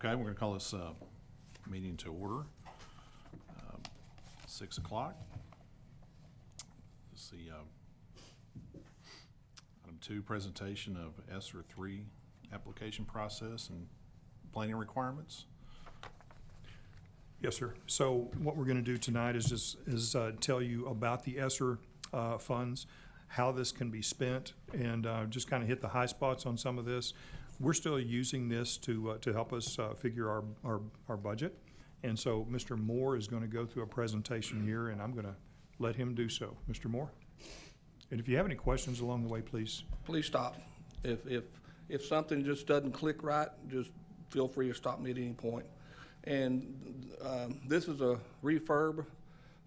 Okay, we're going to call this meeting to order. 6 o'clock. Let's see, item 2, presentation of ESSER 3 application process and planning requirements. Yes, sir. So what we're going to do tonight is just tell you about the ESSER funds, how this can be spent, and just kind of hit the high spots on some of this. We're still using this to help us figure our budget. And so Mr. Moore is going to go through a presentation here, and I'm going to let him do so. Mr. Moore? And if you have any questions along the way, please. Please stop. If something just doesn't click right, just feel free to stop me at any point. And this is a refurb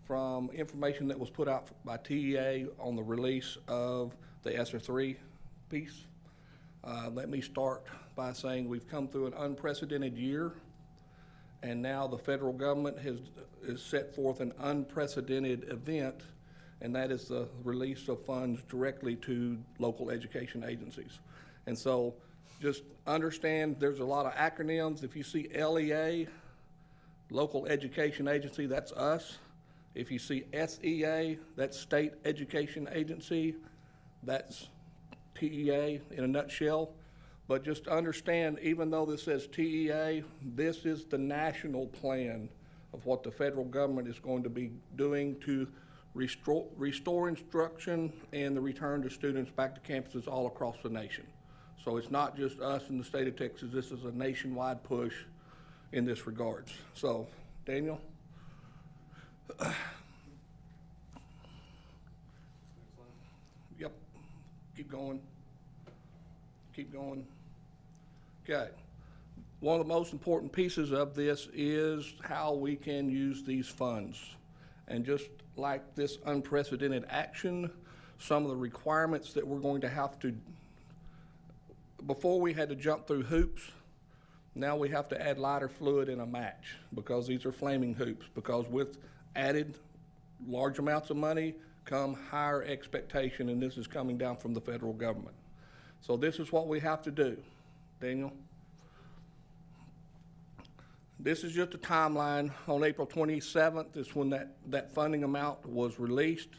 from information that was put out by TEA on the release of the ESSER 3 piece. Let me start by saying we've come through an unprecedented year, and now the federal government has set forth an unprecedented event, and that is the release of funds directly to local education agencies. And so just understand there's a lot of acronyms. If you see LEA, Local Education Agency, that's us. If you see SEA, that's State Education Agency, that's TEA in a nutshell. But just understand, even though this says TEA, this is the national plan of what the federal government is going to be doing to restore instruction and the return to students back to campuses all across the nation. So it's not just us in the state of Texas, this is a nationwide push in this regards. So, Daniel? Yep, keep going. Keep going. Okay. One of the most important pieces of this is how we can use these funds. And just like this unprecedented action, some of the requirements that we're going to have to, before we had to jump through hoops, now we have to add lighter fluid in a match because these are flaming hoops, because with added large amounts of money come higher expectation, and this is coming down from the federal government. So this is what we have to do. Daniel? This is just a timeline. On April 27th is when that funding amount was released.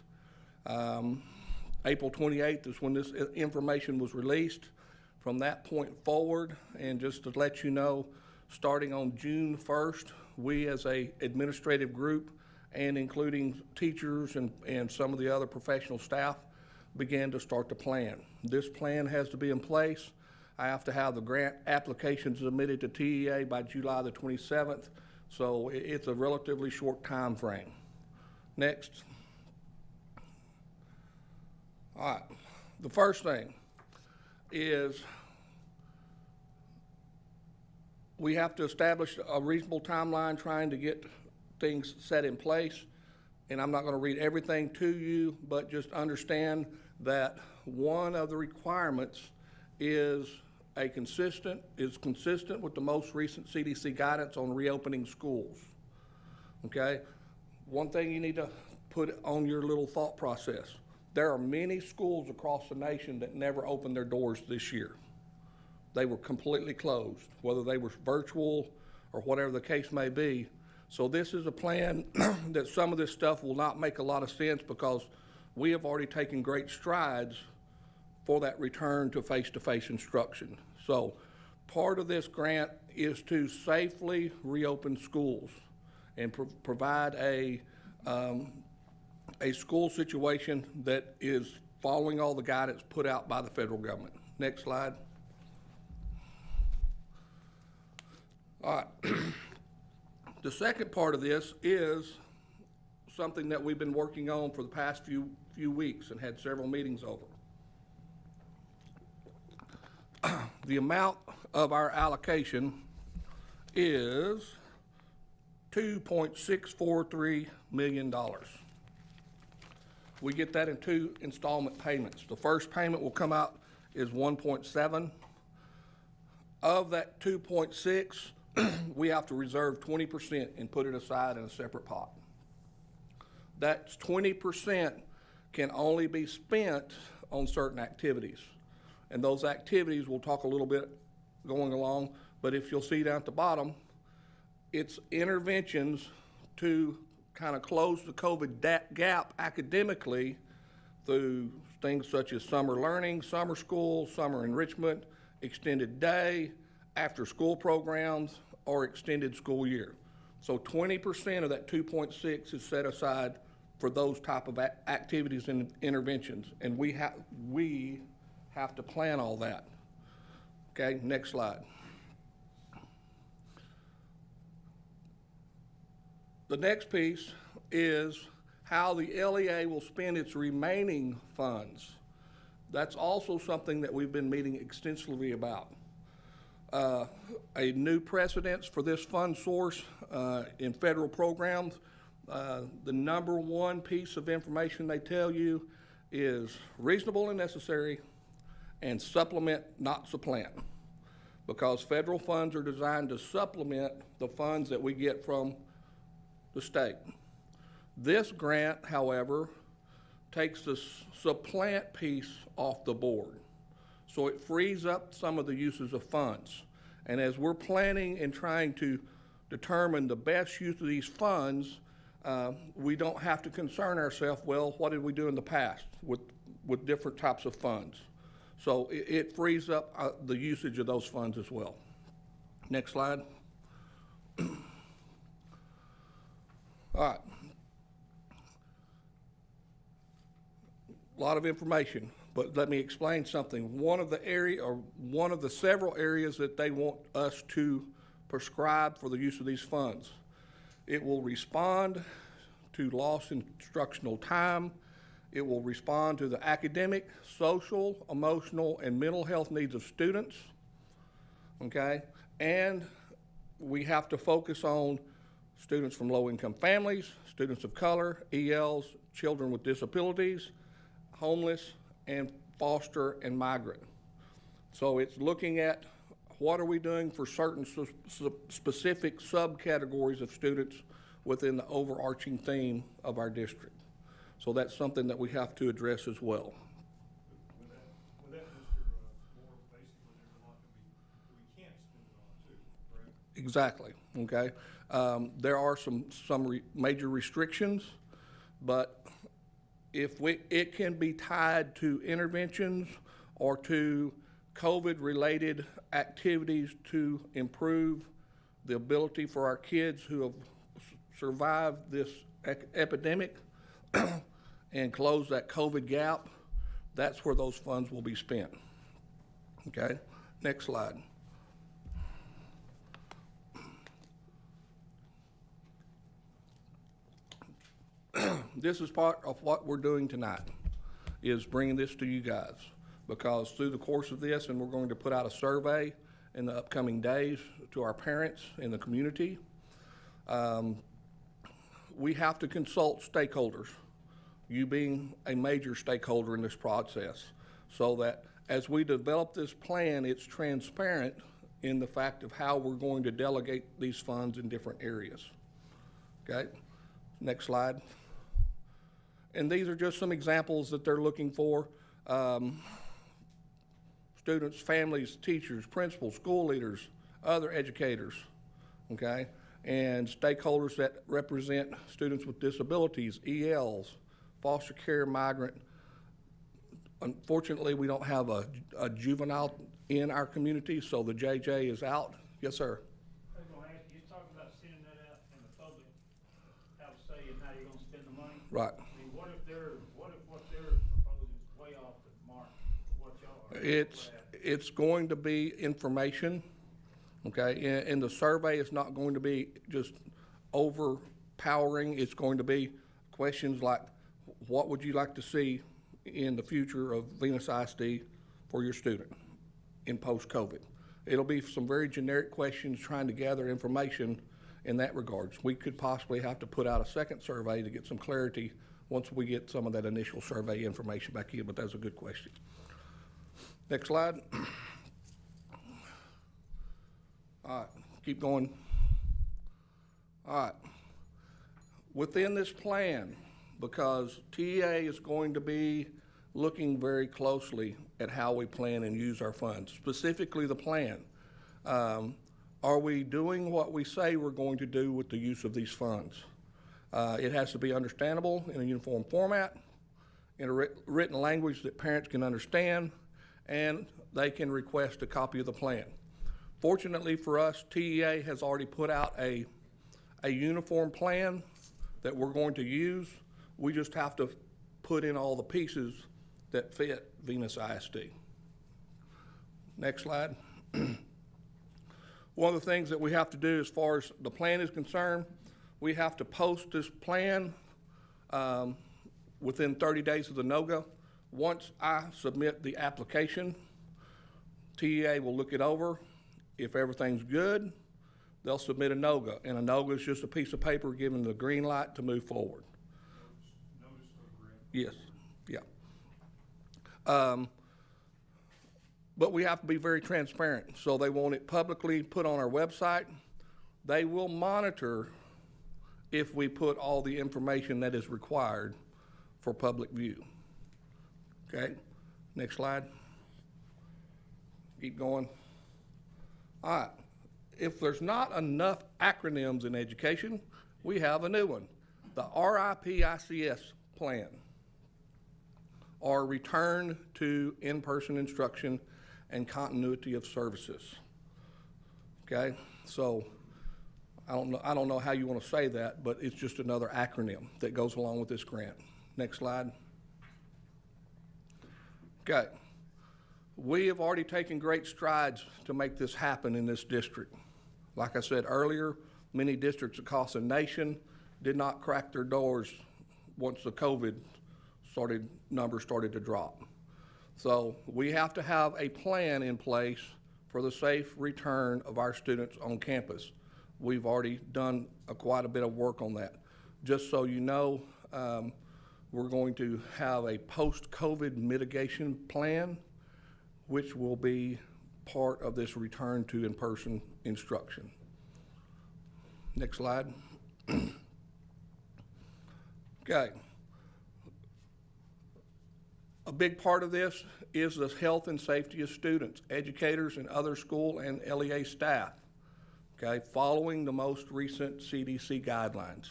April 28th is when this information was released. From that point forward, and just to let you know, starting on June 1st, we as a administrative group, and including teachers and some of the other professional staff, began to start the plan. This plan has to be in place. I have to have the grant applications submitted to TEA by July the 27th, so it's a relatively short time frame. Next. All right, the first thing is we have to establish a reasonable timeline trying to get things set in place. And I'm not going to read everything to you, but just understand that one of the requirements is consistent with the most recent CDC guidance on reopening schools. Okay? One thing you need to put on your little thought process. There are many schools across the nation that never opened their doors this year. They were completely closed, whether they were virtual or whatever the case may be. So this is a plan that some of this stuff will not make a lot of sense because we have already taken great strides for that return to face-to-face instruction. So part of this grant is to safely reopen schools and provide a school situation that is following all the guidance put out by the federal government. Next slide. All right. The second part of this is something that we've been working on for the past few weeks and had several meetings over. The amount of our allocation is $2.643 million. We get that in 2 installment payments. The first payment will come out is 1.7. Of that 2.6, we have to reserve 20% and put it aside in a separate pot. That 20% can only be spent on certain activities. And those activities, we'll talk a little bit going along, But if you'll see down at the bottom, it's interventions to kind of close the COVID gap academically through things such as summer learning, summer school, summer enrichment, extended day, after-school programs, or extended school year. So 20% of that 2.6 is set aside for those type of activities and interventions, and we have to plan all that. Okay, next slide. The next piece is how the LEA will spend its remaining funds. That's also something that we've been meeting extensively about. A new precedence for this fund source in federal programs, the number one piece of information they tell you is reasonable and necessary and supplement, not supplant. Because federal funds are designed to supplement the funds that we get from the state. This grant, however, takes the supplant piece off the board. So it frees up some of the uses of funds. And as we're planning and trying to determine the best use of these funds, we don't have to concern ourselves, well, what did we do in the past with different types of funds? So it frees up the usage of those funds as well. Next slide. All right. A lot of information, but let me explain something. One of the several areas that they want us to prescribe for the use of these funds. It will respond to lost instructional time. It will respond to the academic, social, emotional, and mental health needs of students, okay? And we have to focus on students from low-income families, students of color, ELs, children with disabilities, homeless, and foster and migrant. So it's looking at what are we doing for certain specific subcategories of students within the overarching theme of our district. So that's something that we have to address as well. With that, Mr. Moore, basically there's a lot that we can't spend it on too, correct? Exactly, okay? There are some major restrictions, but it can be tied to interventions or to COVID-related activities to improve the ability for our kids who have survived this epidemic and close that COVID gap. That's where those funds will be spent. Okay, next slide. This is part of what we're doing tonight, is bringing this to you guys. Because through the course of this, and we're going to put out a survey in the upcoming days to our parents in the community, we have to consult stakeholders, you being a major stakeholder in this process, so that as we develop this plan, it's transparent in the fact of how we're going to delegate these funds in different areas. Okay, next slide. And these are just some examples that they're looking for. Students, families, teachers, principals, school leaders, other educators, okay? And stakeholders that represent students with disabilities, ELs, foster care, migrant. Unfortunately, we don't have a juvenile in our community, so the JJ is out. Yes, sir. I was gonna ask you, just talking about sending that out in the public, how to say and how you're gonna spend the money. Right. I mean, what if what they're proposing is way off the mark, what y'all are? It's going to be information, okay? And the survey is not going to be just overpowering. It's going to be questions like, what would you like to see in the future of Venus ISD for your student in post-COVID? It'll be some very generic questions trying to gather information in that regards. We could possibly have to put out a second survey to get some clarity once we get some of that initial survey information back in, but that's a good question. Next slide. All right, keep going. All right. Within this plan, because TEA is going to be looking very closely at how we plan and use our funds, specifically the plan. are we doing what we say we're going to do with the use of these funds? It has to be understandable in a uniform format, in a written language that parents can understand, and they can request a copy of the plan. Fortunately for us, TEA has already put out a uniform plan that we're going to use. We just have to put in all the pieces that fit Venus ISD. Next slide. One of the things that we have to do as far as the plan is concerned, we have to post this plan within 30 days of the NOGA. Once I submit the application, TEA will look it over. If everything's good, they'll submit a NOGA, and a NOGA is just a piece of paper giving the green light to move forward. Notice of grant. Yes, yeah. But we have to be very transparent, so they want it publicly put on our website. They will monitor if we put all the information that is required for public view. Okay, next slide. Keep going. All right, if there's not enough acronyms in education, we have a new one, the RIPICS plan, or Return to In-Person Instruction and Continuity of Services. Okay, so I don't know how you want to say that, but it's just another acronym that goes along with this grant. Next slide. Okay, we have already taken great strides to make this happen in this district. Like I said earlier, many districts across the nation did not crack their doors once the COVID numbers started to drop. So we have to have a plan in place for the safe return of our students on campus. We've already done quite a bit of work on that. Just so you know, we're going to have a post-COVID mitigation plan, which will be part of this return to in-person instruction. Next slide. Okay. A big part of this is the health and safety of students, educators, and other school and LEA staff, okay, following the most recent CDC guidelines.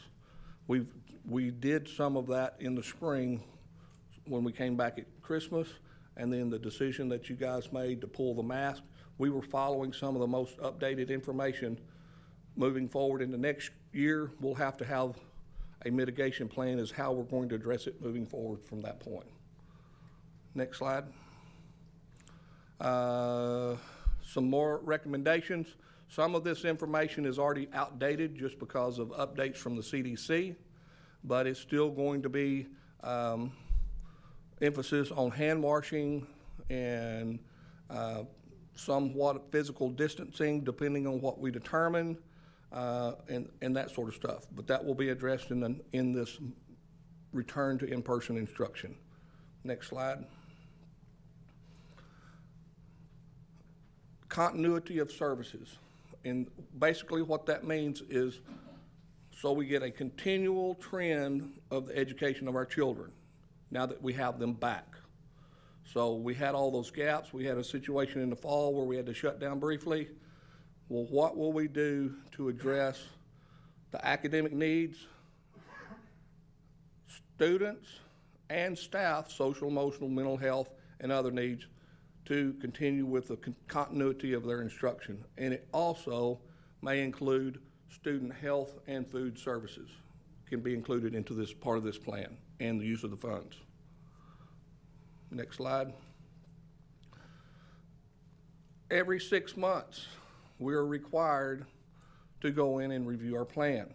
We did some of that in the spring when we came back at Christmas, and then the decision that you guys made to pull the mask, we were following some of the most updated information. Moving forward into next year, we'll have to have a mitigation plan as how we're going to address it moving forward from that point. Next slide. Some more recommendations. Some of this information is already outdated just because of updates from the CDC, but it's still going to be emphasis on hand washing and somewhat physical distancing depending on what we determine and that sort of stuff. But that will be addressed in this return to in-person instruction. Next slide. Continuity of services. And basically what that means is so we get a continual trend of the education of our children now that we have them back. So we had all those gaps. We had a situation in the fall where we had to shut down briefly. Well, what will we do to address the academic needs, students and staff, social, emotional, mental health, and other needs to continue with the continuity of their instruction. And it also may include student health and food services can be included into this part of this plan and the use of the funds. Next slide. Every 6 months, we are required to go in and review our plan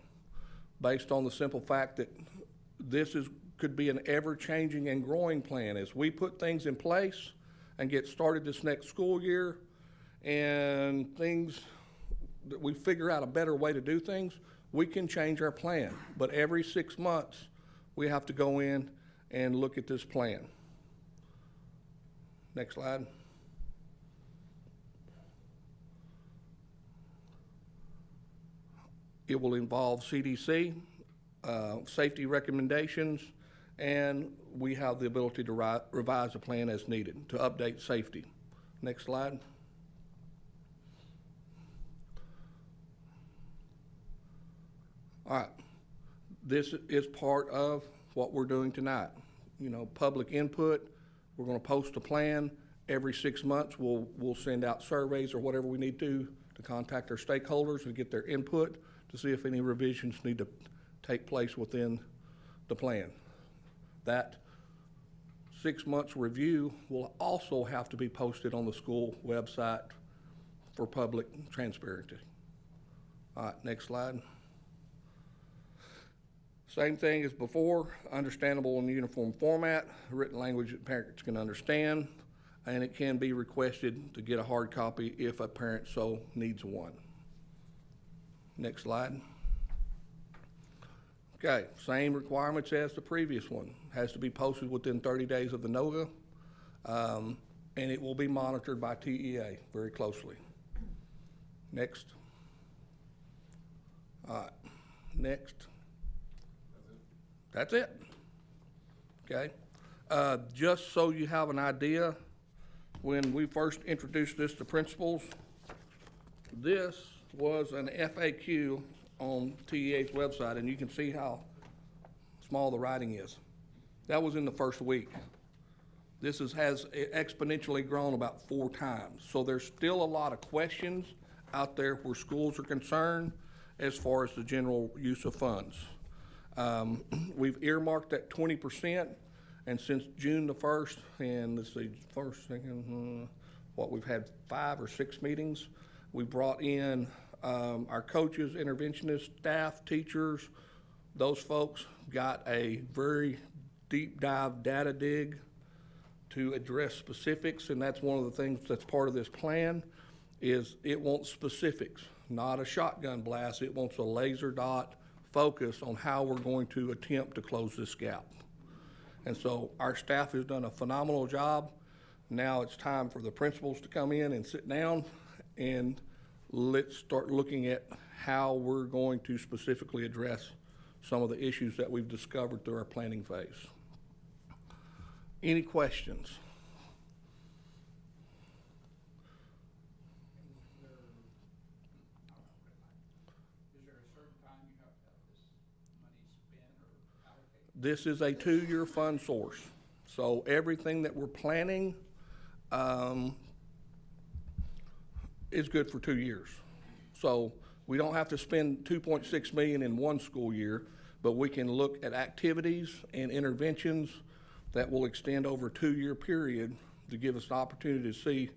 based on the simple fact that this could be an ever-changing and growing plan. As we put things in place and get started this next school year and things that we figure out a better way to do things, we can change our plan. But every 6 months, we have to go in and look at this plan. Next slide. It will involve CDC, safety recommendations, and we have the ability to revise the plan as needed to update safety. Next slide. All right, this is part of what we're doing tonight. You know, public input, we're gonna post a plan. Every 6 months, we'll send out surveys or whatever we need to contact our stakeholders and get their input to see if any revisions need to take place within the plan. That 6 months review will also have to be posted on the school website for public transparency. All right, next slide. Same thing as before, understandable in uniform format, written language that parents can understand, and it can be requested to get a hard copy if a parent so needs one. Next slide. Okay, same requirements as the previous one. Has to be posted within 30 days of the NOGA, and it will be monitored by TEA very closely. Next. All right, next. That's it. Okay. Just so you have an idea, when we first introduced this to principals, this was an FAQ on TEA's website, and you can see how small the writing is. That was in the first week. This has exponentially grown about 4 times. So there's still a lot of questions out there where schools are concerned as far as the general use of funds. We've earmarked that 20%, and since June the 1st, and let's see, we've had 5 or 6 meetings. We brought in our coaches, interventionists, staff, teachers. Those folks got a very deep dive data dig to address specifics, and that's one of the things that's part of this plan, is it wants specifics, not a shotgun blast. It wants a laser dot focus on how we're going to attempt to close this gap. And so our staff has done a phenomenal job. Now it's time for the principals to come in and sit down, and let's start looking at how we're going to specifically address some of the issues that we've discovered through our planning phase. Any questions? Is there a certain time you have to have this money spent or allocated? This is a 2-year fund source. So everything that we're planning is good for 2 years. So we don't have to spend $2.6 million in one school year, but we can look at activities and interventions that will extend over a 2-year period to give us an opportunity to see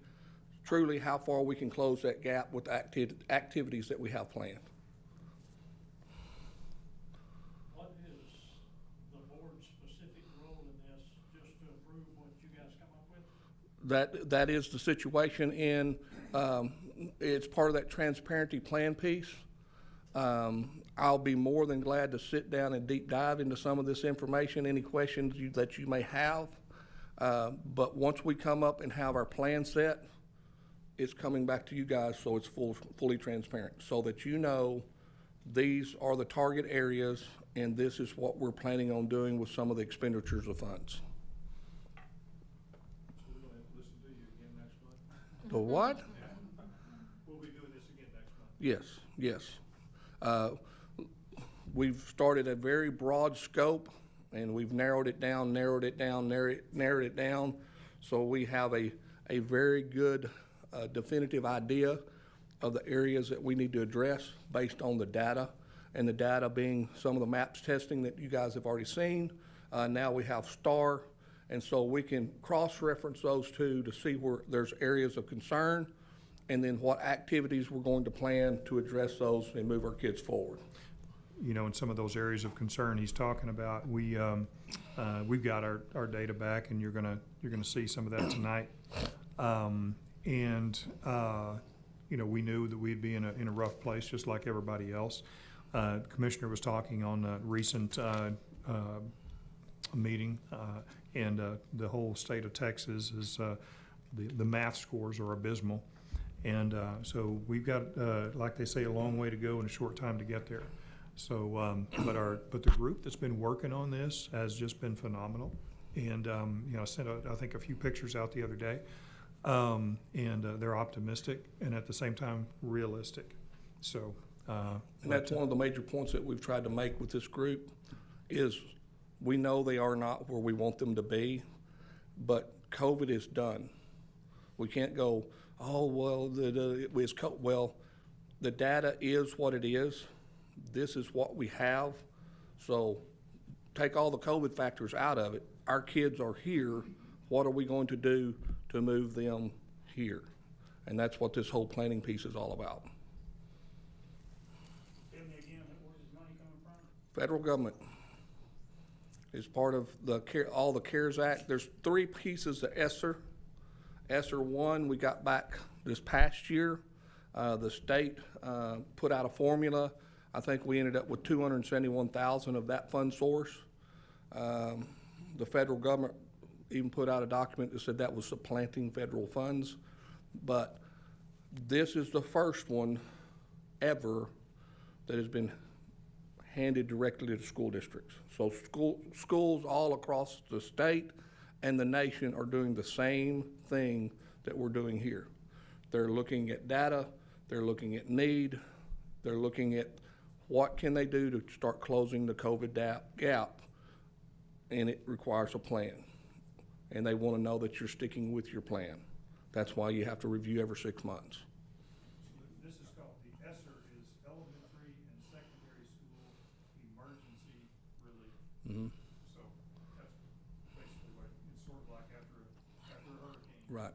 truly how far we can close that gap with activities that we have planned. What is the board's specific role in this, just to approve what you guys come up with? That is the situation in, it's part of that transparency plan piece. I'll be more than glad to sit down and deep dive into some of this information, any questions that you may have. But once we come up and have our plan set, it's coming back to you guys so it's fully transparent, so that you know these are the target areas and this is what we're planning on doing with some of the expenditures of funds. So we're gonna listen to you again next month? The what? We'll be doing this again next month. Yes, yes. We've started a very broad scope, and we've narrowed it down, narrowed it down. So we have a very good definitive idea of the areas that we need to address based on the data, and the data being some of the MAPS testing that you guys have already seen. Now we have STAR, and so we can cross-reference those two to see where there's areas of concern, and then what activities we're going to plan to address those and move our kids forward. You know, in some of those areas of concern he's talking about, we've got our data back, and you're gonna see some of that tonight. You know, we knew that we'd be in a rough place, just like everybody else. Commissioner was talking on a recent meeting, and the whole state of Texas is the math scores are abysmal, and so we've got, like they say, a long way to go and a short time to get there. So, but the group that's been working on this has just been phenomenal, and you know, I sent I think a few pictures out the other day, and they're optimistic and at the same time realistic. So And that's one of the major points that we've tried to make with this group, is we know they are not where we want them to be, but COVID is done. We can't go, oh, well, well, the data is what it is. This is what we have. So take all the COVID factors out of it. Our kids are here. What are we going to do to move them here? And that's what this whole planning piece is all about. Tell me again, where's this money coming from? Federal government is part of all the CARES Act. There's three pieces to ESSER. ESSER 1, we got back this past year. The state put out a formula. I think we ended up with 271,000 of that fund source. The federal government even put out a document that said that was supplanting federal funds. But this is the first one ever that has been handed directly to school districts. So schools all across the state and the nation are doing the same thing that we're doing here. They're looking at data, they're looking at need, they're looking at what can they do to start closing the COVID gap, and it requires a plan. And they want to know that you're sticking with your plan. That's why you have to review every 6 months. This is called, the ESSER is Elementary and Secondary School Emergency Relief. Mhm. So that's basically what, it's sort of like after a hurricane. Right.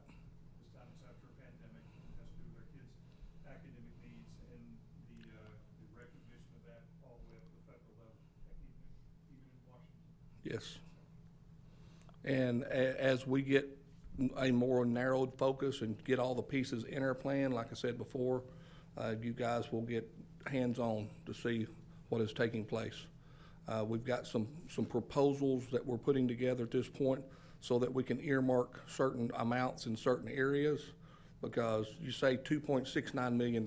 This time it's after a pandemic, it has to do with our kids' academic needs and the recognition of that all the way up to the federal level, even in Washington. Yes. And as we get a more narrowed focus and get all the pieces in our plan, like I said before, you guys will get hands-on to see what is taking place. We've got some proposals that we're putting together at this point so that we can earmark certain amounts in certain areas, because you say $2.69 million,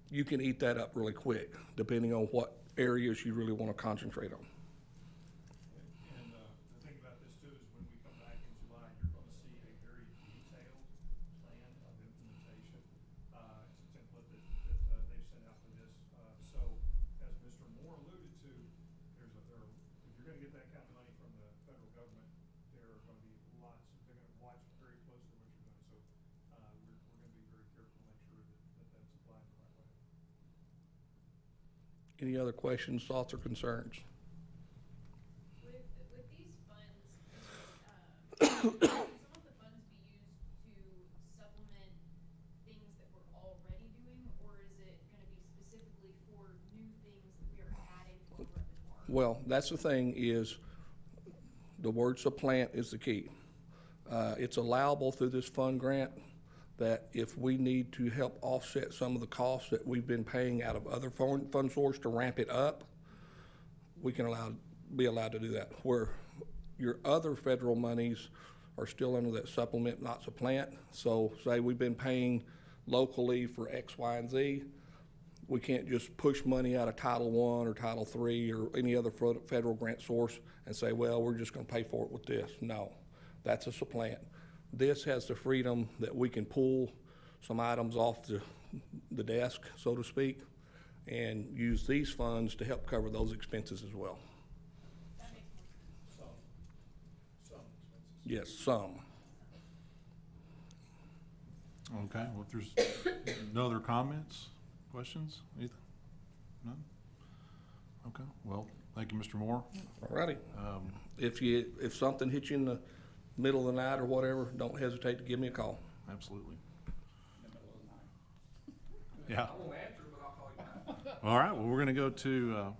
you can eat that up really quick, depending on what areas you really want to concentrate on. And the thing about this too is when we come back in July, you're gonna see a very detailed plan of implementation. It's a template that they've sent out for this. So as Mr. Moore alluded to, if you're gonna get that kind of money from the federal government, there are gonna be they're gonna watch very closely what you're doing. So we're gonna be very careful to make sure that that's applied the right way. Any other questions, thoughts, or concerns? With these funds, some of the funds be used to supplement things that we're already doing, or is it gonna be specifically for new things that we are adding to our repertoire? Well, that's the thing, is the word supplant is the key. It's allowable through this fund grant that if we need to help offset some of the costs that we've been paying out of other fund source to ramp it up, we can be allowed to do that. Where your other federal monies are still under that supplement, not supplant. So say we've been paying locally for X, Y, and Z, we can't just push money out of Title I or Title III or any other federal grant source and say, well, we're just gonna pay for it with this. No, that's a supplant. This has the freedom that we can pull some items off the desk, so to speak, and use these funds to help cover those expenses as well. That makes more sense. Some expenses. Yes, some. Okay, well, if there's no other comments, questions, Ethan? None? Okay, well, thank you, Mr. Moore. All righty. If something hits you in the middle of the night or whatever, don't hesitate to give me a call. Absolutely. Yeah. I won't answer, but I'll call you back. All right, well, we're gonna go to,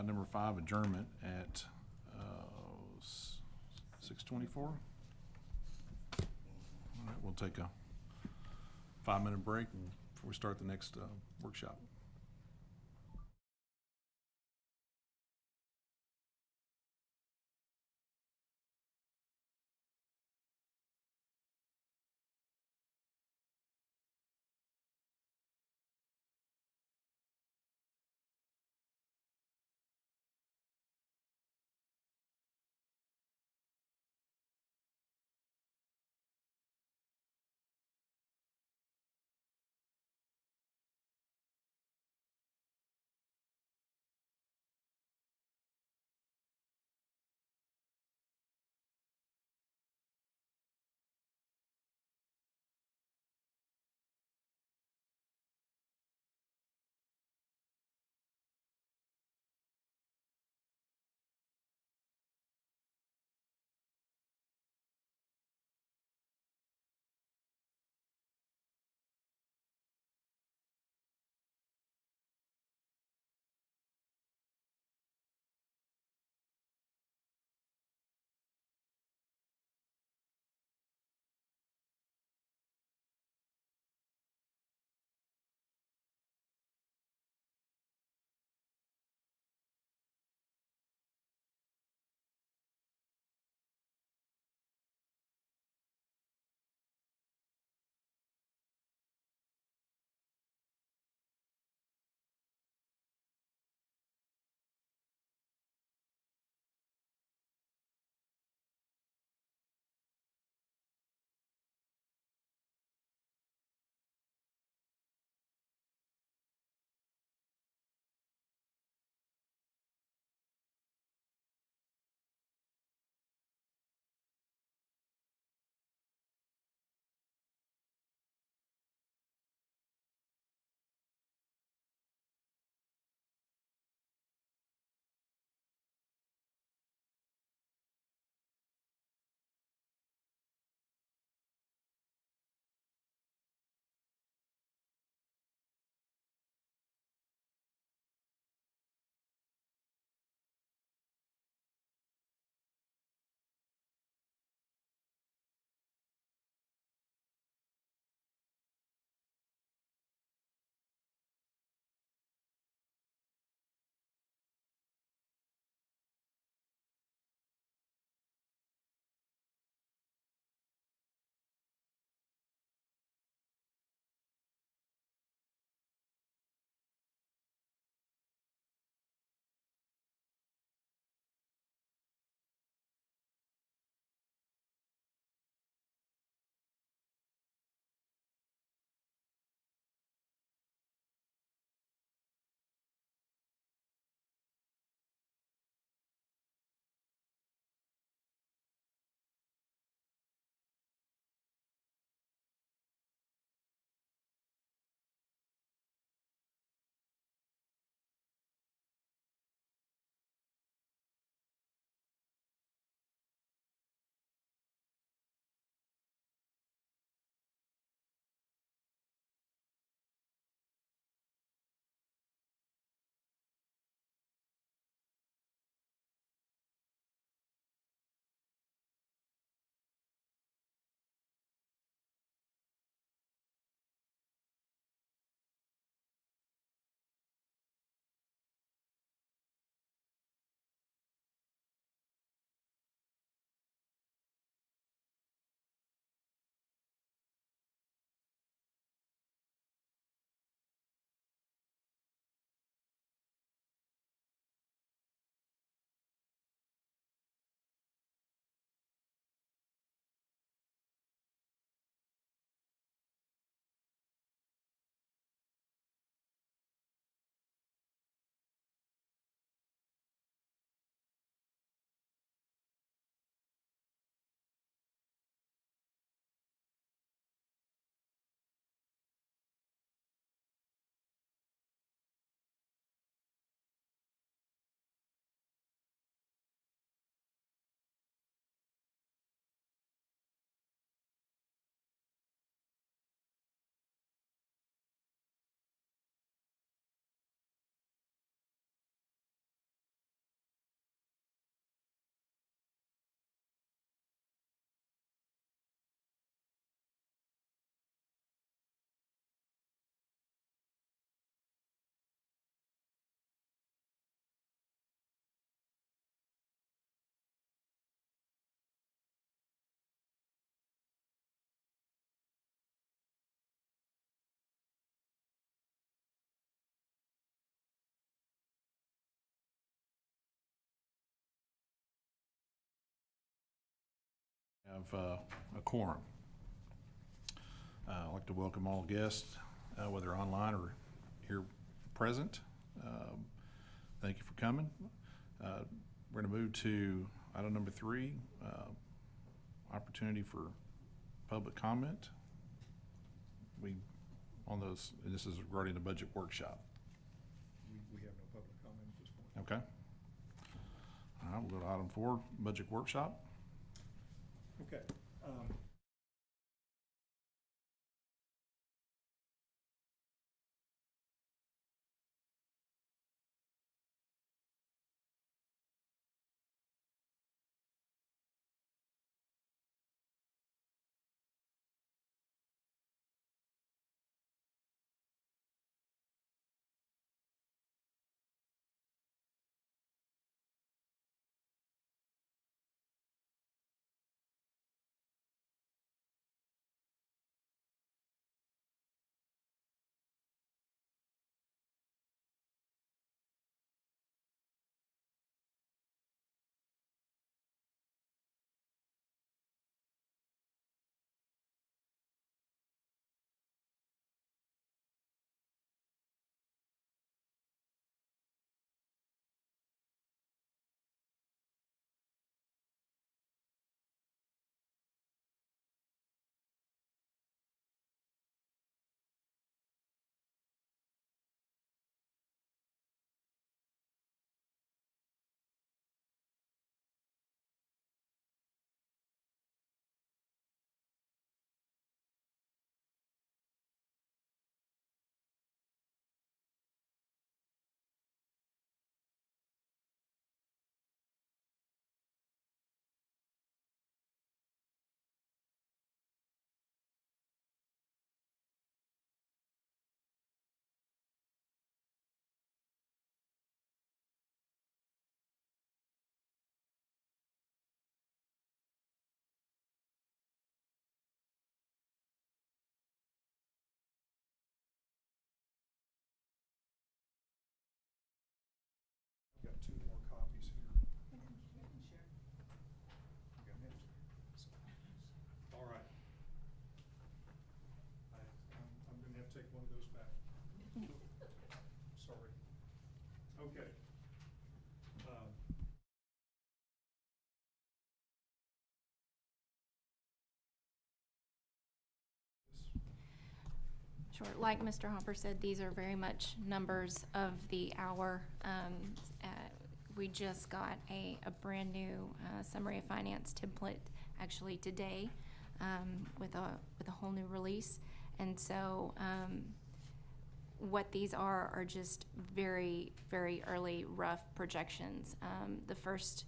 number 5, adjournment at, 6:24. All right, we'll take a 5-minute break before we start the next, workshop. have a quorum. I'd like to welcome all guests, whether online or here present. Thank you for coming. We're going to move to item number 3, opportunity for public comment. On those, and this is regarding the budget workshop. We have no public comment at this point. Okay. All right, we'll go to item 4, budget workshop. Okay. I've got 2 more copies here. All right. I'm gonna have to take one of those back. Sorry. Okay. Sure. Like Mr. Hopper said, these are very much numbers of the hour. We just got a brand-new summary of finance template actually today with a whole new release. And so what these are just very, very early rough projections. The first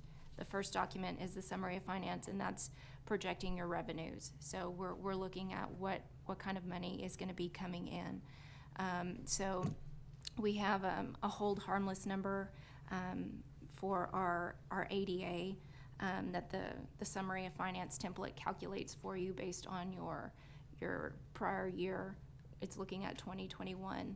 document is the summary of finance, and that's projecting your revenues. So we're looking at what kind of money is going to be coming in. So we have a hold harmless number for our ADA that the summary of finance template calculates for you based on your prior year. It's looking at 2021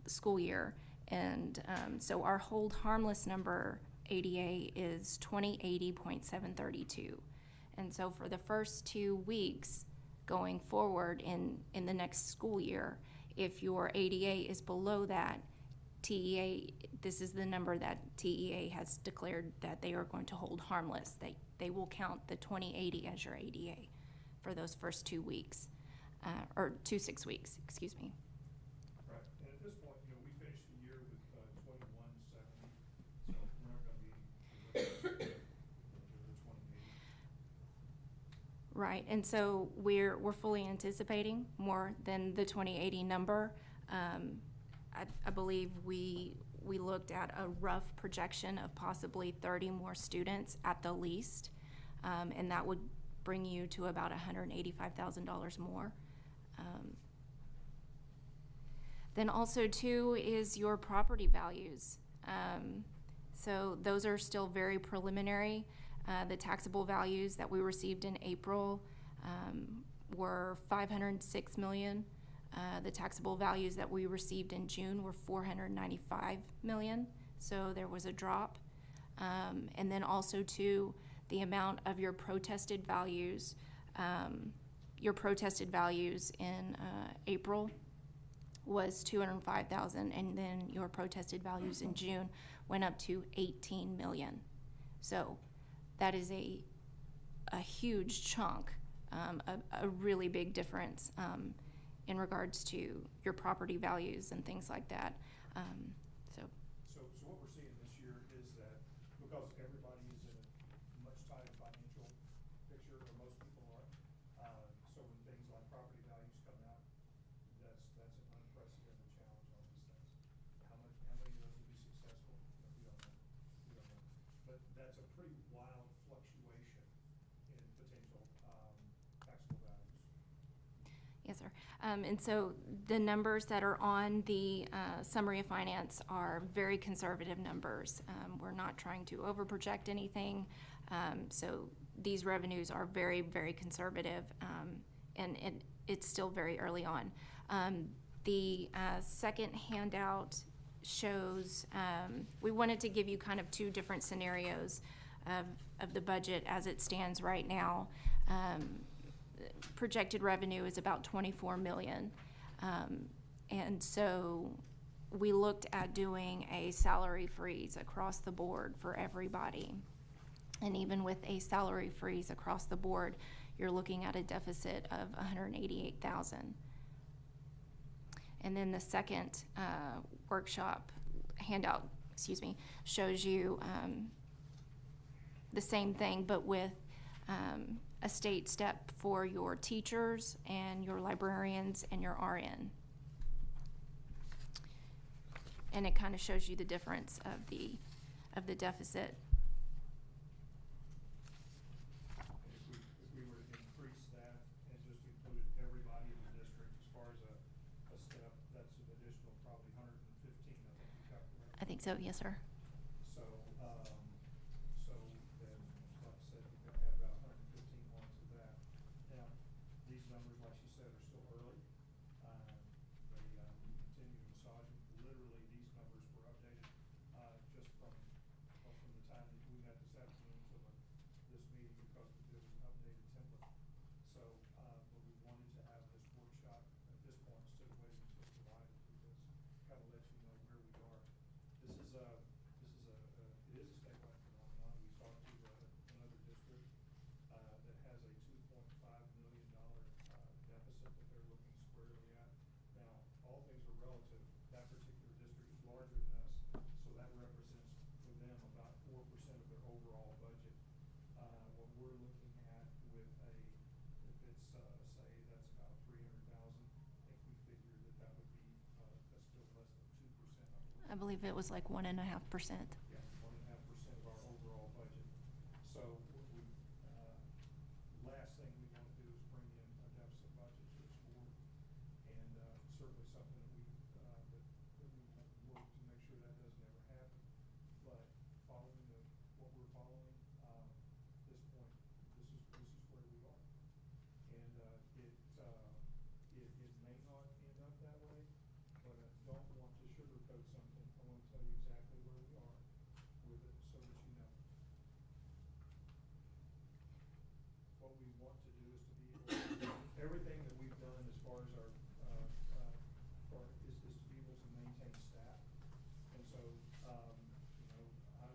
school year. And so our hold harmless number ADA is 2080.732. And so for the first 2 weeks going forward in the next school year, if your ADA is below that, TEA, this is the number that TEA has declared that they are going to hold harmless. They will count the 2080 as your ADA for those first 2 weeks, or 6 weeks, excuse me. Right, and at this point, we finished the year with 2170, so we're not gonna be the 2080. Right, and so we're fully anticipating more than the 2080 number. I believe we looked at a rough projection of possibly 30 more students at the least, and that would bring you to about $185,000 more. Then also too is your property values. So those are still very preliminary. The taxable values that we received in April were $506 million. The taxable values that we received in June were $495 million. So there was a drop. And then also too, the amount of your protested values in April was 205,000, and then your protested values in June went up to 18 million. So that is a huge chunk, a really big difference in regards to your property values and things like that. So So what we're seeing this year is that because everybody is in a much tighter financial picture, or most people are, so when things like property values come out, that's an unprecedented challenge on these things. How many of those will be successful? We don't know. We don't know. But that's a pretty wild fluctuation in potential, taxable values. yes, sir. And so the numbers that are on the summary of finance are very conservative numbers. We're not trying to overproject anything. So these revenues are very, very conservative, and it's still very early on. The second handout shows, we wanted to give you kind of two different scenarios of the budget as it stands right now. Projected revenue is about 24 million. And so we looked at doing a salary freeze across the board for everybody. And even with a salary freeze across the board, you're looking at a deficit of 188,000. And then the second workshop handout, shows you the same thing, but with a state step for your teachers and your librarians and your RN. And it kind of shows you the difference of the deficit. If we were to increase that and just include everybody in the district as far as a step, that's an additional probably 115, I think you calculated. I think so, yes, sir. So, so then, like I said, you're gonna have about 115 months of that. Now, these numbers, like you said, are still early. We continue to massage them. Literally, these numbers were updated, just from the time that we met this afternoon to this meeting, because there was an updated template. So, but we wanted to have this workshop at this point instead of waiting until July to do this, kind of let you know where we are. This is a statewide phenomenon. We talked to another district that has a $2.5 million deficit that they're looking squarely at. Now, all things are relative. That particular district is larger than us, so that represents for them about 4% of their overall budget. What we're looking at with if it's say that's about 300,000, I think we figured that would be that's still less than 2%. I believe it was like 1.5%. Yeah, 1.5% of our overall budget. So we, last thing we want to do is bring in a deficit budget to this board. And certainly something that we have to work to make sure that doesn't ever happen. But following what we're following, this point, this is where we are. And it may not end up that way, but I don't want to sugarcoat something. I want to tell you exactly where we are with it so that you know. What we want to do is to be able to, everything that we've done as far as our, is to be able to maintain staff. And so, I would, I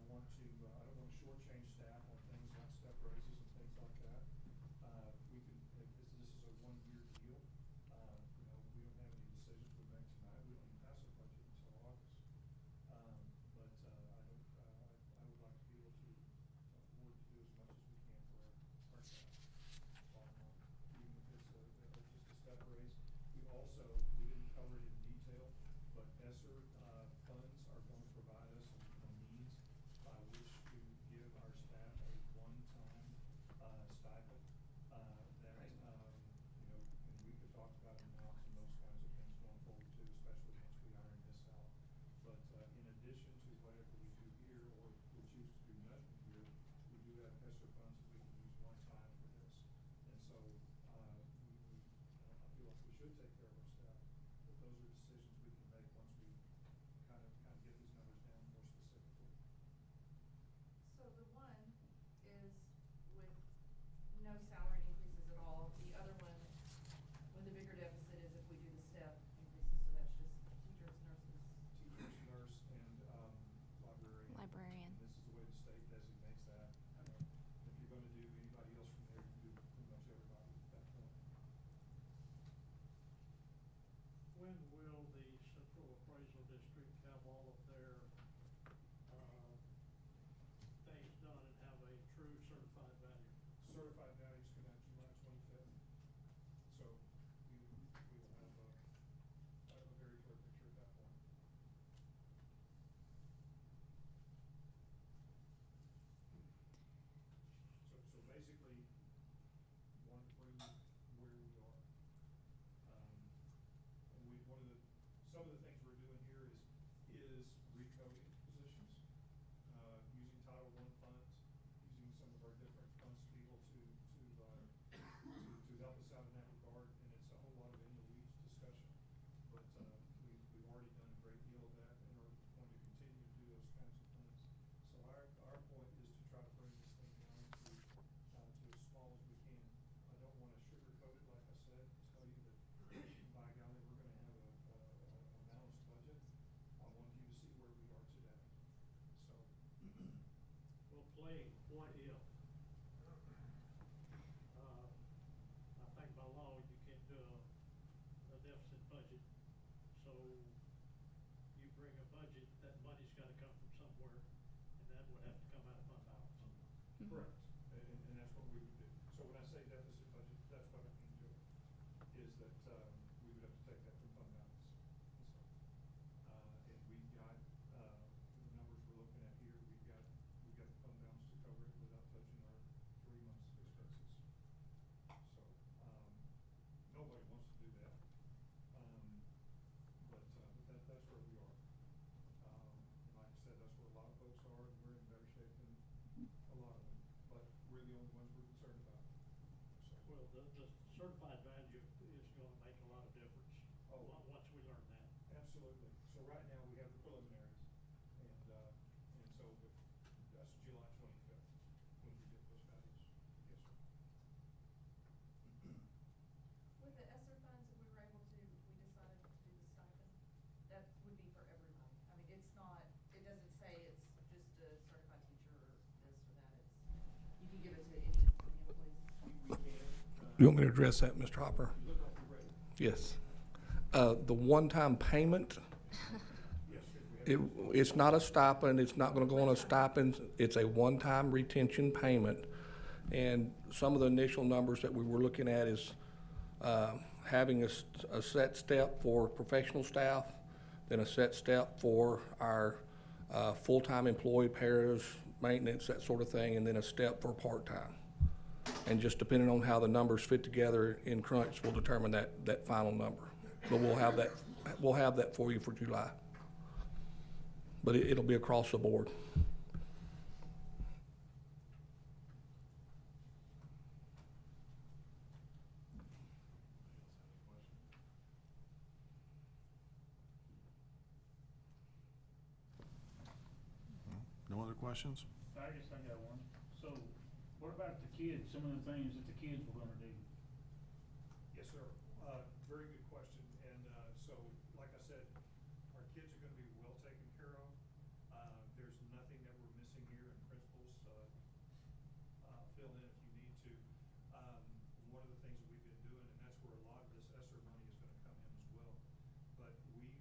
want to, I don't want to shortchange staff on things like step raises and things like that. We can, if this is a one-year deal, we don't have any decisions we make tonight. We don't even pass a budget until August. But I would like to be able to, board to do as much as we can for our staff. Bottom line. no salary increases at all. The other one, when the bigger deficit is if we do the step increases, so that's just teachers, nurses. Teachers, nurse, and, librarian. Librarian. This is the way the state designates that. If you're gonna do anybody else from there, you do pretty much everybody at that point. When will the Central Appraisal District have all of their, things done and have a true certified value? Certified values come out July 25th. So we will have a very clear picture at that point. So basically, want to prove where we are. And some of the things we're doing here is recoding positions, using Title I funds, using some of our different funds to be able to help us out in that regard, and it's a whole lot of in the weeds discussion. But, we've already done a great deal of that and are going to continue to do those kinds of things. So our point is to try to bring this thing down to as small as we can. I don't wanna sugarcoat it, like I said, tell you that, by golly, we're gonna have a balanced budget. I wanted you to see where we are today, so. Well, playing what if? I think by law, you can't do a deficit budget. So you bring a budget, that money's gotta come from somewhere, and that would have to come out of fund balance. Correct, and that's what we would do. So when I say deficit budget, that's what I mean to it, is that, we would have to take that from fund balance. And we've got, the numbers we're looking at here, we've got the fund balance to cover it without touching our 3 months' expenses. So, nobody wants to do that. But that's where we are. And like I said, that's where a lot of folks are, and we're in better shape than a lot of them, but we're the only ones we're concerned about. So, Well, the certified value is gonna make a lot of difference, Oh. once we learn that. absolutely. So right now, we have the preliminaries, and so, but that's July 25th, when we get those values. Yes, sir. With the ESSER funds, if we were able to, if we decided to do the stipend, that would be for everybody. I mean, it's not, it doesn't say it's just a certified teacher or this or that. You can give it to any employees. We can, You want me to address that, Mr. Hopper? look like you're ready. Yes. The one-time payment, Yes, sir. it's not a stipend, it's not gonna go on a stipend, it's a one-time retention payment. And some of the initial numbers that we were looking at is, having a set step for professional staff, then a set step for our, full-time employee pairs, maintenance, that sort of thing, and then a step for part-time. And just depending on how the numbers fit together in crunch will determine that final number. But we'll have that for you for July. But it'll be across the board. No other questions? I guess I got one. So, what about the kids, some of the things that the kids were gonna do? Yes, sir. Very good question. And, so, like I said, our kids are gonna be well taken care of. There's nothing that we're missing here, and principals, fill in if you need to. One of the things that we've been doing, and that's where a lot of this ESSER money is gonna come in as well. But we've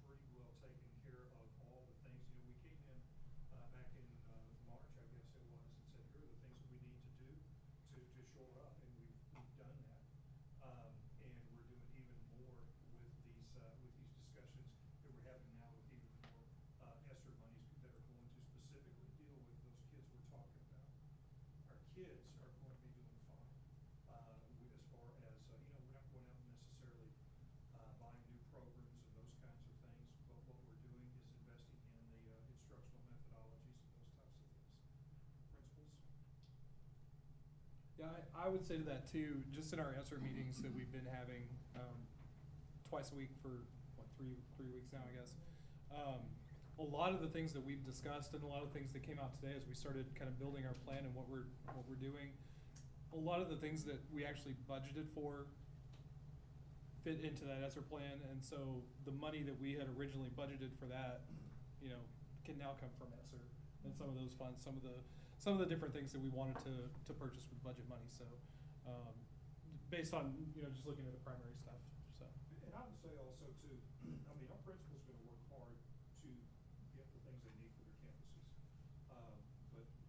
pretty well taken care of all the things, we came in, back in, March, I guess it was, and said, here are the things that we need to do to shore up, and we've done that. And we're doing even more with these discussions that we're having now with even more, ESSER monies that are going to specifically deal with those kids we're talking about. Our kids are going to be doing fine, as far as, we're not going out and necessarily, buying new programs and those kinds of things, but what we're doing is investing in the, instructional methodologies and those types of things. Principals? Yeah, I would say to that too, just in our ESSER meetings that we've been having, twice a week for, what, three weeks now, I guess. A lot of the things that we've discussed and a lot of things that came out today as we started kind of building our plan and what we're doing, a lot of the things that we actually budgeted for fit into that ESSER plan, and so the money that we had originally budgeted for that, you know, can now come from ESSER and some of those funds, some of the different things that we wanted to purchase with budget money, so, based on, you know, just looking at the primary stuff, so. And I would say also too, I mean, our principal's gonna work hard to get the things they need for their campuses.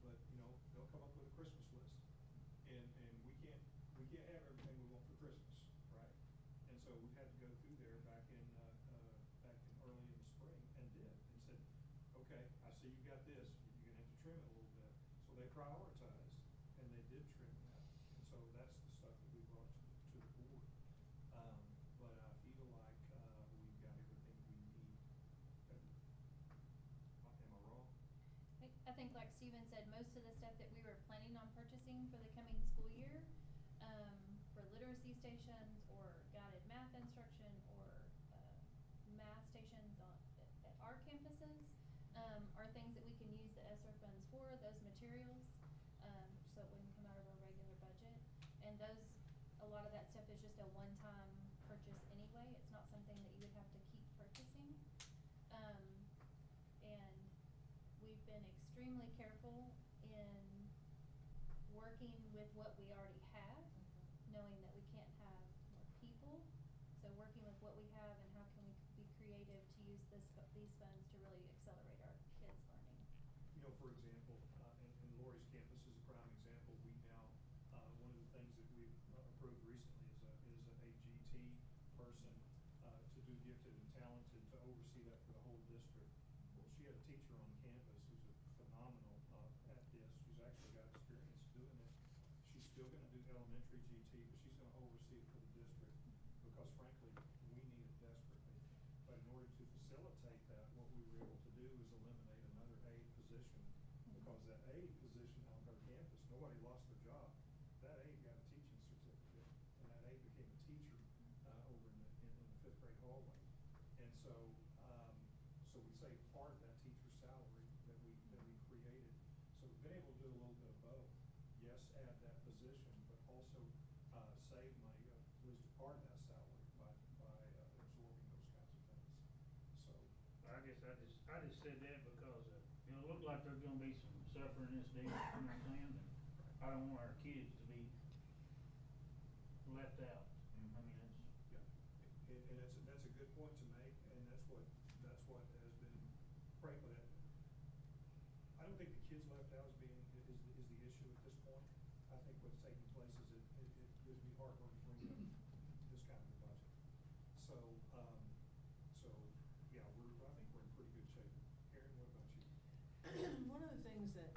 But, you know, they'll come up with a Christmas list. And we can't have everything we want for Christmas, right? And so we've had to go through there back in early in the spring and said, okay, I see you got this, you're gonna have to trim it a little bit. So they prioritized and they did trim that. And so that's the stuff that we brought to the board. But I feel like, we've got everything we need. Am I wrong? I think like Steven said, most of the stuff that we were planning on purchasing for the coming school year, for literacy stations or guided math instruction or, math stations at our campuses, are things that we can use the ESSER funds for, those materials, so it wouldn't come out of our regular budget. And a lot of that stuff is just a one-time purchase anyway, it's not something that you would have to keep purchasing. And we've been extremely careful in working with what we already have, knowing that we can't have more people. So working with what we have and how can we be creative to use these funds to really accelerate our kids' learning. You know, for example, and Lori's campus is a prime example. We now, one of the things that we've approved recently is a GT person to do gifted and talented, to oversee that for the whole district. Well, she had a teacher on campus who's phenomenal at this. She's actually got experience doing it. She's still gonna do elementary GT, but she's gonna oversee it for the district because frankly, we need it desperately. But in order to facilitate that, what we were able to do is eliminate another aide position, because that aide position on her campus, nobody lost their job. That aide got a teaching certificate, and that aide became a teacher over in the fifth grade hallway. And so we saved part of that teacher's salary that we created. So we've been able to do a little bit of both. Yes, add that position, but also save money, at least a part of that salary by absorbing those kinds of things. So. I guess I just said that because, you know, it looked like there's gonna be some suffering in this deal, you know what I'm saying? And I don't want our kids to be left out. I mean, it's. Yeah, and that's a good point to make, and that's what has been, frankly, I don't think the kids left out is the issue at this point. I think what's taking place is it gives me heartburn to bring up this kind of a budget. So, yeah, I think we're in pretty good shape. Erin, what about you? One of the things that,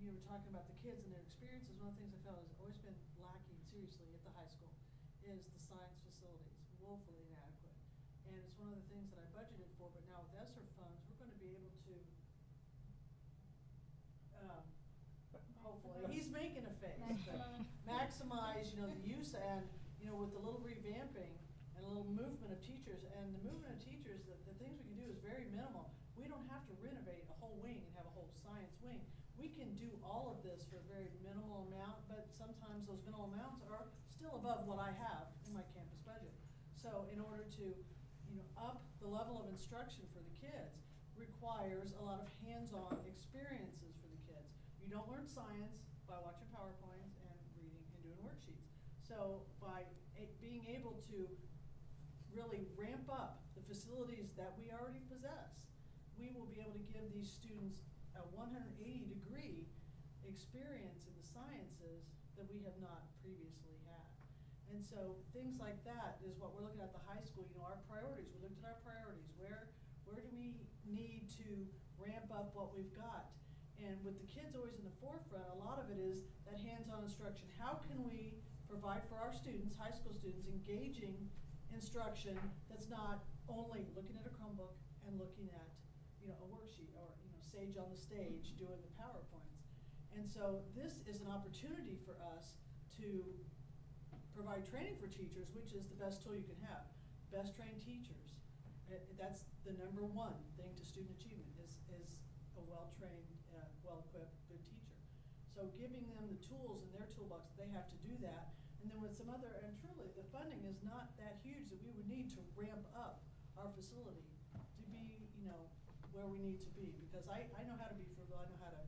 you were talking about the kids and their experiences, one of the things I felt has always been lacking seriously at the high school is the science facilities, woefully inadequate. And it's one of the things that I budgeted for, but now with ESSER funds, we're gonna be able to, hopefully, he's making a face, but maximize, you know, the use and, you know, with the little revamping and a little movement of teachers, and the movement of teachers, the things we can do is very minimal. We don't have to renovate a whole wing and have a whole science wing. We can do all of this for a very minimal amount, but sometimes those minimal amounts are still above what I have in my campus budget. So in order to, you know, up the level of instruction for the kids requires a lot of hands-on experiences for the kids. You don't learn science by watching PowerPoints and reading and doing worksheets. So by being able to really ramp up the facilities that we already possess, we will be able to give these students a 180-degree experience in the sciences that we have not previously had. And so things like that is what we're looking at the high school, you know, our priorities. We looked at our priorities. Where do we need to ramp up what we've got? And with the kids always in the forefront, a lot of it is that hands-on instruction. How can we provide for our students, high school students, engaging instruction that's not only looking at a Chromebook and looking at, you know, a worksheet or, you know, Sage on the stage doing the PowerPoints. And so this is an opportunity for us to provide training for teachers, which is the best tool you can have. Best trained teachers. That's the number one thing to student achievement is a well-trained, well-equipped, good teacher. So giving them the tools in their toolbox, they have to do that. And then with some other, and truly, the funding is not that huge that we would need to ramp up our facility to be, you know, where we need to be. Because I know how to be frugal, I know how to,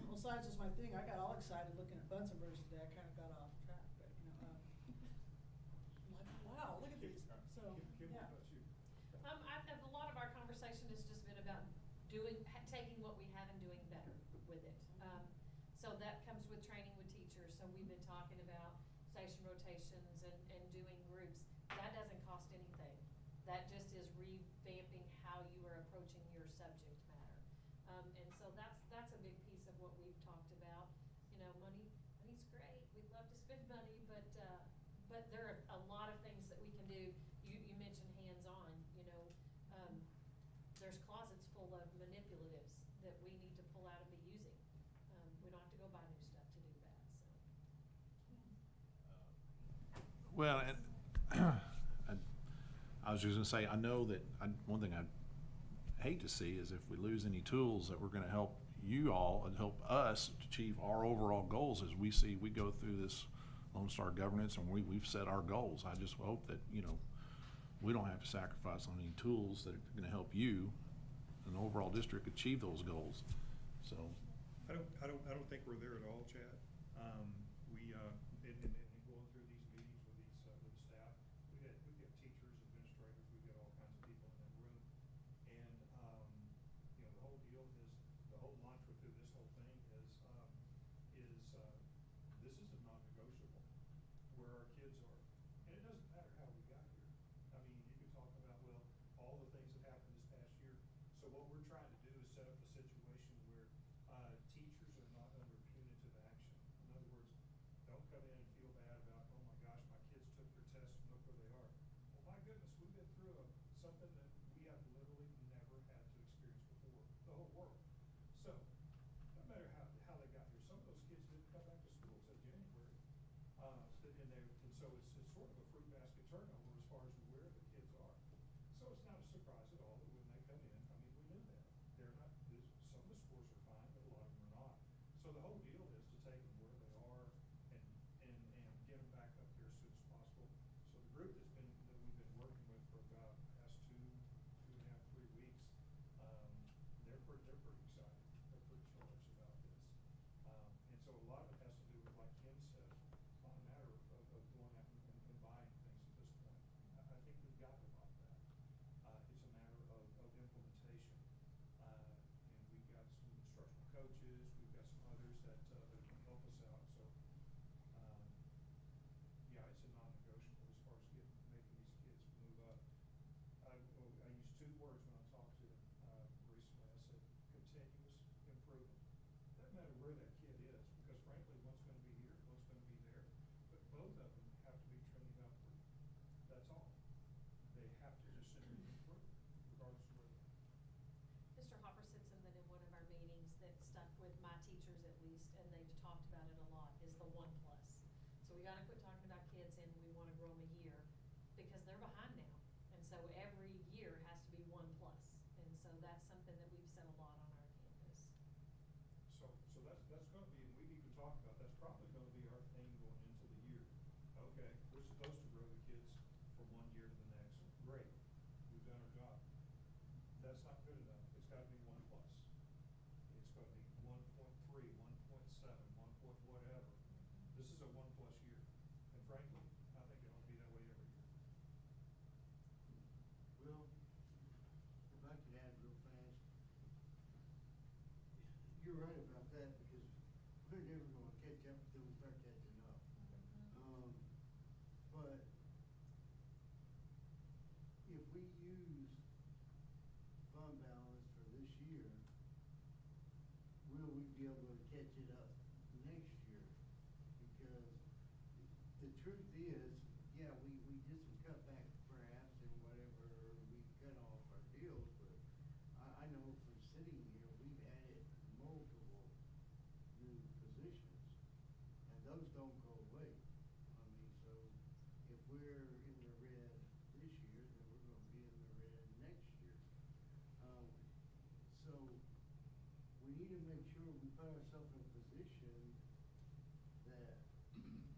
well, science is my thing. I got all excited looking at Bunsen burners today. I kind of got off track, but, you know, I'm like, wow, look at these. So, yeah. A lot of our conversation has just been about taking what we have and doing better with it. So that comes with training with teachers, so we've been talking about station rotations and doing groups. That doesn't cost anything. That just is revamping how you are approaching your subject matter. And so that's a big piece of what we've talked about. You know, money's great, we'd love to spend money, but there are a lot of things that we can do. You mentioned hands-on, you know, there's closets full of manipulatives that we need to pull out and be using. We don't have to go buy new stuff to do that, so. Well, and I was just gonna say, I know that, one thing I'd hate to see is if we lose any tools that we're gonna help you all and help us achieve our overall goals as we go through this Lone Star governance and we've set our goals. I just hope that, you know, we don't have to sacrifice on any tools that are gonna help you and the overall district achieve those goals, so. I don't think we're there at all, Chad. In going through these meetings with with staff, we've got teachers, administrators, we've got all kinds of people in that room. And, you know, the whole deal is, the whole mantra through this whole thing is this is a non-negotiable where our kids are. And it doesn't matter how we got here. I mean, you can talk about, well, all the things that happened this past year. So what we're trying to do is set up a situation where teachers are not under punitive action. In other words, don't come in and feel bad about, oh my gosh, my kids took their test and look where they are. Well, my goodness, we've been through something that we have literally never had to experience before, the whole world. So, no matter how they got here, some of those kids didn't come back to school until January. And so it's sort of a fruit basket turnover as far as where the kids are. So it's not a surprise at all that when they come in, I mean, we knew that. They're not, some of the scores are fine, but a lot of them are not. So the whole deal is to take them where they are and get them back up there as soon as possible. So the group that we've been working with for about the past 2.5, 3 weeks, they're pretty excited. They're pretty charged about this. And so a lot of it has to do with, like Ken said, it's not a matter of going out and buying things at this point. I think we've got a lot of that. It's a matter of implementation. And we've got some instructional coaches, we've got some others that can help us out. So, yeah, it's a non-negotiable as far as making these kids move up. I used 2 words when I talked to them recently. I said, continuous improvement. Doesn't matter where that kid is, because frankly, one's going to be here, one's going to be there. But both of them have to be trending upward. That's all. They have to just simply improve, regardless of where they are. Mr. Hopper sits in one of our meetings that stuck with my teachers at least, and they've talked about it a lot, is the 1+. So we gotta quit talking about kids and we wanna grow them a year, because they're behind now. And so every year has to be 1+. And so that's something that we've said a lot on our campus. So that's gonna be, and we've even talked about, that's probably gonna be our thing going into the year. Okay, we're supposed to grow the kids from one year to the next. Great, we've done our job. That's not good enough. It's gotta be 1+. It's gotta be 1.3, 1.7, 1 point whatever. This is a 1+ year. And frankly, I think it ought to be that way every year. Well, if I could add real fast, you're right about that, because we're never gonna catch up until we start catching up. But if we use fund balance for this year, will we be able to catch it up next year? Because the truth is, yeah, we did some cutbacks perhaps and whatever, we cut off our deals, but I know from sitting here, we've added multiple new positions, and those don't go away. I mean, so if we're in the red this year, then we're gonna be in the red next year. So we need to make sure we put ourselves in a position that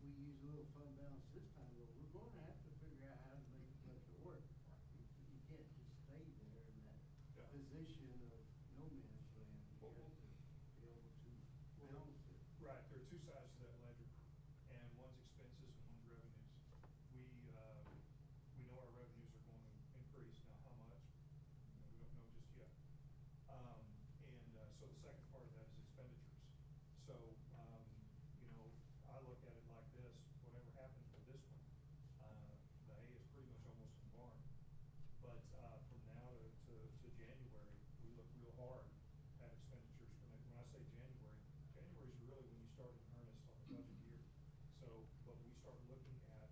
we use a little fund balance this time, but we're gonna have to figure out how to make the budget work. You can't just stay there in that Yeah. position of no man's land. You have to be able to balance it. Right, there are two sides to that ledger, and one's expenses and one's revenues. We know our revenues are going to increase, now how much, we don't know just yet. So the second part of that is expenditures. So, I look at it like this, whatever happens with this one, the hay is pretty much almost in the barn. But, from now to January, we look real hard at expenditures for next, when I say January, January is really when you start in earnest on the budget year. So, but we start looking at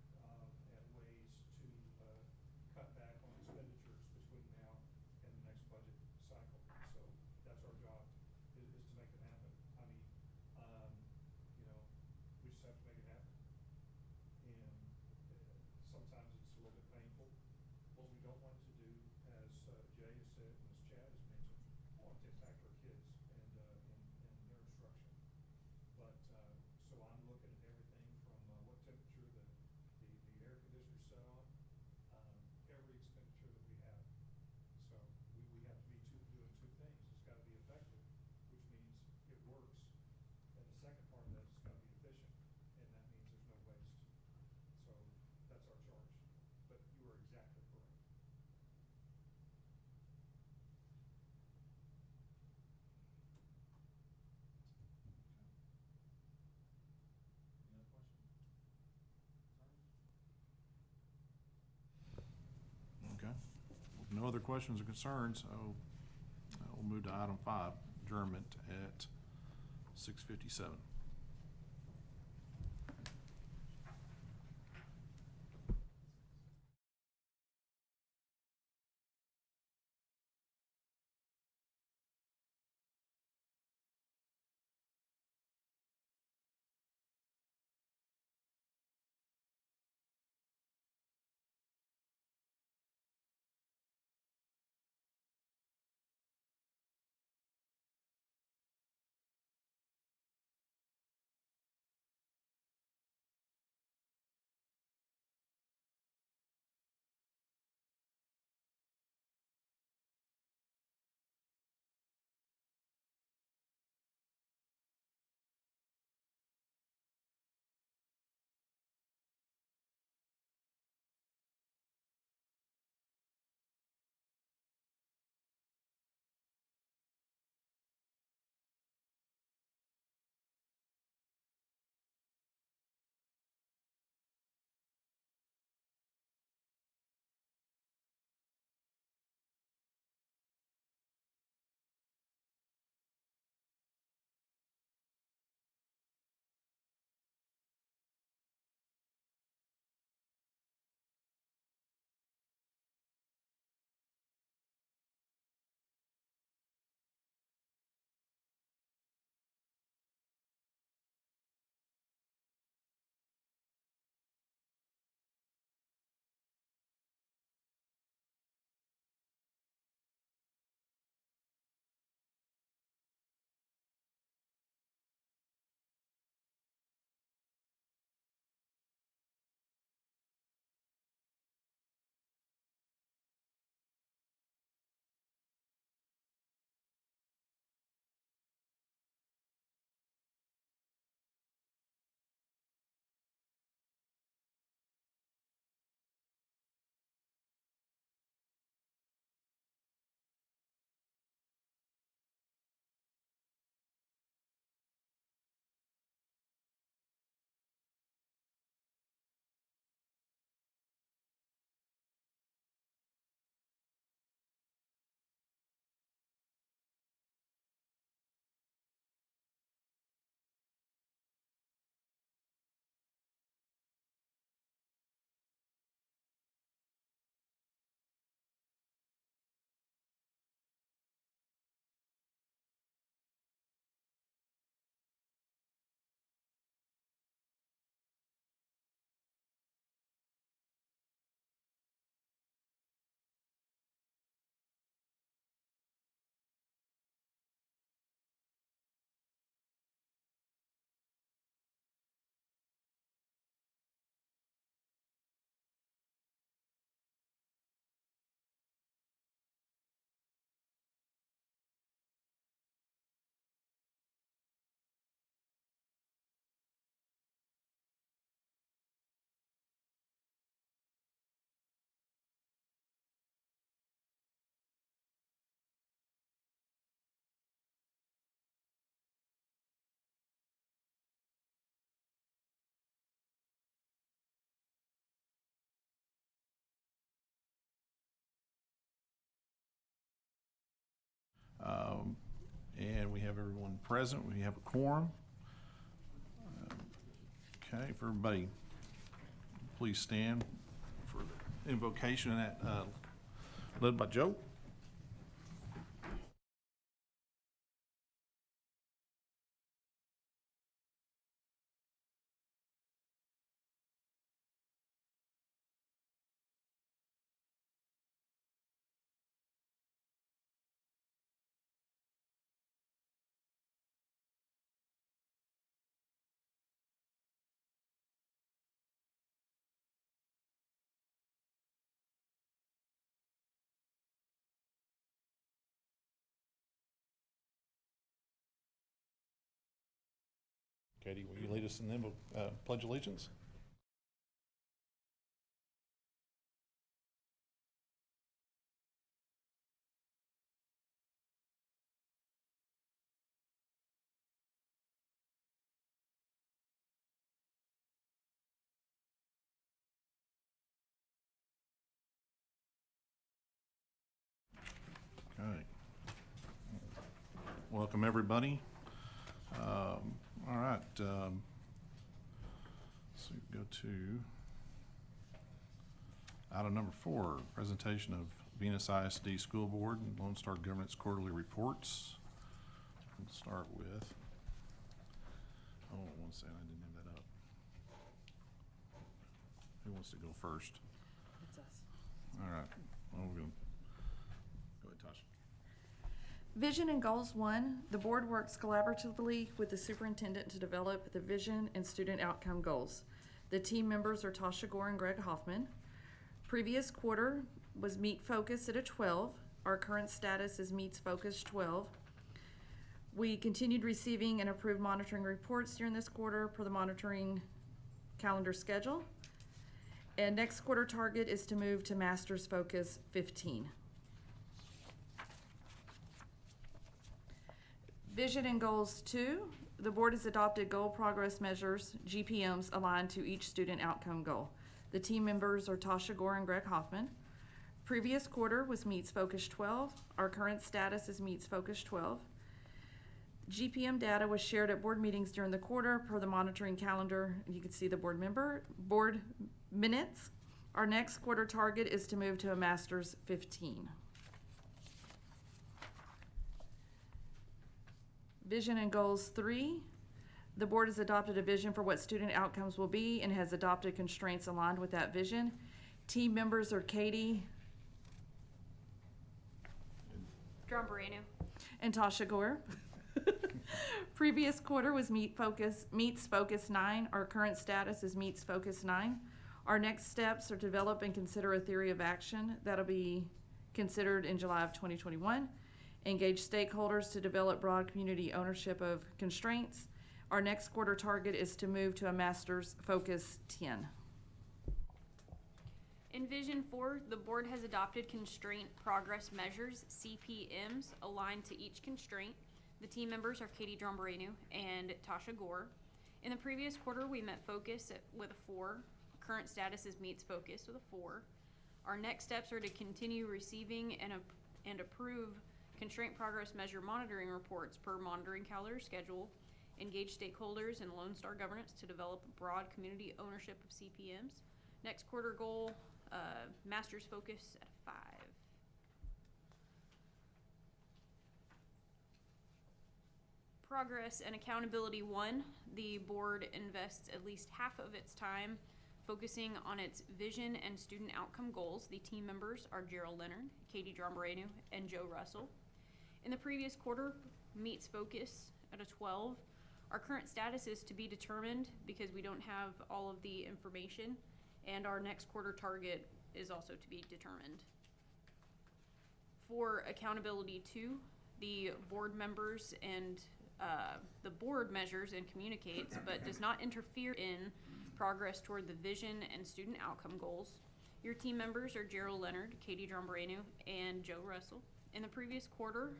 ways to, cut back on expenditures between now and the next budget cycle. So that's our job, is to make it happen. I mean, we just have to make it happen. And sometimes it's a little bit painful. What we don't want to do, as Jay has said, and as Chad has mentioned, we want to impact our kids and their instruction. But, so I'm looking at everything from what temperature the air conditioner's set on, every expenditure that we have. So we have to be doing two things. It's gotta be effective, which means it works. And the second part of that is it's gotta be efficient, and that means there's no waste. So that's our charge. But you are exactly correct. Any other questions? Okay. No other questions or concerns, so we'll move to item 5, adjournment at 6:57. And we have everyone present. We have a quorum. Okay, if everybody, please stand for the invocation that, led by Joe. Katie, will you lead us in the Pledge Allegiance? Okay. Welcome, everybody. All right. So go to item number 4, presentation of Venus ISD School Board and Lone Star Governance quarterly reports. We'll start with, oh, one second, I didn't have that up. Who wants to go first? It's us. All right. Well, we're gonna go ahead, Tasha. Vision and Goals 1, the board works collaboratively with the superintendent to develop the vision and student outcome goals. The team members are Tasha Gore and Greg Hoffman. Previous quarter was Meet Focus at a 12. Our current status is Meets Focus 12. We continued receiving and approved monitoring reports during this quarter per the monitoring calendar schedule. And next quarter target is to move to Masters Focus 15. Vision and Goals 2, the board has adopted goal progress measures, GPMs, aligned to each student outcome goal. The team members are Tasha Gore and Greg Hoffman. Previous quarter was Meets Focus 12. Our current status is Meets Focus 12. GPM data was shared at board meetings during the quarter per the monitoring calendar. You can see the board minutes. Our next quarter target is to move to a Masters 15. Vision and Goals 3, the board has adopted a vision for what student outcomes will be and has adopted constraints aligned with that vision. Team members are Katie Drombarino. and Tasha Gore. Previous quarter was Meets Focus 9. Our current status is Meets Focus 9. Our next steps are to develop and consider a theory of action that'll be considered in July of 2021. Engage stakeholders to develop broad community ownership of constraints. Our next quarter target is to move to a Masters Focus 10. In Vision 4, the board has adopted constraint progress measures, CPMs, aligned to each constraint. The team members are Katie Drombarino and Tasha Gore. In the previous quarter, we met Focus with a 4. Current status is Meets Focus with a 4. Our next steps are to continue receiving and approve constraint progress measure monitoring reports per monitoring calendar schedule, engage stakeholders in Lone Star Governance to develop broad community ownership of CPMs. Next quarter goal, Masters Focus at 5. Progress and Accountability 1, the board invests at least half of its time focusing on its vision and student outcome goals. The team members are Gerald Leonard, Katie Drombarino, and Joe Russell. In the previous quarter, Meets Focus at a 12. Our current status is to be determined because we don't have all of the information, and our next quarter target is also to be determined. For Accountability 2, the board members and the board measures and communicates, but does not interfere in progress toward the vision and student outcome goals. Your team members are Gerald Leonard, Katie Drombarino, and Joe Russell. In the previous quarter,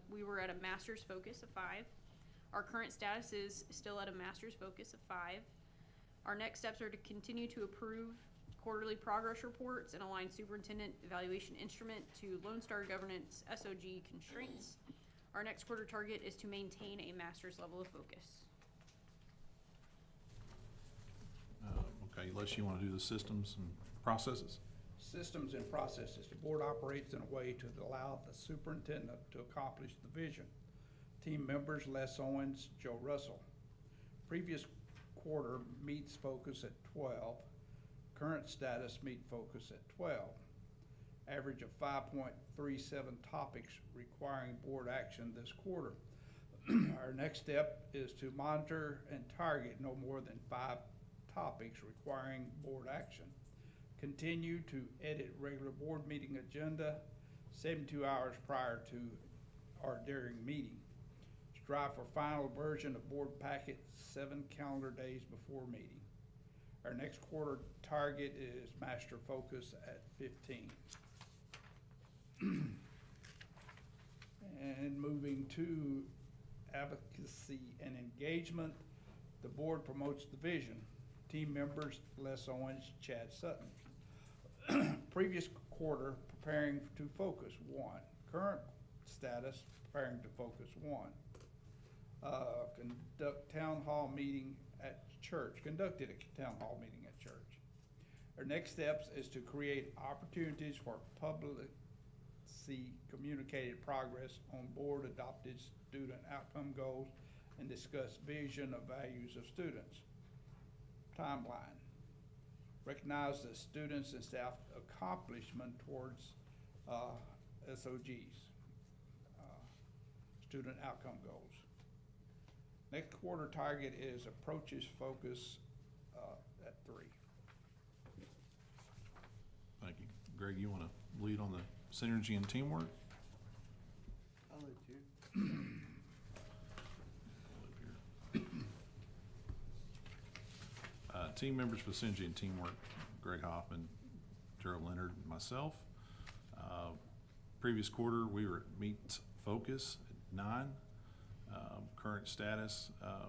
we were at a Masters Focus of 5. Our current status is still at a Masters Focus of 5. Our next steps are to continue to approve quarterly progress reports and align superintendent evaluation instrument to Lone Star Governance SOG constraints. Our next quarter target is to maintain a master's level of focus. Okay, Les, you want to do the systems and processes? Systems and processes. The board operates in a way to allow the superintendent to accomplish the vision. Team members, Les Owens, Joe Russell. Previous quarter meets focus at 12. Current status meet focus at 12. Average of 5.37 topics requiring board action this quarter. Our next step is to monitor and target no more than 5 topics requiring board action. Continue to edit regular board meeting agenda 72 hours prior to or during meeting. Strive for final version of board packet 7 calendar days before meeting. Our next quarter target is master focus at 15. And moving to advocacy and engagement, the board promotes the vision. Team members, Les Owens, Chad Sutton. Previous quarter, preparing to focus, 1. Current status, preparing to focus, 1. Conduct town hall meeting at church, conducted a town hall meeting at church. Our next steps is to create opportunities for public communicated progress on board adopted student outcome goals and discuss vision of values of students. Timeline. Recognize the students and staff accomplishment towards SOGs, student outcome goals. Next quarter target is approaches focus at 3. Thank you. Greg, you want to lead on the synergy and teamwork? I'll let you. Team members for synergy and teamwork, Greg Hoffman, Gerald Leonard, and myself. Previous quarter, we were at meet focus at 9. Current status, I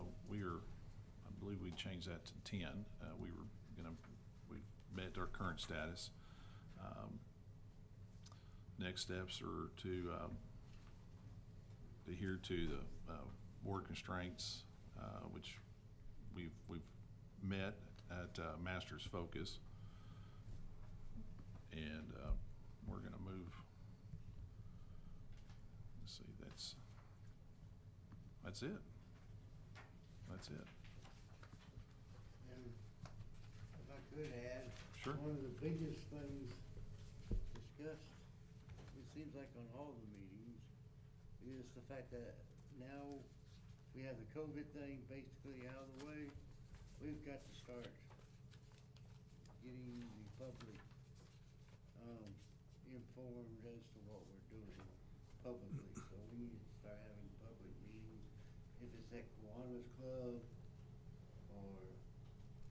believe we changed that to 10. We've met our current status. Next steps are to adhere to the board constraints, which we've met at master's focus, and we're going to move. Let's see, that's it. That's it. And if I could add, Sure. one of the biggest things discussed, it seems like on all the meetings, is the fact that now we have the COVID thing basically out of the way. We've got to start getting the public informed as to what we're doing publicly. So we need to start having public meetings, if it's at Kiwanis Club or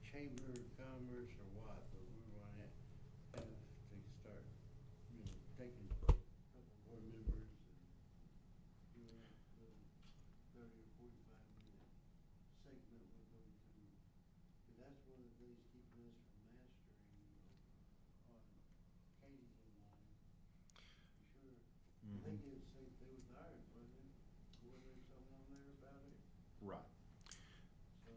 Chamber of Commerce or what, but we're gonna have to start, taking a couple board members and doing a little 30 or 45-minute segment with them to, because that's one of the things keeping us from mastering, on Katie's in line. Sure, they did the same thing with ours, wasn't it? Wasn't there something on there about it? Right. So,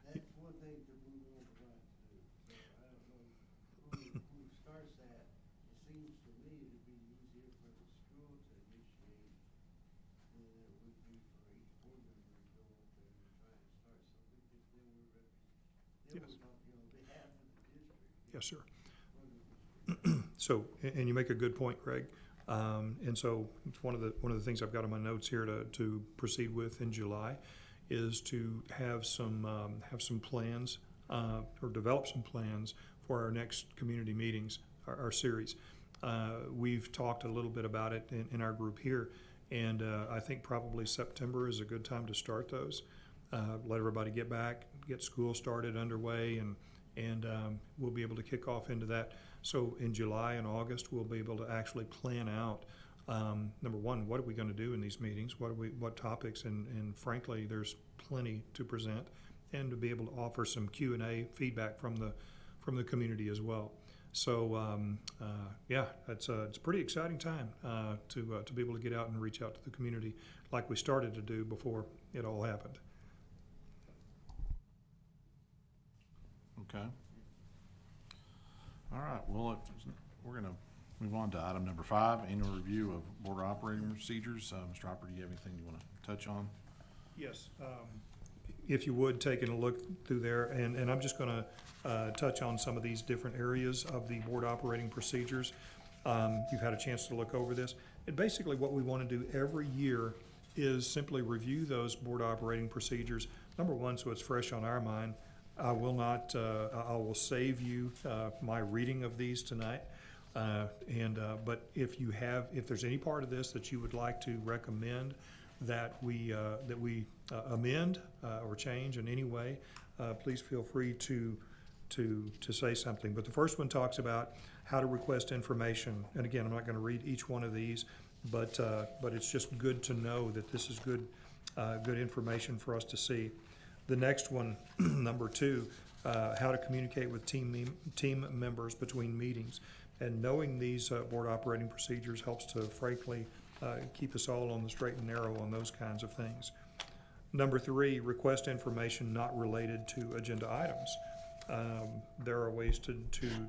that's one thing that we want to try to do. So I don't know who starts that. It seems to me to be easier for the school to initiate than it would be for each board member to go up there and try to start something, because then we're Yes. talking on behalf of the district. Yes, sir. For the district. So, and you make a good point, Greg. And so it's one of the things I've got on my notes here to proceed with in July is to have some plans, or develop some plans for our next community meetings, our series. We've talked a little bit about it in our group here, and I think probably September is a good time to start those. Let everybody get back, get school started underway, and we'll be able to kick off into that. So in July and August, we'll be able to actually plan out, number one, what are we going to do in these meetings? What topics? And frankly, there's plenty to present, and to be able to offer some Q&A feedback from the community as well. So, yeah, it's a pretty exciting time to be able to get out and reach out to the community like we started to do before it all happened. Okay. All right, well, we're gonna move on to item number 5, annual review of board operating procedures. Mr. Hopper, do you have anything you wanna touch on? Yes. If you would, taking a look through there, and I'm just gonna touch on some of these different areas of the board operating procedures. You've had a chance to look over this. And basically, what we wanna do every year is simply review those board operating procedures. Number one, so it's fresh on our mind. I will not, I will save you my reading of these tonight. But if there's any part of this that you would like to recommend that we amend or change in any way, please feel free to say something. But the first one talks about how to request information. And again, I'm not gonna read each one of these, but it's just good to know that this is good information for us to see. The next one, number 2, how to communicate with team members between meetings. And knowing these board operating procedures helps to frankly keep us all on the straight and narrow on those kinds of things. Number 3, request information not related to agenda items. There are ways to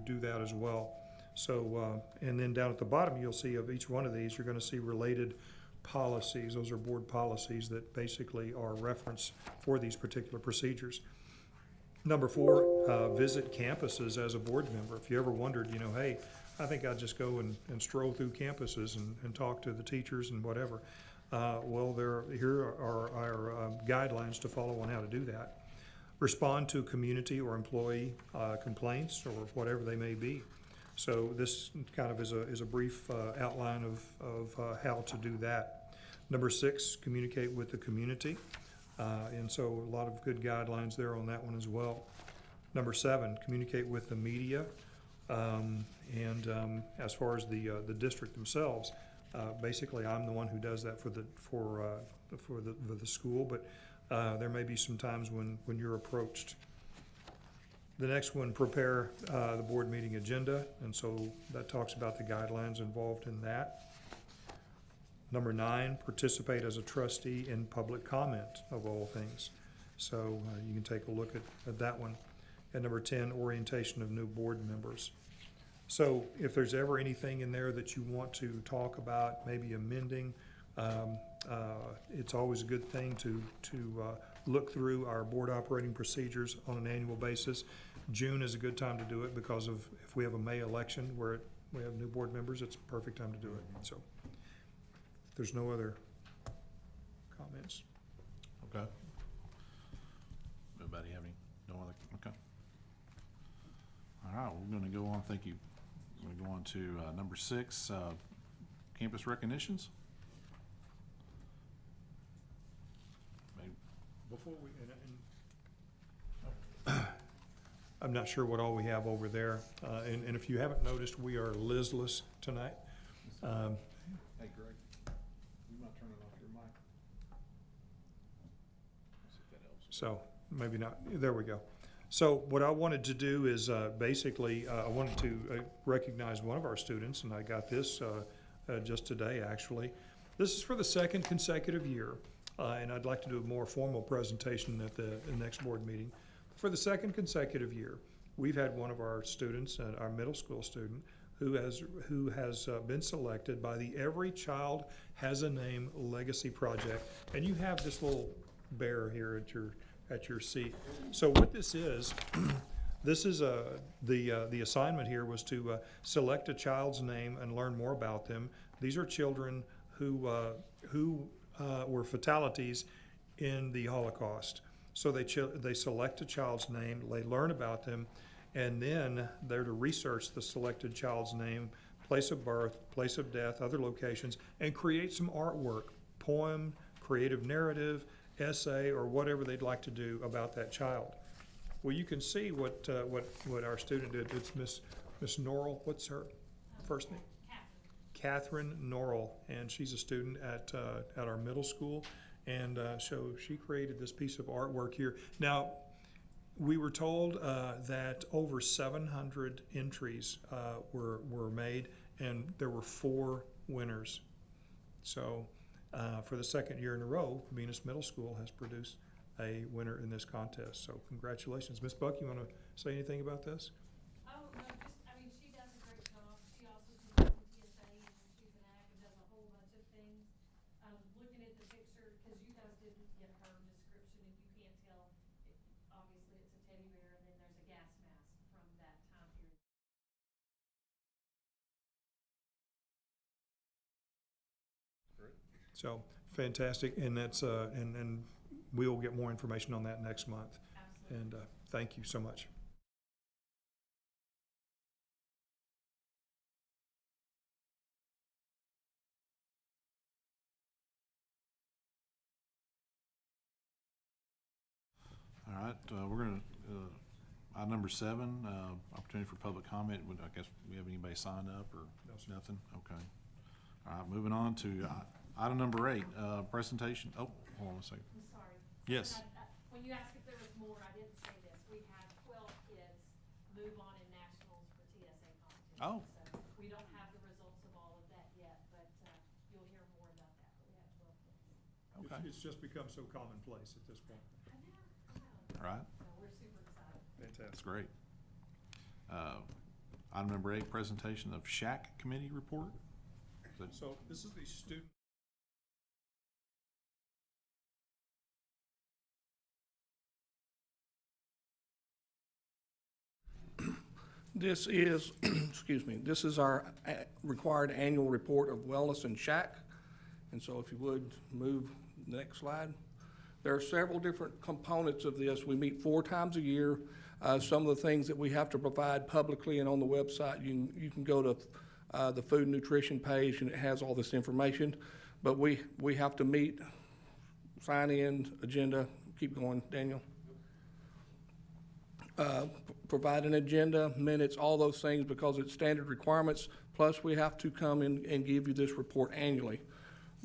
do that as well. So, and then down at the bottom, you'll see of each one of these, you're gonna see related policies. Those are board policies that basically are reference for these particular procedures. Number 4, visit campuses as a board member. If you ever wondered, hey, I think I'd just go and stroll through campuses and talk to the teachers and whatever. Well, here are our guidelines to follow on how to do that. Respond to community or employee complaints or whatever they may be. So this kind of is a brief outline of how to do that. Number 6, communicate with the community. And so a lot of good guidelines there on that one as well. Number 7, communicate with the media. As far as the district themselves, basically I'm the one who does that for the school, but there may be some times when you're approached. The next one, prepare the board meeting agenda, and so that talks about the guidelines involved in that. Number 9, participate as a trustee in public comment of all things. So you can take a look at that one. And number 10, orientation of new board members. So if there's ever anything in there that you want to talk about, maybe amending, it's always a good thing to look through our board operating procedures on an annual basis. June is a good time to do it because of if we have a May election where we have new board members, it's a perfect time to do it. So if there's no other comments. Okay. Anybody have any? No other? Okay. All right, we're gonna go on, thank you. We're gonna go on to number 6, campus recognitions. Maybe. Before we, I'm not sure what all we have over there, and if you haven't noticed, we are Lizless tonight. Hey, Greg, you might turn it off your mic. See if that helps. So, maybe not, there we go. So what I wanted to do is basically, I wanted to recognize one of our students, and I got this just today, actually. This is for the 2nd consecutive year, and I'd like to do a more formal presentation at the next board meeting. For the 2nd consecutive year, we've had one of our students, our middle school student, who has been selected by the Every Child Has a Name Legacy Project. And you have this little bear here at your seat. So what this is, this is the assignment here was to select a child's name and learn more about them. These are children who were fatalities in the Holocaust. So they select a child's name, they learn about them, and then they're to research the selected child's name, place of birth, place of death, other locations, and create some artwork, poem, creative narrative, essay, or whatever they'd like to do about that child. Well, you can see what our student did. It's Miss Norrell. What's her first name? Catherine Norrell, and she's a student at our middle school. And so she created this piece of artwork here. Now, We were told that over 700 entries were made, and there were 4 winners. So for the second year in a row, Venus Middle School has produced a winner in this contest. So congratulations. Ms. Buck, you want to say anything about this? Oh, no, just, I mean, she does a great job. She also teaches in TSA, and she's an ag and does a whole bunch of things. Looking at the picture, because you guys didn't get her description, and you can't tell, obviously it's a teddy bear, and then there's a gas mask from that time period. So fantastic, and that's and we will get more information on that next month. Absolutely. And thank you so much. All right, we're gonna, item number 7, opportunity for public comment. I guess we have anybody signed up or No, sir. nothing? Okay. All right, moving on to item number 8, presentation. Oh, hold on a second. I'm sorry. Yes. When you asked if there was more, I didn't say this. We had 12 kids move on in nationals for TSA competition. Oh. So we don't have the results of all of that yet, but you'll hear more about that. But we had 12 kids. Okay. It's just become so commonplace at this point. I know. All right, So we're super excited. that's Fantastic. great. Item number 8, presentation of SHAC committee report. So this is the student. This is, excuse me, this is our required annual report of wellness and shack. And so if you would, move the next slide. There are several different components of this. We meet 4 times a year. Some of the things that we have to provide publicly and on the website, you can go to the food and nutrition page, and it has all this information. But we have to meet, sign in, agenda, keep going, Daniel. Provide an agenda, minutes, all those things, because it's standard requirements. Plus, we have to come in and give you this report annually.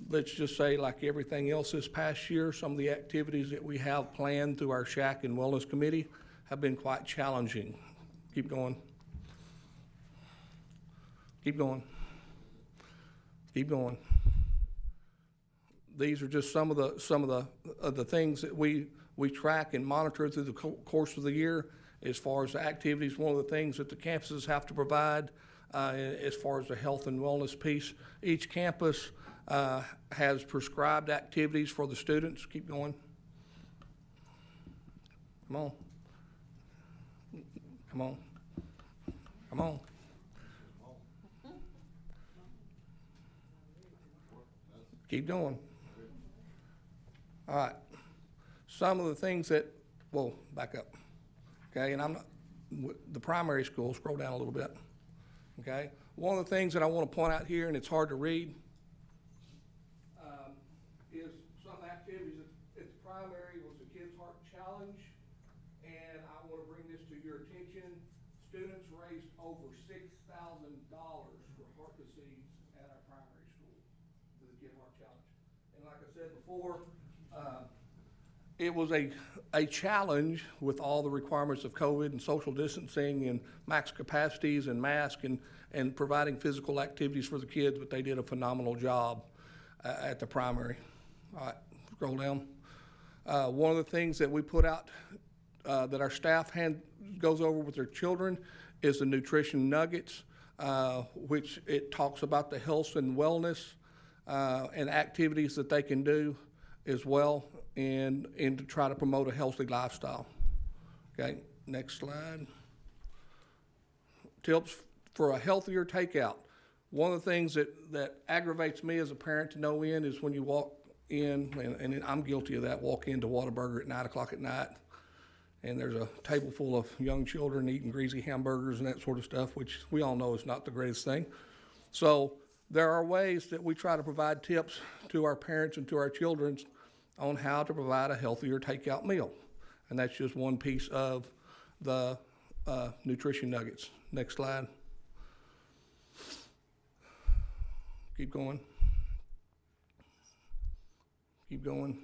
Let's just say, like everything else this past year, some of the activities that we have planned through our Shack and Wellness Committee have been quite challenging. Keep going. Keep going. Keep going. These are just some of the things that we track and monitor through the course of the year. As far as the activities, one of the things that the campuses have to provide, as far as the health and wellness piece, each campus has prescribed activities for the students. Keep going. Come on. Come on. Come on. Keep going. All right. Some of the things that, whoa, back up. Okay, and I'm not, the primary school, scroll down a little bit. Okay, one of the things that I want to point out here, and it's hard to read, is some activities at the primary was the Kids Heart Challenge, and I want to bring this to your attention. Students raised over $6,000 for heart disease at our primary school through the Kids Heart Challenge. And like I said before, it was a challenge with all the requirements of COVID and social distancing and max capacities and masks and providing physical activities for the kids, but they did a phenomenal job at the primary. All right, scroll down. One of the things that we put out that our staff goes over with their children is the nutrition nuggets, which it talks about the health and wellness and activities that they can do as well, and to try to promote a healthy lifestyle. Okay, next slide. Tips for a healthier takeout. One of the things that aggravates me as a parent to no end is when you walk in, and I'm guilty of that, walk into Whataburger at 9 o'clock at night, and there's a table full of young children eating greasy hamburgers and that sort of stuff, which we all know is not the greatest thing. So there are ways that we try to provide tips to our parents and to our children on how to provide a healthier takeout meal. And that's just one piece of the nutrition nuggets. Next slide. Keep going. Keep going.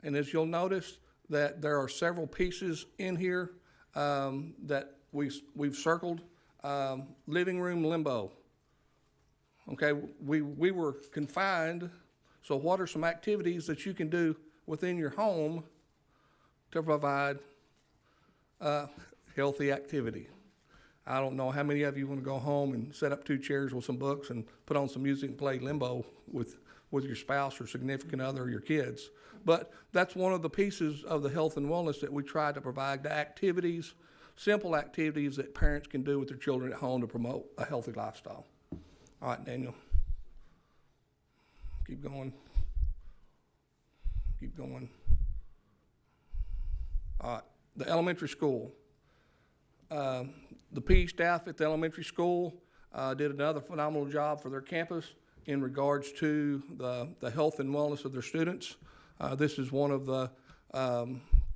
And as you'll notice, that there are several pieces in here that we've circled. Living room limbo. Okay, we were confined, so what are some activities that you can do within your home to provide healthy activity? I don't know how many of you want to go home and set up 2 chairs with some books and put on some music and play limbo with your spouse or significant other or your kids. But that's one of the pieces of the health and wellness that we try to provide, the activities, simple activities that parents can do with their children at home to promote a healthy lifestyle. All right, Daniel. Keep going. Keep going. All right, the elementary school. The PE staff at the elementary school did another phenomenal job for their campus in regards to the health and wellness of their students. This is one of the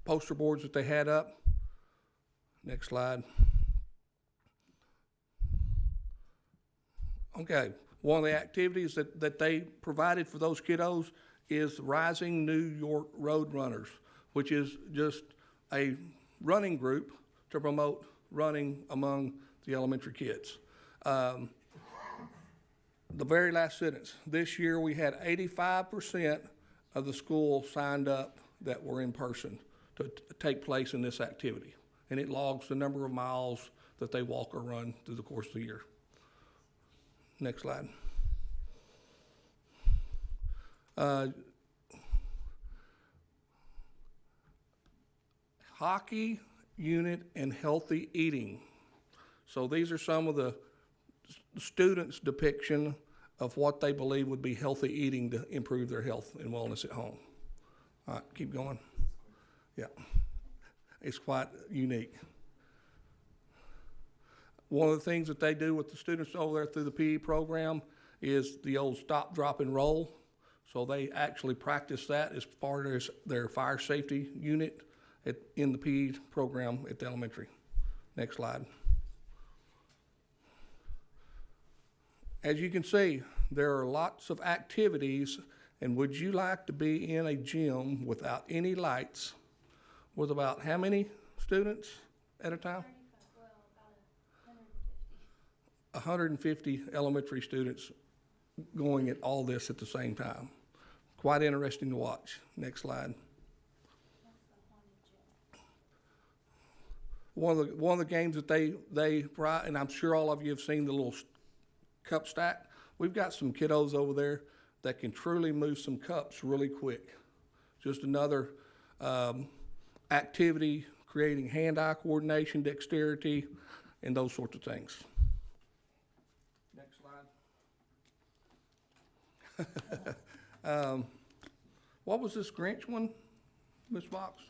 poster boards that they had up. Next slide. Okay, one of the activities that they provided for those kiddos is Rising New York Road Runners, which is just a running group to promote running among the elementary kids. The very last sentence, this year we had 85% of the school signed up that were in person to take place in this activity. And it logs the number of miles that they walk or run through the course of the year. Next slide. Hockey unit and healthy eating. So these are some of the students' depiction of what they believe would be healthy eating to improve their health and wellness at home. All right, keep going. Yeah, it's quite unique. One of the things that they do with the students over there through the PE program is the old stop, drop, and roll. So they actually practice that as part of their fire safety unit in the PE program at the elementary. Next slide. As you can see, there are lots of activities, and would you like to be in a gym without any lights with about how many students at a time? Well, about 150. 150 elementary students going at all this at the same time. Quite interesting to watch. Next slide. One of the games that they provide, and I'm sure all of you have seen the little cup stack. We've got some kiddos over there that can truly move some cups really quick. Just another activity creating hand-eye coordination, dexterity, and those sorts of things. Next slide. What was this Grinch one, Ms. Fox?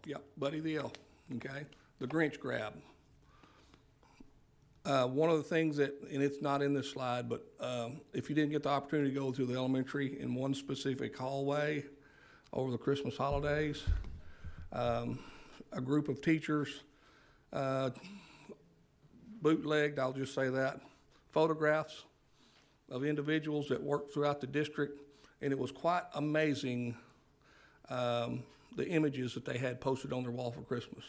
Yep, Buddy the Elf, okay? The Grinch grab. One of the things that, and it's not in this slide, but if you didn't get the opportunity to go through the elementary in one specific hallway over the Christmas holidays, a group of teachers bootlegged, I'll just say that, photographs of individuals that worked throughout the district, and it was quite amazing the images that they had posted on their wall for Christmas.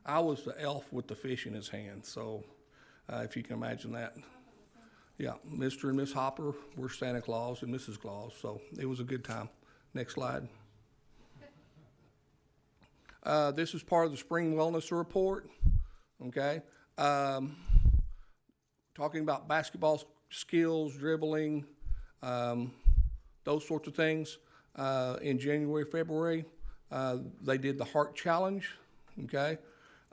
I was the elf with the fish in his hand, so if you can imagine that. Yeah, Mr. and Miss Hopper were Santa Claus and Mrs. Claus, so it was a good time. Next slide. This is part of the Spring Wellness Report, okay? Talking about basketball skills, dribbling, those sorts of things. In January, February, they did the Heart Challenge, okay?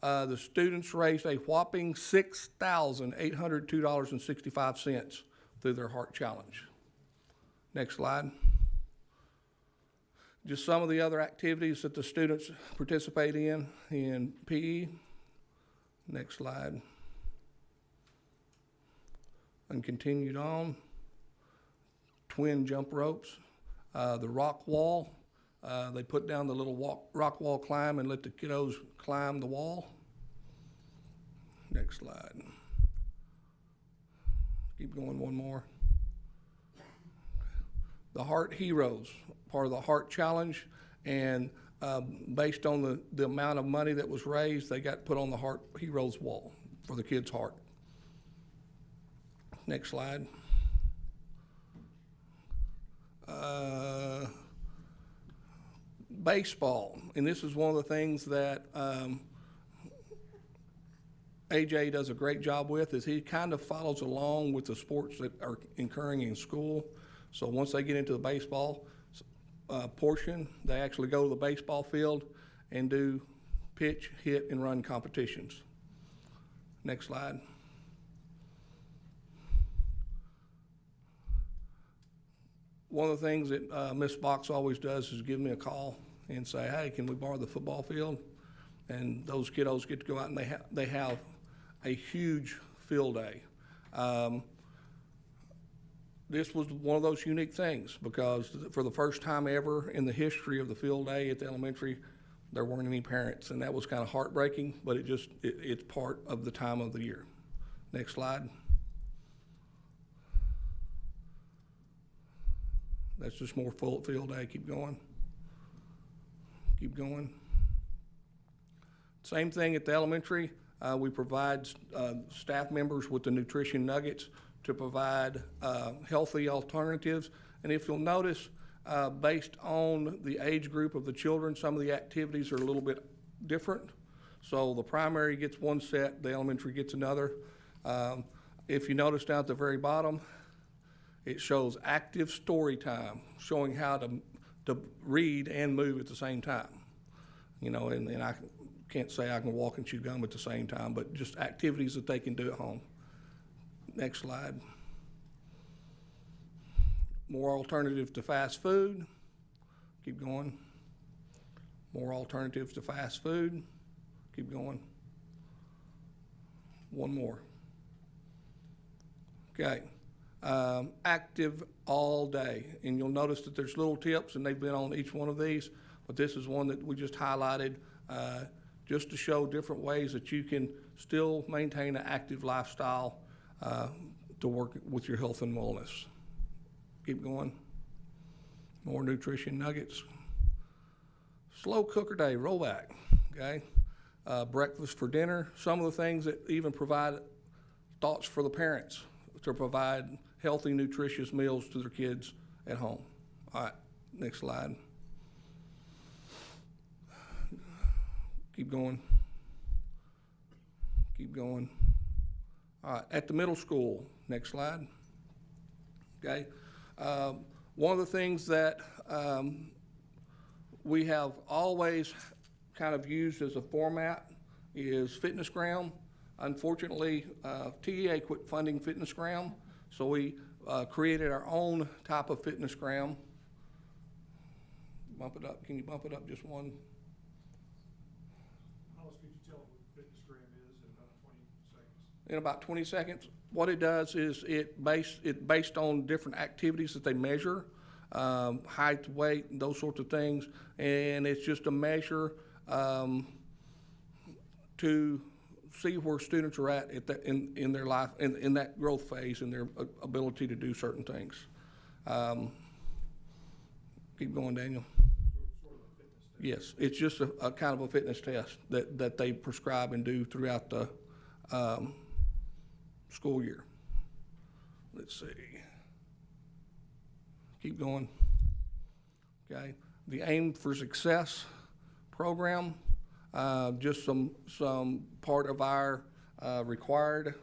The students raised a whopping $6,802.65 through their Heart Challenge. Next slide. Just some of the other activities that the students participate in PE. Next slide. And continued on. Twin jump ropes. The rock wall. They put down the little rock wall climb and let the kiddos climb the wall. Next slide. Keep going one more. the Heart Heroes, part of the Heart Challenge, and based on the amount of money that was raised, they got put on the Heart Heroes wall for the kids' heart. Next slide. Baseball, and this is one of the things that AJ does a great job with, is he kind of follows along with the sports that are occurring in school. So once they get into the baseball portion, they actually go to the baseball field and do pitch, hit, and run competitions. Next slide. One of the things that Miss Box always does is give me a call and say, hey, can we borrow the football field? And those kiddos get to go out and they have a huge field day. This was one of those unique things because for the first time ever in the history of the field day at the elementary, there weren't any parents, and that was kind of heartbreaking, but it's part of the time of the year. Next slide. That's just more full field day. Keep going. Keep going. Same thing at the elementary. We provide staff members with the nutrition nuggets to provide healthy alternatives. And if you'll notice, based on the age group of the children, some of the activities are a little bit different. So the primary gets one set, the elementary gets another. If you notice down at the very bottom, it shows active story time, showing how to read and move at the same time. You know, and I can't say I can walk and chew gum at the same time, but just activities that they can do at home. Next slide. More alternative to fast food. Keep going. More alternatives to fast food. Keep going. One more. Okay. Active all day. And you'll notice that there's little tips, and they've been on each one of these, but this is one that we just highlighted just to show different ways that you can still maintain an active lifestyle to work with your health and wellness. Keep going. More nutrition nuggets. Slow cooker day, rollback, okay? Breakfast for dinner. Some of the things that even provide thoughts for the parents to provide healthy, nutritious meals to their kids at home. All right, next slide. Keep going. Keep going. All right, at the middle school, next slide. Okay. One of the things that we have always kind of used as a format is FitnessGram. Unfortunately, TEA quit funding FitnessGram, so we created our own type of FitnessGram. Bump it up. Can you bump it up just one? How else could you tell what FitnessGram is in about 20 seconds? In about 20 seconds. What it does is it based on different activities that they measure, height, weight, and those sorts of things, and it's just a measure to see where students are at in their life, in that growth phase and their ability to do certain things. Keep going, Daniel. Sort of a fitness test. Yes, it's just a kind of a fitness test that they prescribe and do throughout the school year. Let's see. Keep going. Okay. The Aim for Success program, just some part of our required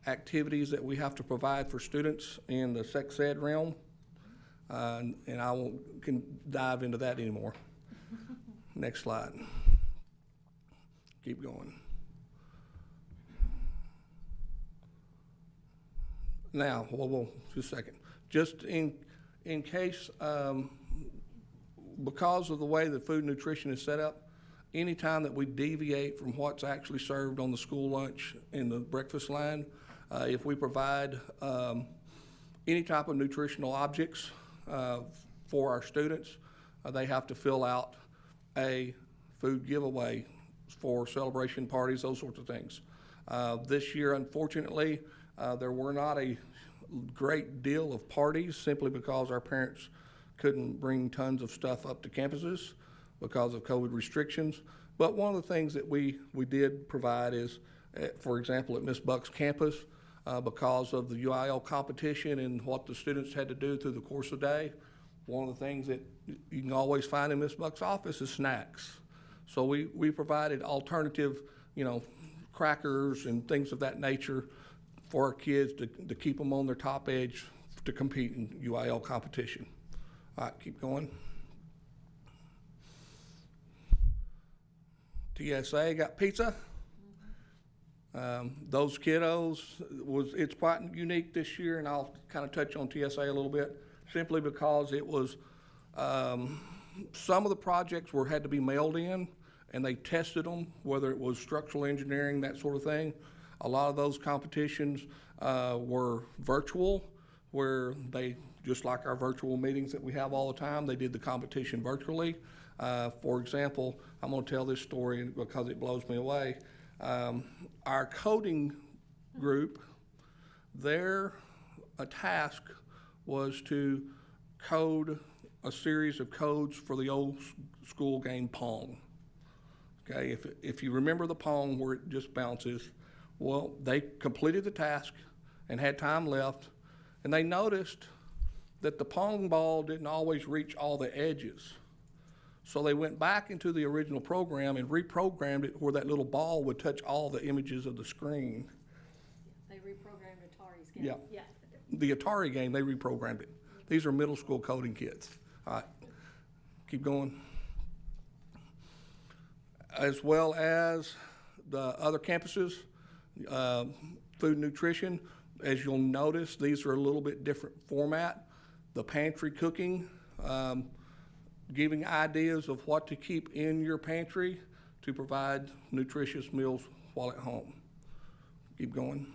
activities that we have to provide for students in the sex ed realm. And I can dive into that anymore. Next slide. Keep going. Now, whoa, just a second. Just in case, because of the way that food and nutrition is set up, anytime that we deviate from what's actually served on the school lunch and the breakfast line, if we provide any type of nutritional objects for our students, they have to fill out a food giveaway for celebration parties, those sorts of things. This year, unfortunately, there were not great deal of parties simply because our parents couldn't bring tons of stuff up to campuses because of COVID restrictions. But one of the things that we did provide is, for example, at Miss Buck's campus, because of the UIL competition and what the students had to do through the course of the day, one of the things that you can always find in Miss Buck's office is snacks. So we provided alternative, crackers and things of that nature for our kids to keep them on their top edge to compete in UIL competition. All right, keep going. TSA got pizza. Those kiddos, it's quite unique this year, and I'll kind of touch on TSA a little bit, simply because it was, some of the projects had to be mailed in, and they tested them, whether it was structural engineering, that sort of thing. A lot of those competitions were virtual, where they, just like our virtual meetings that we have all the time, they did the competition virtually. For example, I'm going to tell this story because it blows me away. Our coding group, their task was to code a series of codes for the old school game Pong. Okay, if you remember the Pong where it just bounces, well, they completed the task and had time left, and they noticed that the Pong ball didn't always reach all the edges. So they went back into the original program and reprogrammed it where that little ball would touch all the images of the screen. They reprogrammed Atari's game. Yeah. The Atari game, they reprogrammed it. These are middle school coding kids. All right, keep going. As well as the other campuses, food and nutrition. As you'll notice, these are a little bit different format. The pantry cooking, giving ideas of what to keep in your pantry to provide nutritious meals while at home. Keep going.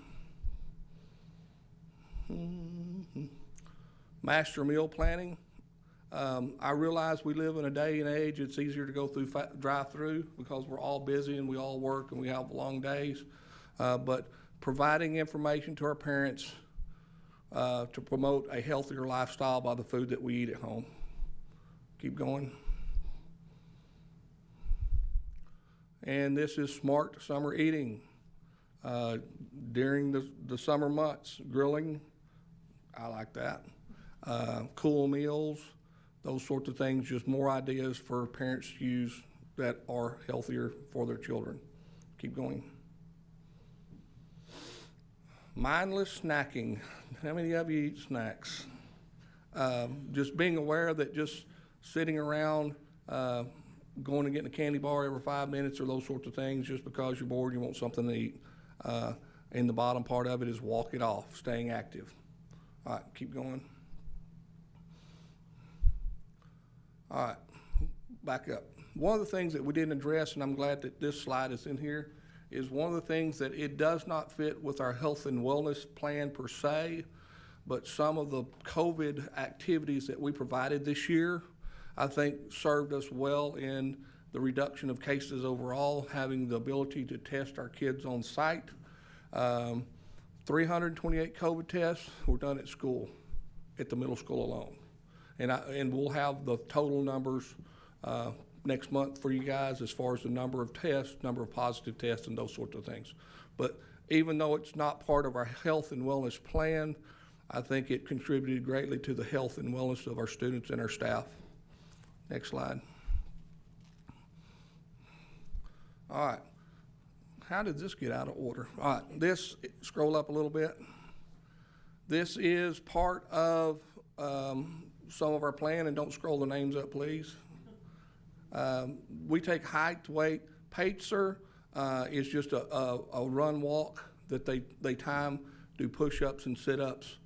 Master meal planning. I realize we live in a day and age it's easier to go through drive-through because we're all busy and we all work and we have long days. But providing information to our parents to promote a healthier lifestyle by the food that we eat at home. Keep going. And this is smart summer eating. During the summer months, grilling, I like that. Cool meals, those sorts of things, just more ideas for parents to use that are healthier for their children. Keep going. Mindless snacking. How many of you eat snacks? Just being aware that just sitting around, going and getting a candy bar every 5 minutes or those sorts of things just because you're bored, you want something to eat. And the bottom part of it is walk it off, staying active. All right, keep going. All right, back up. One of the things that we didn't address, and I'm glad that this slide is in here, is one of the things that it does not fit with our health and wellness plan per se, but some of the COVID activities that we provided this year, I think served us well in the reduction of cases overall, having the ability to test our kids on site. 328 COVID tests were done at school, at the middle school alone. And we'll have the total numbers next month for you guys as far as the number of tests, number of positive tests, and those sorts of things. But even though it's not part of our health and wellness plan, I think it contributed greatly to the health and wellness of our students and our staff. Next slide. All right. How did this get out of order? All right, this, scroll up a little bit. This is part of some of our plan, and don't scroll the names up, please. We take height, weight. Pacer is just a run walk that they time, do push-ups and sit-ups,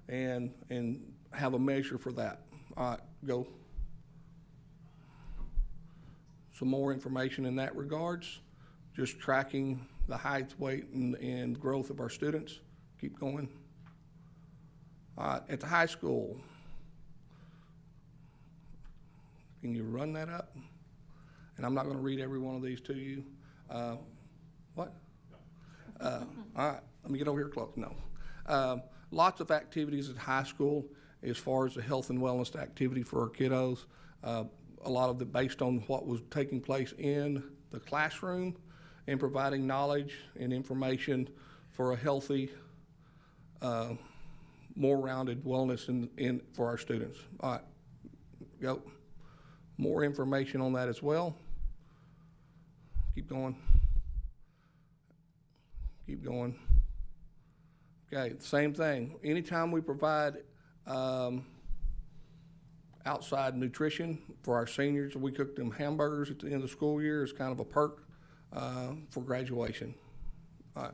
and have a measure for that. All right, go. Some more information in that regards. Just tracking the height, weight, and growth of our students. Keep going. All right, at the high school, can you run that up? And I'm not going to read every one of these to you. What? All right, let me get over here close. No. lots of activities at high school as far as the health and wellness activity for our kiddos. A lot of it based on what was taking place in the classroom and providing knowledge and information for a healthy, more rounded wellness for our students. All right, go. More information on that as well. Keep going. Keep going. Okay, same thing. Anytime we provide outside nutrition for our seniors, we cook them hamburgers at the end of the school year as kind of a perk for graduation. All right.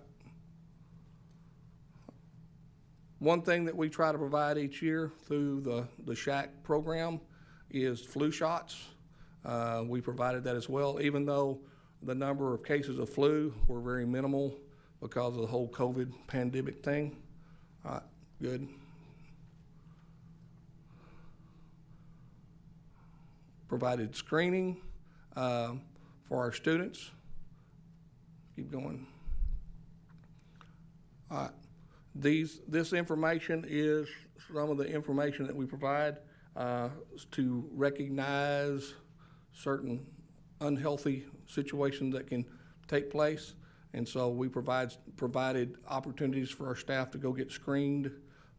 One thing that we try to provide each year through the SHAC program is flu shots. We provided that as well, even though the number of cases of flu were very minimal because of the whole COVID pandemic thing. All right, good. Provided screening for our students. Keep going. All right. This information is some of the information that we provide to recognize certain unhealthy situations that can take place. And so we provided opportunities for our staff to go get screened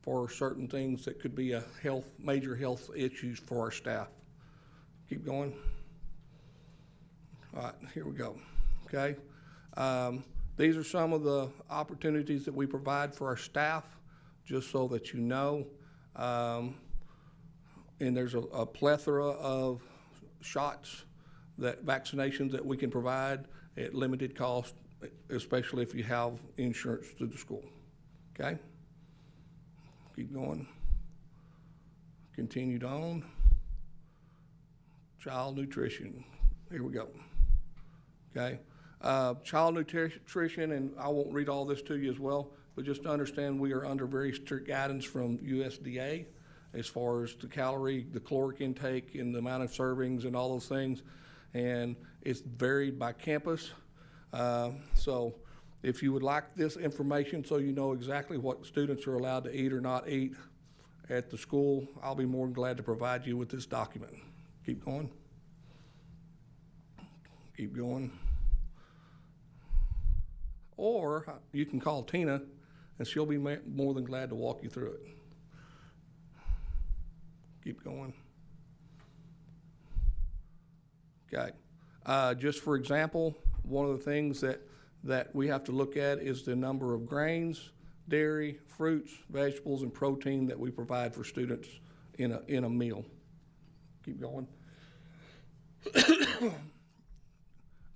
for certain things that could be major health issues for our staff. Keep going. All right, here we go. Okay. These are some of the opportunities that we provide for our staff, just so that you know. And there's a plethora of shots, vaccinations that we can provide at limited cost, especially if you have insurance through the school. Okay? Keep going. Continued on. Child nutrition. Here we go. Okay? Child nutrition, and I won't read all this to you as well, but just to understand we are under very strict guidance from USDA as far as the caloric intake and the amount of servings and all those things. And it's varied by campus. So if you would like this information so you know exactly what students are allowed to eat or not eat at the school, I'll be more than glad to provide you with this document. Keep going. Keep going. Or you can call Tina and she'll be more than glad to walk you through it. Keep going. Okay. Just for example, one of the things that we have to look at is the number of grains, dairy, fruits, vegetables, and protein that we provide for students in a meal. Keep going.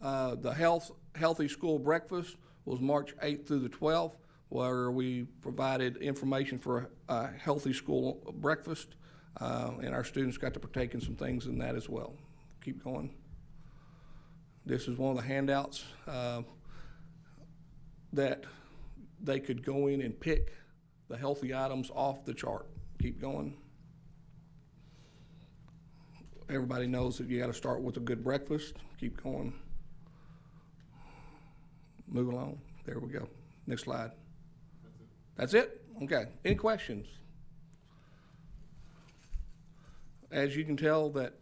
The Healthy School Breakfast was March 8th through the 12th, where we provided information for a healthy school breakfast, and our students got to partake in some things in that as well. Keep going. This is one of the handouts that they could go in and pick the healthy items off the chart. Keep going. Everybody knows that you got to start with a good breakfast. Keep going. Move along. There we go. Next slide. That's it? Okay. Any questions? As you can tell that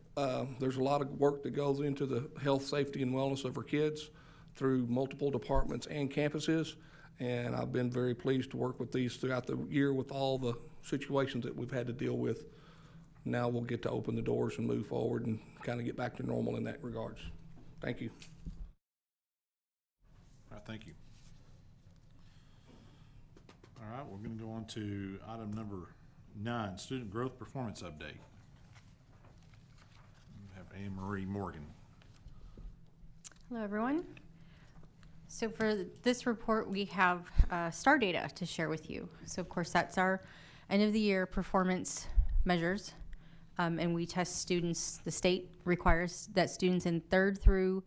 there's a lot of work that goes into the health, safety, and wellness of our kids through multiple departments and campuses. And I've been very pleased to work with these throughout the year with all the situations that we've had to deal with. Now we'll get to open the doors and move forward and kind of get back to normal in that regards. Thank you. All right, thank you. All right, we're going to go on to item number 9, student growth performance update. We have Anne Marie Morgan. Hello, everyone. So for this report, we have STAR data to share with you. So of course, that's our end of the year performance measures. And we test students. The state requires that students in 3rd through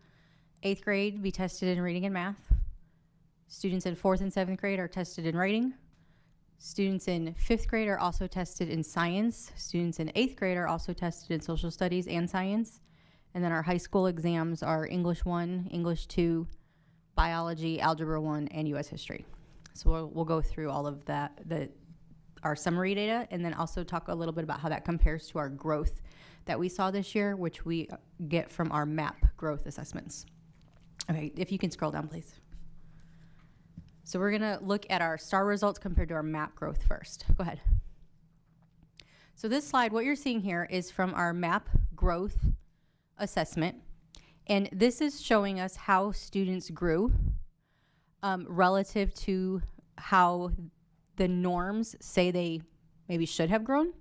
8th grade be tested in reading and math. Students in 4th and 7th grade are tested in writing. Students in 5th grade are also tested in science. Students in 8th grade are also tested in social studies and science. And then our high school exams are English 1, English 2, biology, algebra 1, and U.S. history. So we'll go through all of that, the our summary data, and then also talk a little bit about how that compares to our growth that we saw this year, which we get from our MAP growth assessments. Okay, if you can scroll down, please. So we're gonna look at our STAR results compared to our MAP growth first. Go ahead. So this slide, what you're seeing here is from our MAP growth assessment. And this is showing us how students grew relative to how the norms say they maybe should have grown.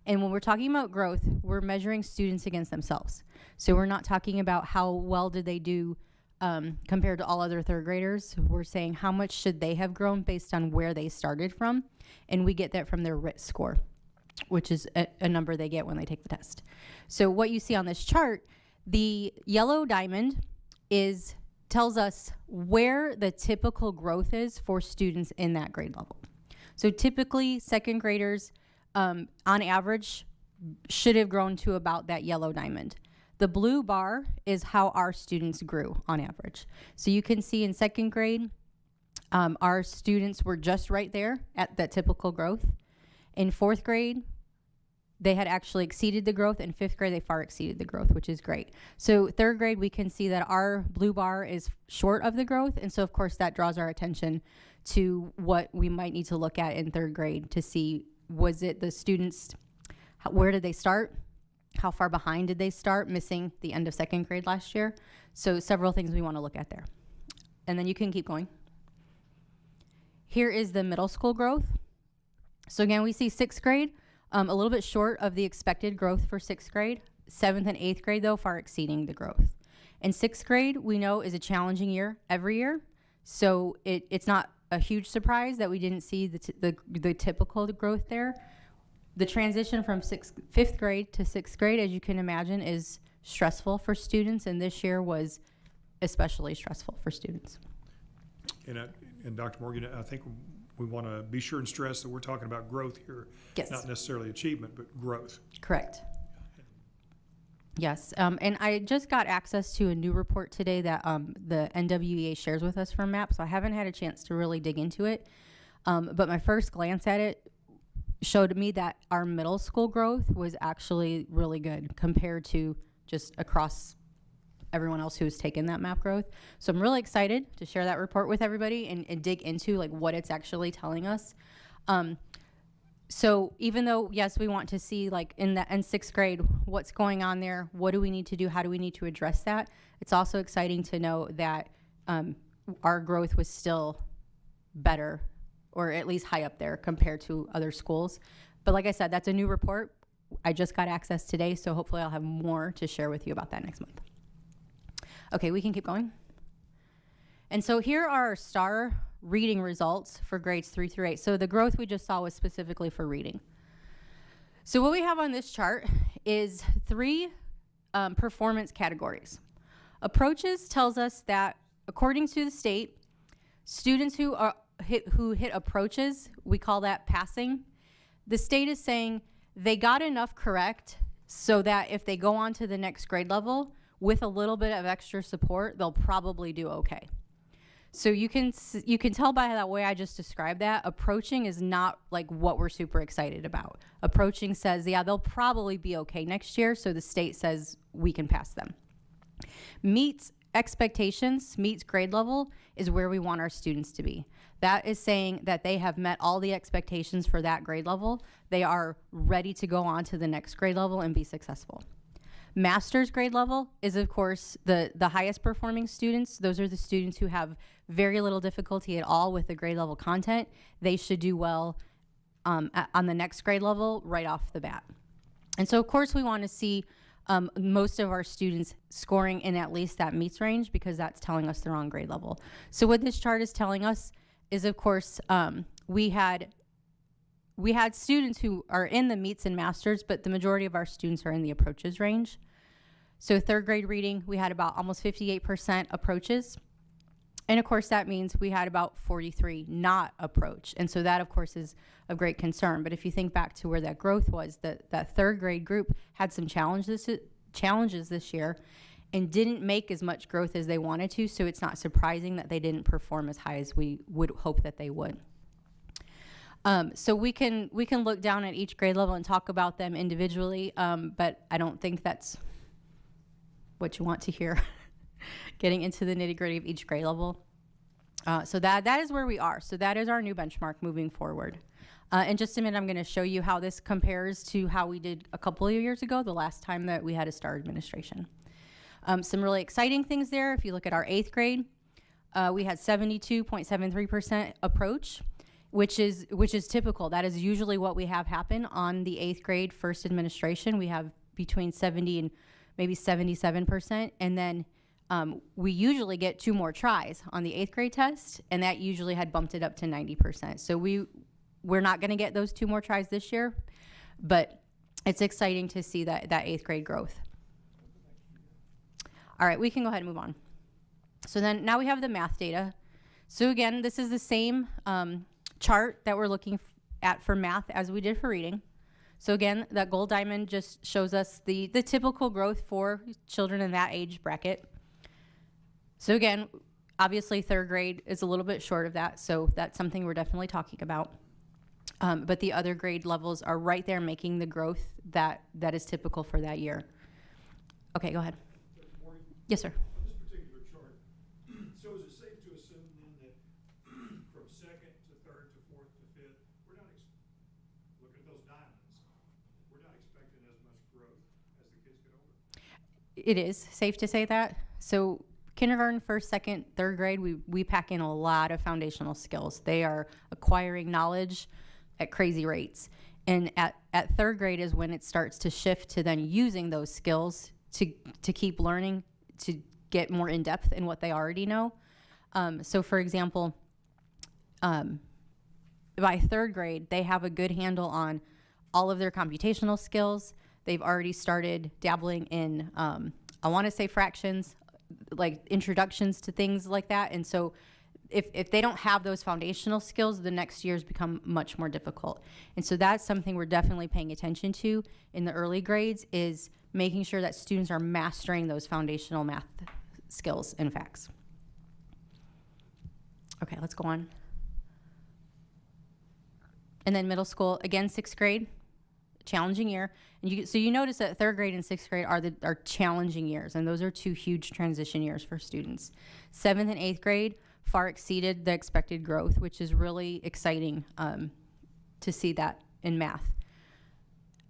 And when we're talking about growth, we're measuring students against themselves. So we're not talking about how well did they do compared to all other third graders. We're saying how much should they have grown based on where they started from. And we get that from their RIT score, which is a number they get when they take the test. So what you see on this chart, the yellow diamond tells us where the typical growth is for students in that grade level. So typically, second graders, on average, should have grown to about that yellow diamond. The blue bar is how our students grew on average. So you can see in second grade, our students were just right there at that typical growth. In fourth grade, they had actually exceeded the growth. In fifth grade, they far exceeded the growth, which is great. So third grade, we can see that our blue bar is short of the growth. And so, of course, that draws our attention to what we might need to look at in third grade to see, was it the students, where did they start? How far behind did they start, missing the end of second grade last year? So several things we want to look at there. And then you can keep going. Here is the middle school growth. So again, we see sixth grade, a little bit short of the expected growth for sixth grade. Seventh and eighth grade, though, far exceeding the growth. And sixth grade, we know, is a challenging year every year. So it's not a huge surprise that we didn't see the typical growth there. The transition from fifth grade to sixth grade, as you can imagine, is stressful for students, and this year was especially stressful for students. And Dr. Morgan, I think we want to be sure and stress that we're talking about growth here. Yes. Not necessarily achievement, but growth. Correct. Yes, and I just got access to a new report today that the NWEA shares with us from MAP, so I haven't had a chance to really dig into it. But my first glance at it showed me that our middle school growth was actually really good compared to just across everyone else who's taken that MAP growth. So I'm really excited to share that report with everybody and dig into like what it's actually telling us. So even though, yes, we want to see like in sixth grade, what's going on there, what do we need to do, how do we need to address that, it's also exciting to know that our growth was still better, or at least high up there compared to other schools. But like I said, that's a new report. I just got access today, so hopefully I'll have more to share with you about that next month. Okay, we can keep going. And so here are our STAR reading results for grades 3 through 8. So the growth we just saw was specifically for reading. So what we have on this chart is 3 performance categories. Approaches tells us that according to the state, students who hit approaches, we call that passing. The state is saying they got enough correct so that if they go on to the next grade level with a little bit of extra support, they'll probably do okay. So you can tell by that way I just described that, approaching is not like what we're super excited about. Approaching says, yeah, they'll probably be okay next year, so the state says we can pass them. Meets expectations, meets grade level, is where we want our students to be. That is saying that they have met all the expectations for that grade level. They are ready to go on to the next grade level and be successful. Master's grade level is, of course, the highest performing students. Those are the students who have very little difficulty at all with the grade level content. They should do well on the next grade level right off the bat. And so, of course, we want to see most of our students scoring in at least that meets range, because that's telling us they're on grade level. So what this chart is telling us is, of course, we had students who are in the meets and masters, but the majority of our students are in the approaches range. So third grade reading, we had about almost 58% approaches. And of course, that means we had about 43 not approach. And so that, of course, is of great concern. But if you think back to where that growth was, that third grade group had some challenges this year and didn't make as much growth as they wanted to. So it's not surprising that they didn't perform as high as we would hope that they would. So we can look down at each grade level and talk about them individually, but I don't think that's what you want to hear, getting into the nitty gritty of each grade level. So that is where we are. So that is our new benchmark moving forward. In just a minute, I'm going to show you how this compares to how we did a couple of years ago, the last time that we had a STAR administration. Some really exciting things there. If you look at our 8th grade, we had 72.73% approach, which is typical. That is usually what we have happen on the 8th grade first administration. We have between 70 and maybe 77%, and then we usually get 2 more tries on the 8th grade test, and that usually had bumped it up to 90%. So we're not going to get those 2 more tries this year, but it's exciting to see that 8th grade growth. All right, we can go ahead and move on. So then now we have the math data. So again, this is the same chart that we're looking at for math as we did for reading. So again, that gold diamond just shows us the typical growth for children in that age bracket. So again, obviously 3rd grade is a little bit short of that, so that's something we're definitely talking about. But the other grade levels are right there making the growth that is typical for that year. Okay, go ahead. Yes, sir. On this particular chart, so is it safe to assume then that from 2nd to 3rd to 4th to 5th, we're not, look at those diamonds, we're not expecting as much growth as the kids get older? It is safe to say that. So kindergarten, 1st, 2nd, 3rd grade, we pack in a lot of foundational skills. They are acquiring knowledge at crazy rates. And at 3rd grade is when it starts to shift to then using those skills to keep learning, to get more in depth in what they already know. So for example, by 3rd grade, they have a good handle on all of their computational skills. They've already started dabbling in, I want to say fractions, like introductions to things like that. And so if they don't have those foundational skills, the next years become much more difficult. And so that's something we're definitely paying attention to in the early grades, is making sure that students are mastering those foundational math skills and facts. Okay, let's go on. And then middle school, again, 6th grade, challenging year. And so you notice that 3rd grade and 6th grade are challenging years, and those are 2 huge transition years for students. 7th and 8th grade far exceeded the expected growth, which is really exciting to see that in math.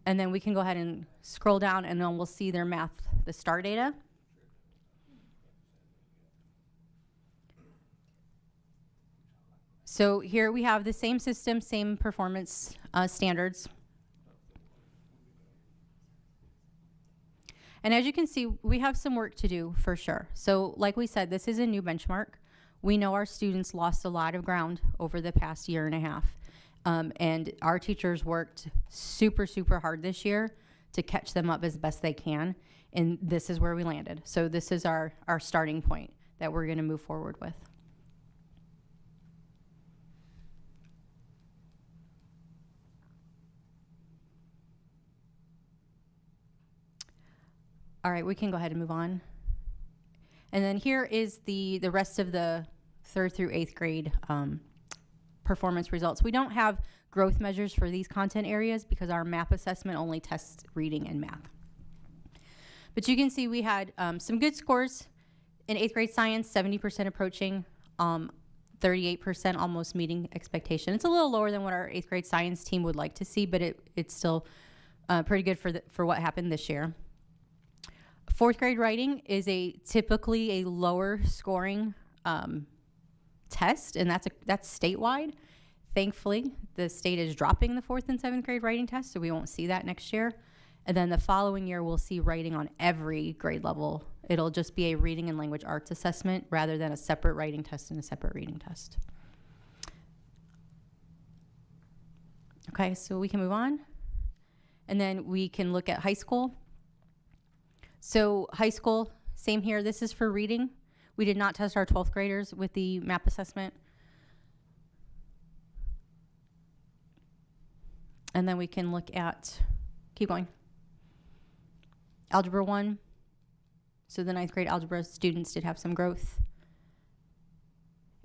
And then we can go ahead and scroll down, and then we'll see their math, the STAR data. So here we have the same system, same performance standards. And as you can see, we have some work to do for sure. So like we said, this is a new benchmark. We know our students lost a lot of ground over the past year and a half. And our teachers worked super, super hard this year to catch them up as best they can. And this is where we landed. So this is our starting point that we're going to move forward with. All right, we can go ahead and move on. And then here is the rest of the 3rd through 8th grade performance results. We don't have growth measures for these content areas because our MAP assessment only tests reading and math. But you can see we had some good scores in 8th grade science, 70% approaching, 38% almost meeting expectation. It's a little lower than what our 8th grade science team would like to see, but it's still pretty good for what happened this year. 4th grade writing is typically a lower scoring test, and that's statewide. Thankfully, the state is dropping the 4th and 7th grade writing test, so we won't see that next year. And then the following year, we'll see writing on every grade level. It'll just be a reading and language arts assessment rather than a separate writing test and a separate reading test. Okay, so we can move on. And then we can look at high school. So high school, same here. This is for reading. We did not test our 12th graders with the MAP assessment. And then we can look at, keep going. Algebra 1. So the 9th grade algebra students did have some growth.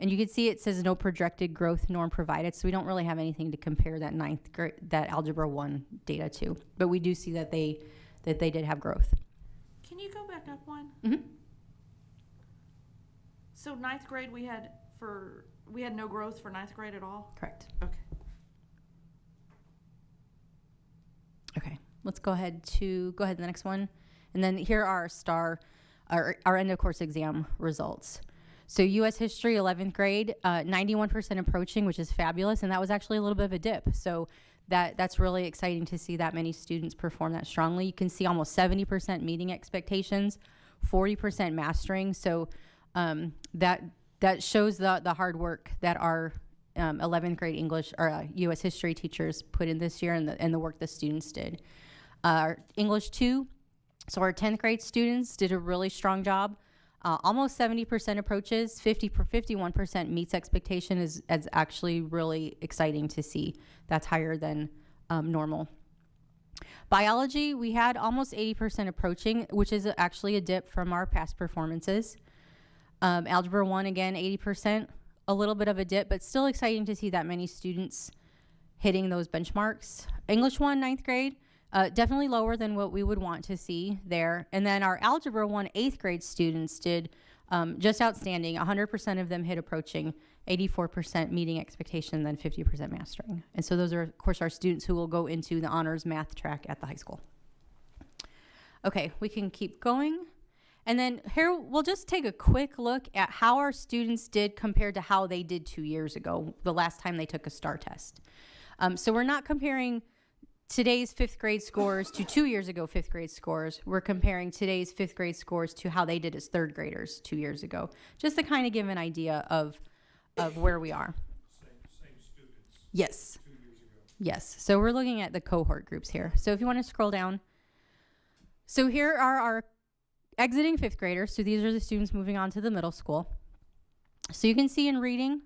And you can see it says no projected growth norm provided, so we don't really have anything to compare that ninth grade, that Algebra 1 data to. But we do see that they did have growth. Can you go back up one? Mhm. So ninth grade, we had no growth for ninth grade at all? Correct. Okay. Okay, let's go ahead to the next one. And then here are our end of course exam results. So US history, 11th grade, 91% approaching, which is fabulous. And that was actually a little bit of a dip. So that's really exciting to see that many students perform that strongly. You can see almost 70% meeting expectations, 40% mastering. So that shows the hard work that our 11th grade English or US history teachers put in this year, and the work the students did. English 2, so our 10th grade students did a really strong job. Almost 70% approaches, 51% meets expectation is actually really exciting to see. That's higher than normal. Biology, we had almost 80% approaching, which is actually a dip from our past performances. Algebra 1, again, 80%, a little bit of a dip, but still exciting to see that many students hitting those benchmarks. English 1, 9th grade, definitely lower than what we would want to see there. And then our Algebra 1, 8th grade students did just outstanding. 100% of them hit approaching, 84% meeting expectation, then 50% mastering. And so those are, of course, our students who will go into the honors math track at the high school. Okay, we can keep going. And then here, we'll just take a quick look at how our students did compared to how they did 2 years ago, the last time they took a STAR test. So we're not comparing today's 5th grade scores to 2 years ago 5th grade scores. We're comparing today's 5th grade scores to how they did as 3rd graders 2 years ago, just to kind of give an idea of where we are. Same students. Yes. 2 years ago. Yes. So we're looking at the cohort groups here. So if you want to scroll down. So here are our exiting 5th graders. So these are the students moving on to the middle school. So you can see in reading,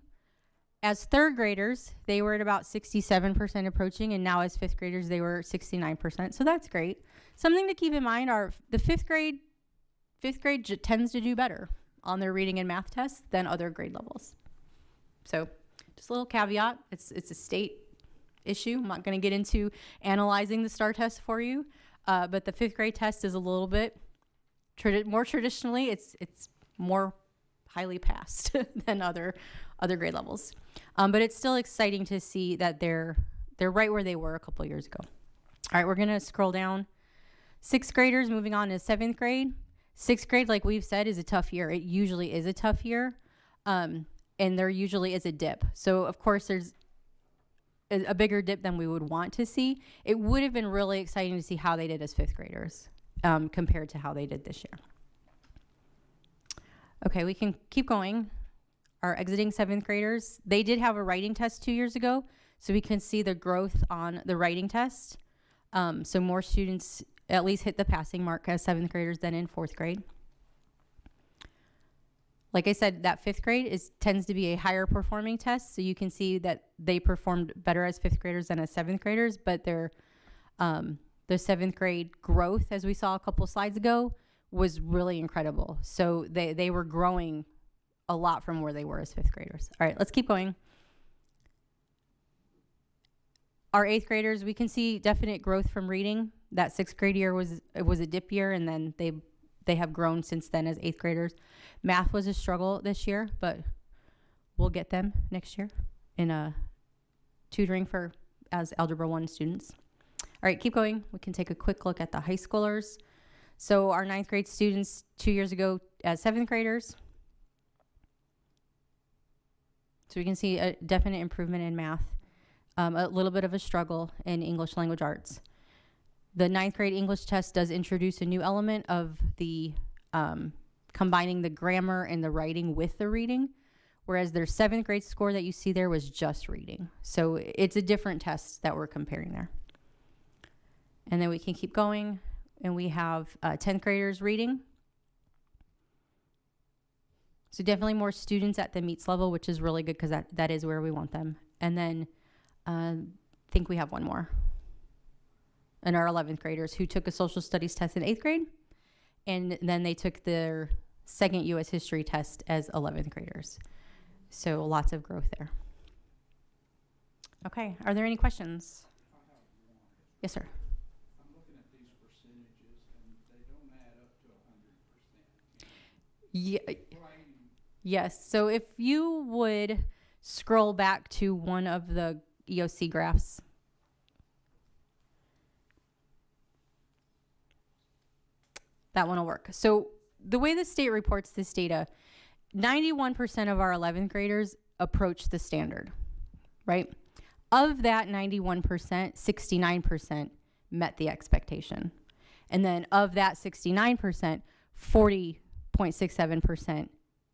as 3rd graders, they were at about 67% approaching, and now as 5th graders, they were 69%. So that's great. Something to keep in mind are the 5th grade tends to do better on their reading and math tests than other grade levels. So just a little caveat, it's a state issue. I'm not going to get into analyzing the STAR test for you, but the 5th grade test is a little bit more traditionally, it's more highly passed than other grade levels. But it's still exciting to see that they're right where they were a couple years ago. All right, we're going to scroll down. 6th graders moving on to 7th grade. 6th grade, like we've said, is a tough year. It usually is a tough year. And there usually is a dip. So, of course, there's a bigger dip than we would want to see. It would have been really exciting to see how they did as 5th graders compared to how they did this year. Okay, we can keep going. Our exiting 7th graders, they did have a writing test 2 years ago, so we can see the growth on the writing test. So more students at least hit the passing mark as 7th graders than in 4th grade. Like I said, that 5th grade tends to be a higher performing test, so you can see that they performed better as 5th graders than as 7th graders, but their 7th grade growth, as we saw a couple slides ago, was really incredible. So they were growing a lot from where they were as 5th graders. All right, let's keep going. Our 8th graders, we can see definite growth from reading. That 6th grade year was a dip year, and then they have grown since then as 8th graders. Math was a struggle this year, but we'll get them next year in tutoring as Algebra 1 students. All right, keep going. We can take a quick look at the high schoolers. So our 9th grade students 2 years ago as 7th graders. So we can see a definite improvement in math, a little bit of a struggle in English language arts. The 9th grade English test does introduce a new element of the combining the grammar and the writing with the reading, whereas their 7th grade score that you see there was just reading. So it's a different test that we're comparing there. And then we can keep going, and we have 10th graders reading. So definitely more students at the meets level, which is really good because that is where we want them. And then I think we have one more. And our 11th graders who took a social studies test in 8th grade, and then they took their second U.S. history test as 11th graders. So lots of growth there. Okay, are there any questions? Yes, sir. I'm looking at these percentages and they don't add up to 100%. Yeah. Yes, so if you would scroll back to one of the EOC graphs. That one will work. So the way the state reports this data, 91% of our 11th graders approach the standard, right? Of that 91%, 69% met the expectation. And then of that 69%, 40.67%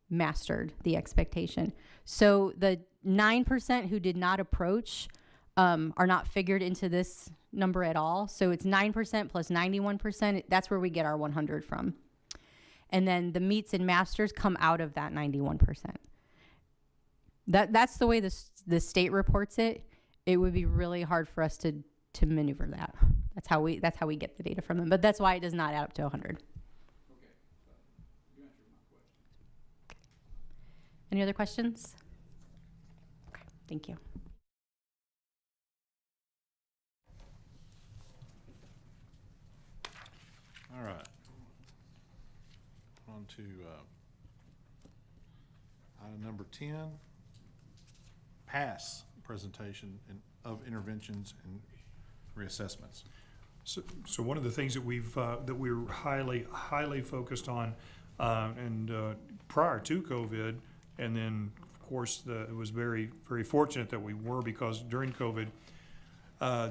mastered the expectation. So the 9% who did not approach are not figured into this number at all. So it's 9% plus 91%. That's where we get our 100 from. And then the meets and masters come out of that 91%. That's the way the state reports it. It would be really hard for us to maneuver that. That's how we get the data from them. But that's why it does not add up to 100. Okay, so you answered my question. Any other questions? Okay, thank you. All right. On to item number 10, pass presentation of interventions and reassessments. So one of the things that we're highly focused on, and prior to COVID, and then of course it was very, very fortunate that we were, because during COVID,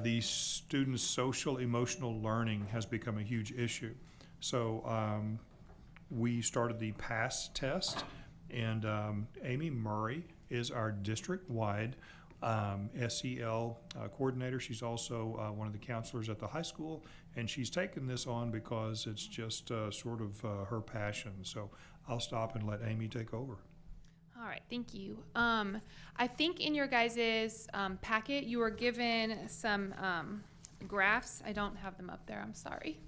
the students' social emotional learning has become a huge issue. So we started the PASS test, and Amy Murray is our district-wide SEL coordinator. She's also one of the counselors at the high school, and she's taken this on because it's just sort of her passion. So I'll stop and let Amy take over. All right, thank you. I think in your guys' packet, you were given some graphs. I don't have them up there, I'm sorry.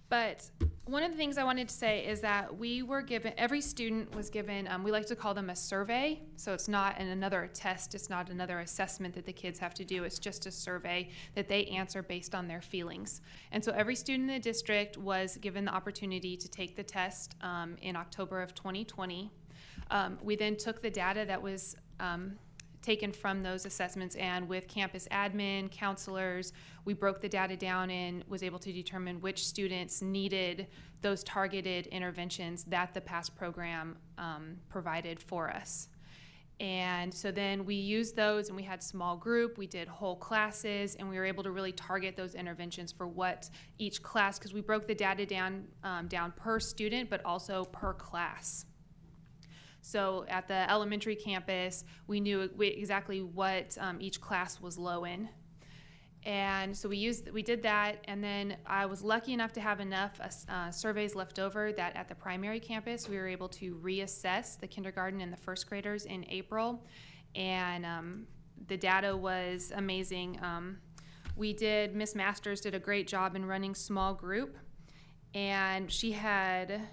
But one of the things I wanted to say is that we were given, every student was given, we like to call them a survey. So it's not another test, it's not another assessment that the kids have to do. It's just a survey that they answer based on their feelings. And so every student in the district was given the opportunity to take the test in October of 2020. We then took the data that was taken from those assessments, and with campus admin, counselors, we broke the data down and was able to determine which students needed those targeted interventions that the PASS program provided for us. And so then we used those, and we had small group, we did whole classes, and we were able to really target those interventions for what each class, because we broke the data down per student, but also per class. So at the elementary campus, we knew exactly what each class was low in. And so we did that, and then I was lucky enough to have enough surveys left over that at the primary campus, we were able to reassess the kindergarten and the first graders in April. And the data was amazing. Miss Masters did a great job in running small group, and she had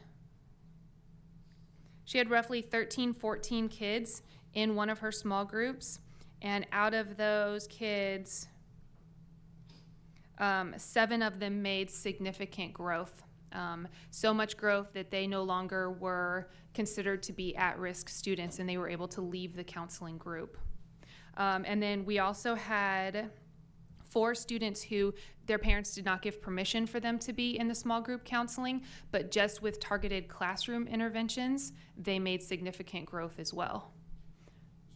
roughly 13, 14 kids in one of her small groups, and out of those kids, 7 of them made significant growth. So much growth that they no longer were considered to be at-risk students, and they were able to leave the counseling group. And then we also had 4 students who their parents did not give permission for them to be in the small group counseling, but just with targeted classroom interventions, they made significant growth as well.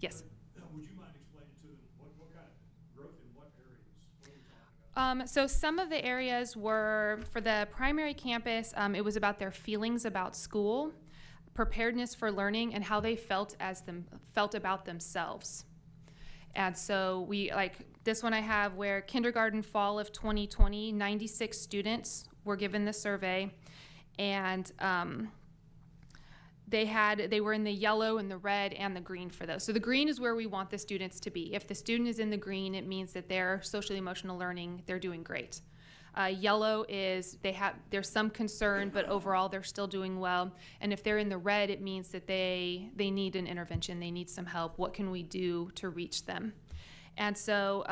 Yes? Would you mind explaining to them what kind of growth in what areas? What are we talking about? So some of the areas were, for the primary campus, it was about their feelings about school, preparedness for learning, and how they felt about themselves. And so we, like this one I have, where kindergarten fall of 2020, 96 students were given the survey, and they were in the yellow and the red and the green for those. So the green is where we want the students to be. If the student is in the green, it means that their social emotional learning, they're doing great. Yellow is there's some concern, but overall they're still doing well. And if they're in the red, it means that they need an intervention, they need some help. What can we do to reach them? And so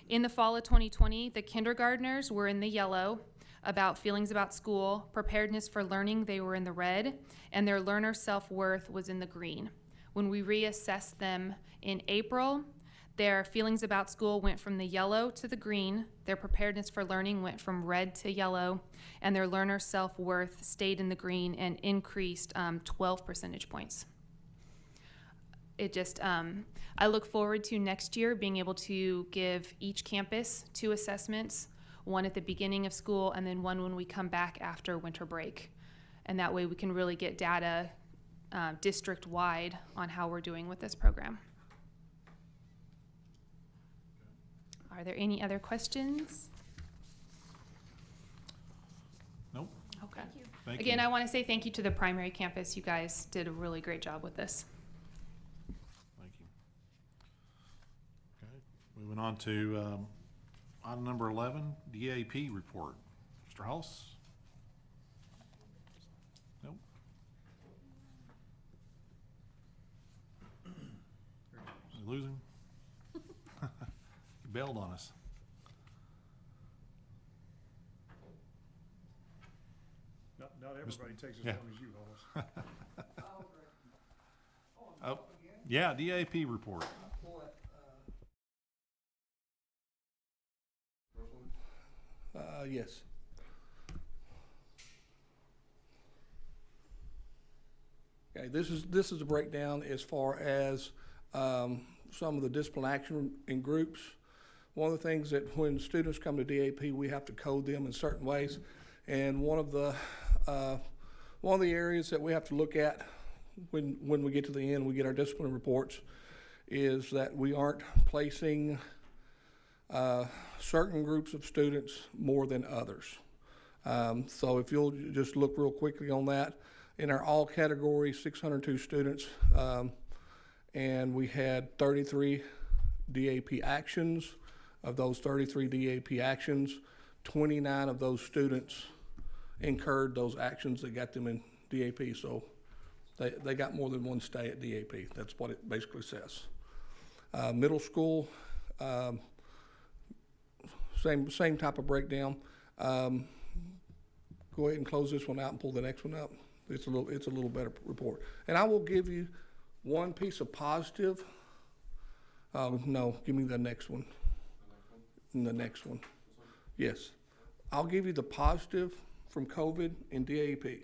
in the fall of 2020, the kindergartners were in the yellow about feelings about school, preparedness for learning, they were in the red, and their learner self-worth was in the green. When we reassessed them in April, their feelings about school went from the yellow to the green, their preparedness for learning went from red to yellow, and their learner self-worth stayed in the green and increased 12 percentage points. It just, I look forward to next year being able to give each campus 2 assessments, one at the beginning of school and then one when we come back after winter break. And that way we can really get data district-wide on how we're doing with this program. Are there any other questions? Nope. Okay. Thank Again, you. I want to say thank you to the primary campus. You guys did a really great job with this. Thank you. Okay, moving on to item number 11, DAP report. Mr. House? Nope. We lose him? He bailed on us. Not everybody takes as Yeah. long as you, Hollis. Oh, yeah, DAP report. Yes. Okay, this is a breakdown as far as some of the discipline action in groups. One of the things that when students come to DAP, we have to code them in certain ways, and one of the areas that we have to look at when we get to the end, we get our discipline reports, is that we aren't placing certain groups of students more than others. So if you'll just look real quickly on that, in our all categories, 602 students, and we had 33 DAP actions. Of those 33 DAP actions, 29 of those students incurred those actions that got them in DAP. So they got more than one stay at DAP. That's what it basically says. Middle school, same type of breakdown. Go ahead and close this one out and pull the next one up. It's a little better report. And I will give you one piece of positive. No, give me the next one. The next one. Yes. I'll give you the positive from COVID in DAP.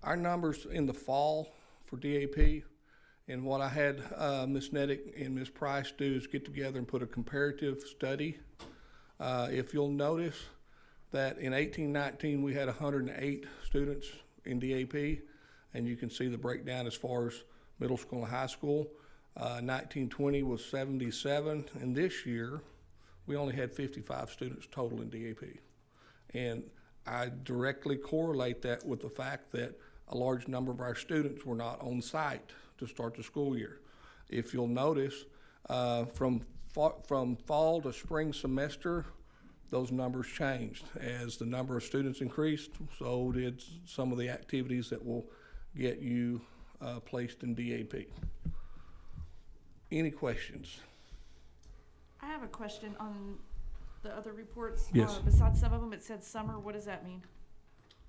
Our numbers in the fall for DAP, and what I had Ms. Nedick and Ms. Price do is get together and put a comparative study. If you'll notice that in 18-19 we had 108 students in DAP, and you can see the breakdown as far as middle school and high school. 19-20 was 77, and this year we only had 55 students total in DAP. And I directly correlate that with the fact that a large number of our students were not on site to start the school year. If you'll notice, from fall to spring semester, those numbers changed. As the number of students increased, so did some of the activities that will get you placed in DAP. Any questions? I have a question on the other reports. Yes. Besides some of them, it said summer. What does that mean?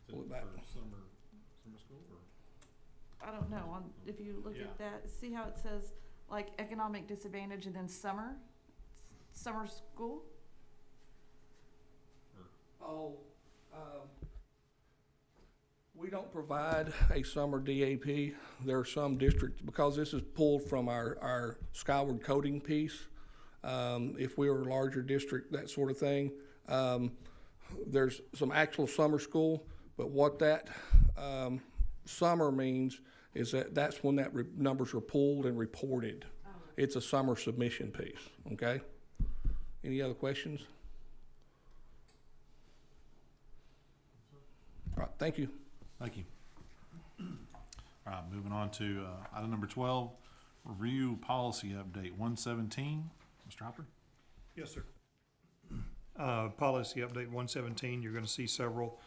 Pull it back. Summer school or? I don't know. If you look Yeah. at that, see how it says like economic disadvantage and then summer? Summer school? We don't provide a summer DAP. There are some districts, because this is pulled from our Skyward coding piece. If we were a larger district, that sort of thing, there's some actual summer school, but what that summer means is that's when that numbers are pulled and reported. It's a summer submission piece, okay? Any other questions? All right, thank you. Thank you. All right, moving on to item number 12, review policy update 117. Mr. Hopper? Yes, sir. Policy update 117, you're gonna see several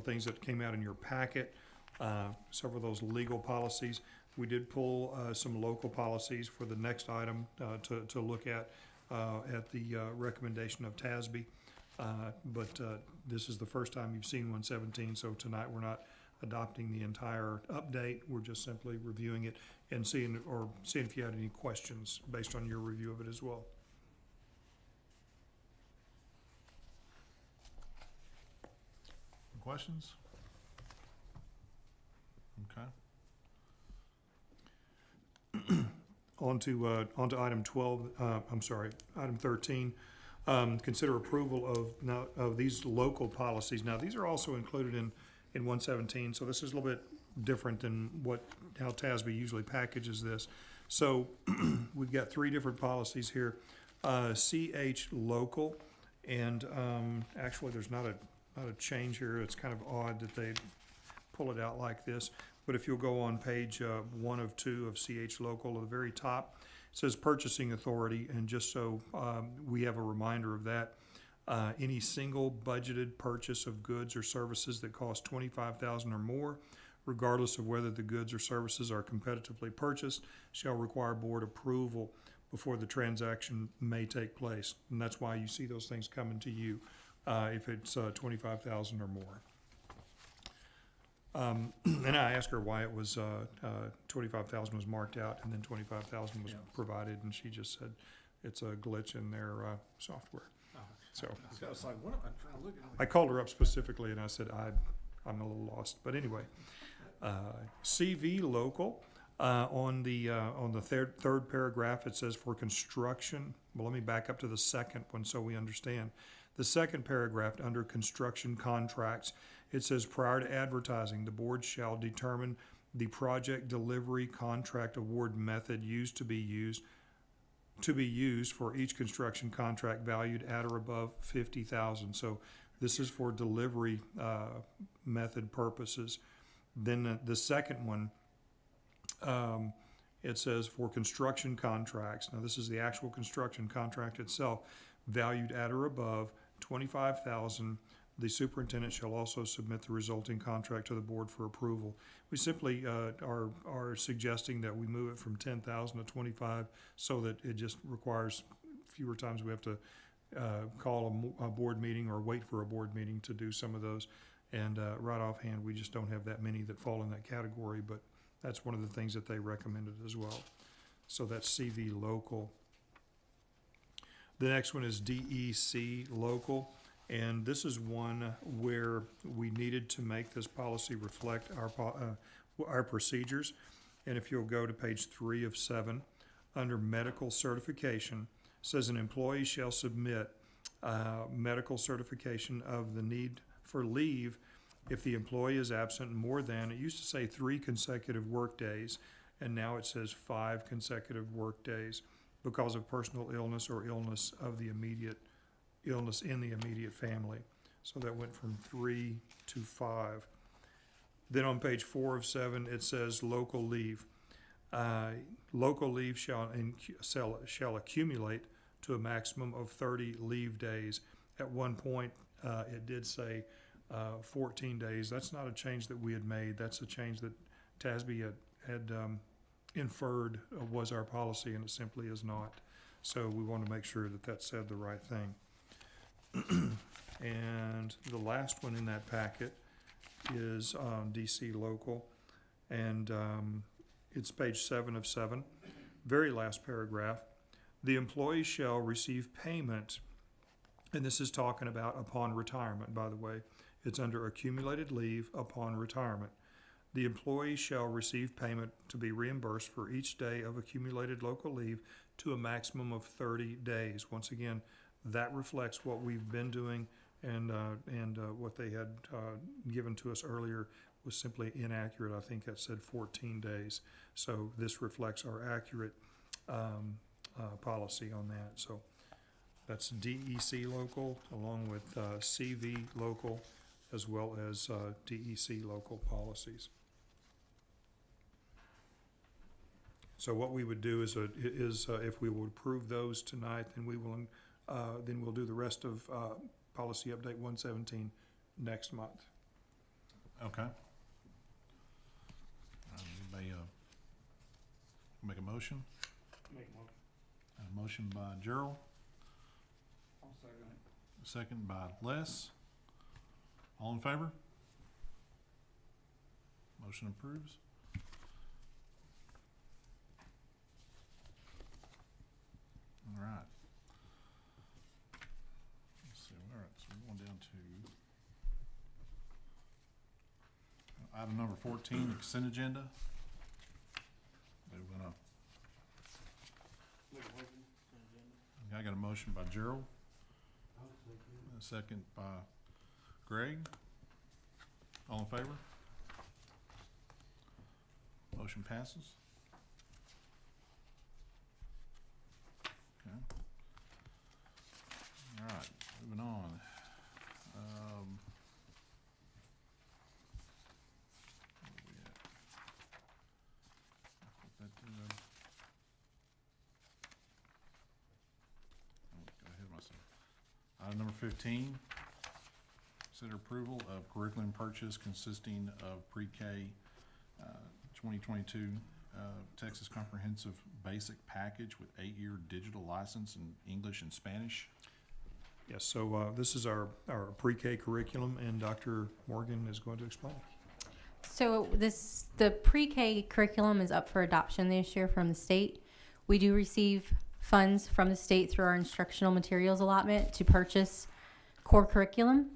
things that came out in your packet, several of those legal policies. We did pull some local policies for the next item to look at the recommendation of TASB. But this is the first time you've seen 117, so tonight we're not adopting the entire update. We're just simply reviewing it and seeing if you had any questions based on your review of it as well. Questions? Okay. On to item 12, item 13. Consider approval of these local policies. Now, these are also included in 117, so this is a little bit different than how TASB usually packages this. So we've got 3 different policies here. CH local, and actually there's not a change here. It's kind of odd that they pull it out like this. But if you'll go on page 1 of 2 of CH local, at the very top, it says purchasing authority, and just so we have a reminder of that, any single budgeted purchase of goods or services that cost $25,000 or more, regardless of whether the goods or services are competitively purchased, shall require board approval before the transaction may take place. And that's why you see those things coming to you if it's $25,000 or more. And I asked her why it was 25,000 was marked out and then 25,000 was provided, and she just said it's a glitch in their software. So I was like, what am I trying to look at? I called her up specifically and I said I'm a little lost, but anyway, CV local on the third paragraph it says for construction. Well, let me back up to the second one so we understand. The second paragraph under construction contracts, it says prior to advertising, the board shall determine the project delivery contract award method to be used for each construction contract valued at or above $50,000. So this is for delivery method purposes. Then the second one, it says for construction contracts. Now this is the actual construction contract itself, valued at or above $25,000. The superintendent shall also submit the resulting contract to the board for approval. We simply are suggesting that we move it from 10,000 to 25, so that it just requires fewer times we have to call a board meeting or wait for a board meeting to do some of those. And right offhand, we just don't have that many that fall in that category, but that's one of the things that they recommended as well. So that's CV local. The next one is DEC local. And this is one where we needed to make this policy reflect our procedures. And if you'll go to page 3 of 7, under medical certification, it says an employee shall submit medical certification of the need for leave if the employee is absent more than, it used to say 3 consecutive work days, and now it says 5 consecutive work days because of personal illness or illness in the immediate family. So that went from 3 to 5. Then on page 4 of 7, it says local leave. Local leave shall accumulate to a maximum of 30 leave days. At one point, it did say 14 days. That's not a change that we had made. That's a change that TASB had inferred was our policy, and it simply is not. So we want to make sure that that said the right thing. And the last one in that packet is DC local, and it's page 7 of 7, very last paragraph. The employee shall receive payment, and this is talking about upon retirement, by the way. It's under accumulated leave upon retirement. The employee shall receive payment to be reimbursed for each day of accumulated local leave to a maximum of 30 days. Once again, that reflects what we've been doing, and what they had given to us earlier was simply inaccurate. I think that said 14 days. So this reflects our accurate policy on that. So that's DEC local along with CV local as well as DEC local policies. So what we would do is if we would approve those tonight, then we will Then we'll do the rest of policy update 117 next month. Okay. Anybody, make a motion? Make a motion. A motion by Gerald, I'll second it. second by Les. All in favor? Motion approves. All right. Let's see, all right, so we're going down to item number 14, consent agenda. We're gonna, Make a motion, consent agenda. I got a motion by Gerald, I'll second. a second by Greg. All in favor? Motion passes. Okay. All right, moving on. Where we at? I put that to the- oh, got ahead of myself. Item number 15, consider approval of curriculum purchase consisting of pre-K 2022 Texas Comprehensive Basic Package with 8-year digital license in English and Spanish. Yes, so this is our pre-K curriculum, and Dr. Morgan is going to explain. So the pre-K curriculum is up for adoption this year from the state. We do receive funds from the state through our instructional materials allotment to purchase core curriculum.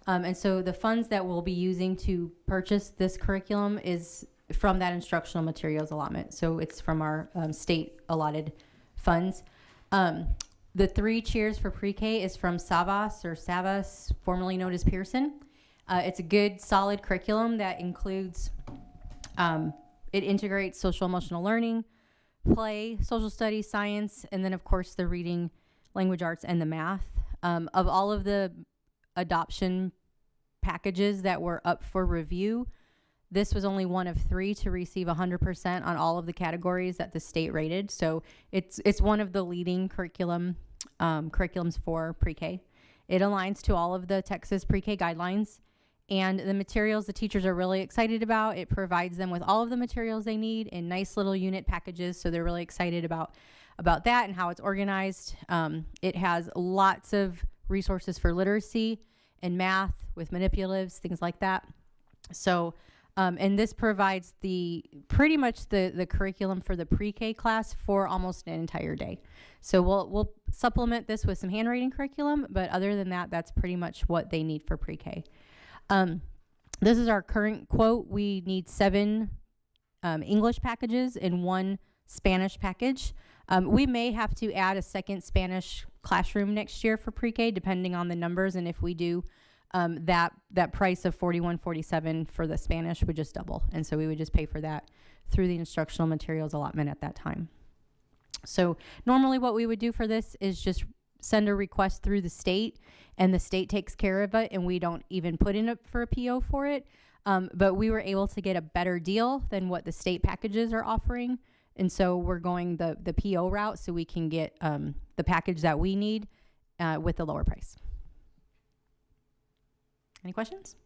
And so the funds that we'll be using to purchase this curriculum is from that instructional materials allotment. So it's from our state allotted funds. The 3 cheers for pre-K is from Savas, formerly known as Pearson. It's a good, solid curriculum that includes, it integrates social emotional learning, play, social studies, science, and then of course the reading, language arts, and the math. Of all of the adoption packages that were up for review, this was only one of 3 to receive 100% on all of the categories that the state rated. So it's one of the leading curriculums for pre-K. It aligns to all of the Texas pre-K guidelines, and the materials the teachers are really excited about. It provides them with all of the materials they need in nice little unit packages. So they're really excited about that and how it's organized. It has lots of resources for literacy and math with manipulatives, things like that. So, and this provides pretty much the curriculum for the pre-K class for almost an entire day. So we'll supplement this with some handwriting curriculum, but other than that, that's pretty much what they need for pre-K. This is our current quote. We need 7 English packages and 1 Spanish package. We may have to add a second Spanish classroom next year for pre-K, depending on the numbers, and if we do, that price of $41.47 for the Spanish would just double, and so we would just pay for that through the instructional materials allotment at that time. So normally what we would do for this is just send a request through the state, and the state takes care of it, and we don't even put in for a PO for it. But we were able to get a better deal than what the state packages are offering, and so we're going the PO route so we can get the package that we need with a lower price. Any questions?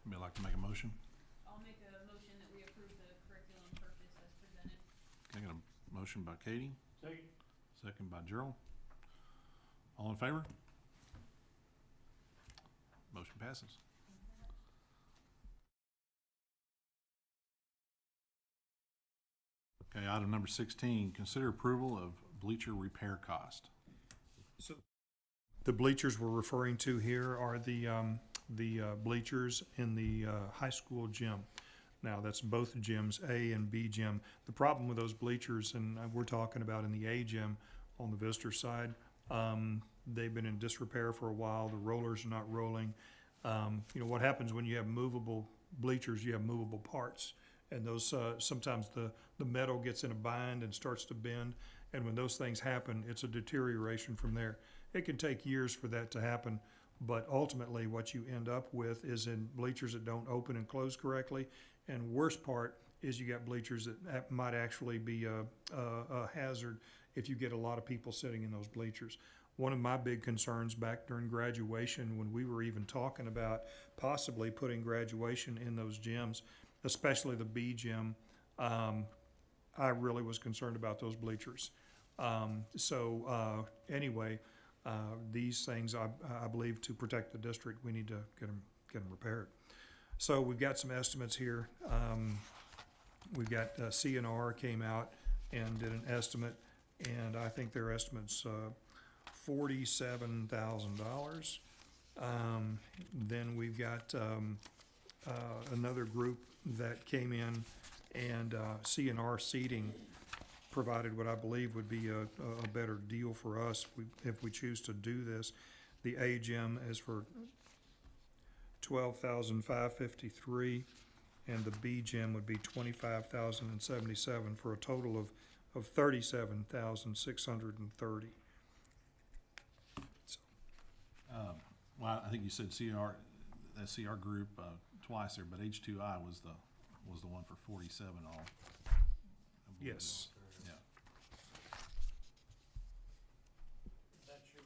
Anybody like to make a motion? I'll make a motion that we approve the curriculum purchase as presented. I got a motion by Katie, Second. second by Gerald. All in favor? Motion passes. Okay, item number 16, consider approval of bleacher repair cost. So the bleachers we're referring to here are the bleachers in the high school gym. Now, that's both gyms, A and B gym. The problem with those bleachers, and we're talking about in the A gym on the visitor side, they've been in disrepair for a while. The rollers are not rolling. You know, what happens when you have movable bleachers, you have movable parts. And those, sometimes the metal gets in a bind and starts to bend. And when those things happen, it's a deterioration from there. It can take years for that to happen, but ultimately what you end up with is in bleachers that don't open and close correctly. And worst part is you got bleachers that might actually be a hazard if you get a lot of people sitting in those bleachers. One of my big concerns back during graduation, when we were even talking about possibly putting graduation in those gyms, especially the B gym, I really was concerned about those bleachers. Anyway, these things, I believe, to protect the district, we need to get them repaired. So we've got some estimates here. We've got CNR came out and did an estimate, and I think their estimate's $47,000. Then we've got another group that came in, and CNR Seating provided what I believe would be a better deal for us if we choose to do this. The A gym is for $12,553, and the B gym would be $25,077 for a total of $37,630. Well, I think you said that CR group twice there, but H2I was the one for 47 all. I believe. Yes. Yeah. That's your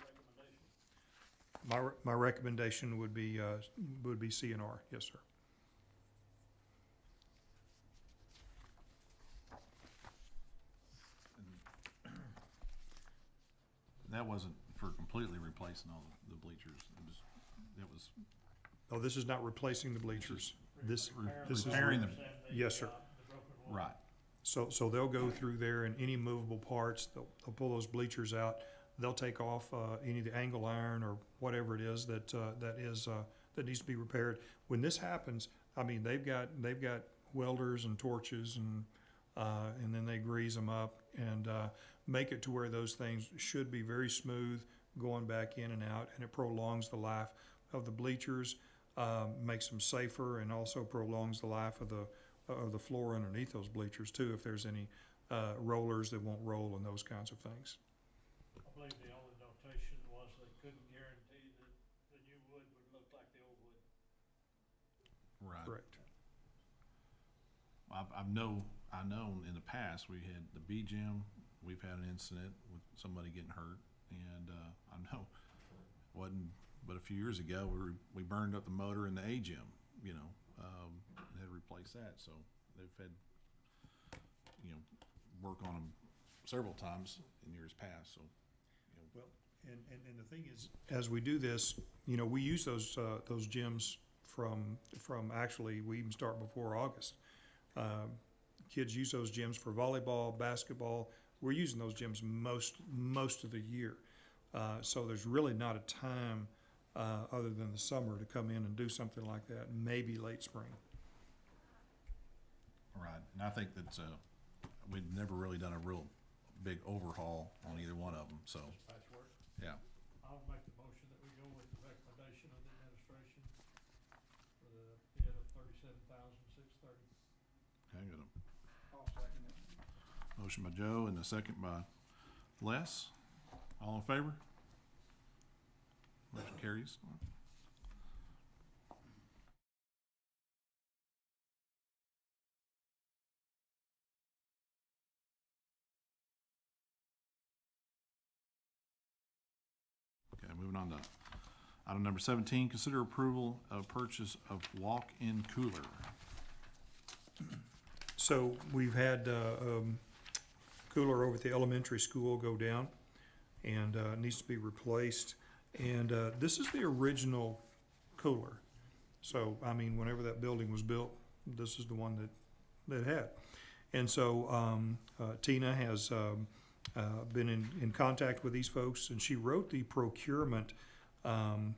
recommendation? My recommendation would be CNR, yes, sir. And that wasn't for completely replacing all the bleachers. It was Oh, this is not replacing the bleachers. This is repairing them. Yes, sir. The broken wall. Right. So they'll go through there, and any movable parts, they'll pull those bleachers out. They'll take off any of the angle iron or whatever it is that needs to be repaired. When this happens, I mean, they've got welders and torches, and then they grease them up and make it to where those things should be very smooth going back in and out, and it prolongs the life of the bleachers, makes them safer, and also prolongs the life of the floor underneath those bleachers too, if there's any rollers that won't roll and those kinds of things. I believe the only notation was they couldn't guarantee that the new wood would look like the old wood. Right. Correct. I know in the past, we had the B gym, we've had an incident with somebody getting hurt, and I know wasn't but a few years ago, we burned up the motor in the A gym, and had to replace that. So they've had, work on them several times in years past. So, Well, and the thing is, as we do this, we use those gyms from actually, we even start before August. Kids use those gyms for volleyball, basketball. We're using those gyms most of the year. So there's really not a time other than the summer to come in and do something like that, maybe late spring. right. And I think that we've never really done a real big overhaul on either one of them. So, Patchwork. yeah. I'll make the motion that we go with the recommendation of the administration for the bid of $37,630. Okay, good. I'll second it. Motion by Joe and a second by Les. All in favor? Motion carries. Okay, moving on to item number 17, consider approval of purchase of walk-in cooler. So we've had cooler over at the elementary school go down, and needs to be replaced. And this is the original cooler. So, I mean, whenever that building was built, this is the one that it had. And so Tina has been in contact with these folks, and she wrote the procurement to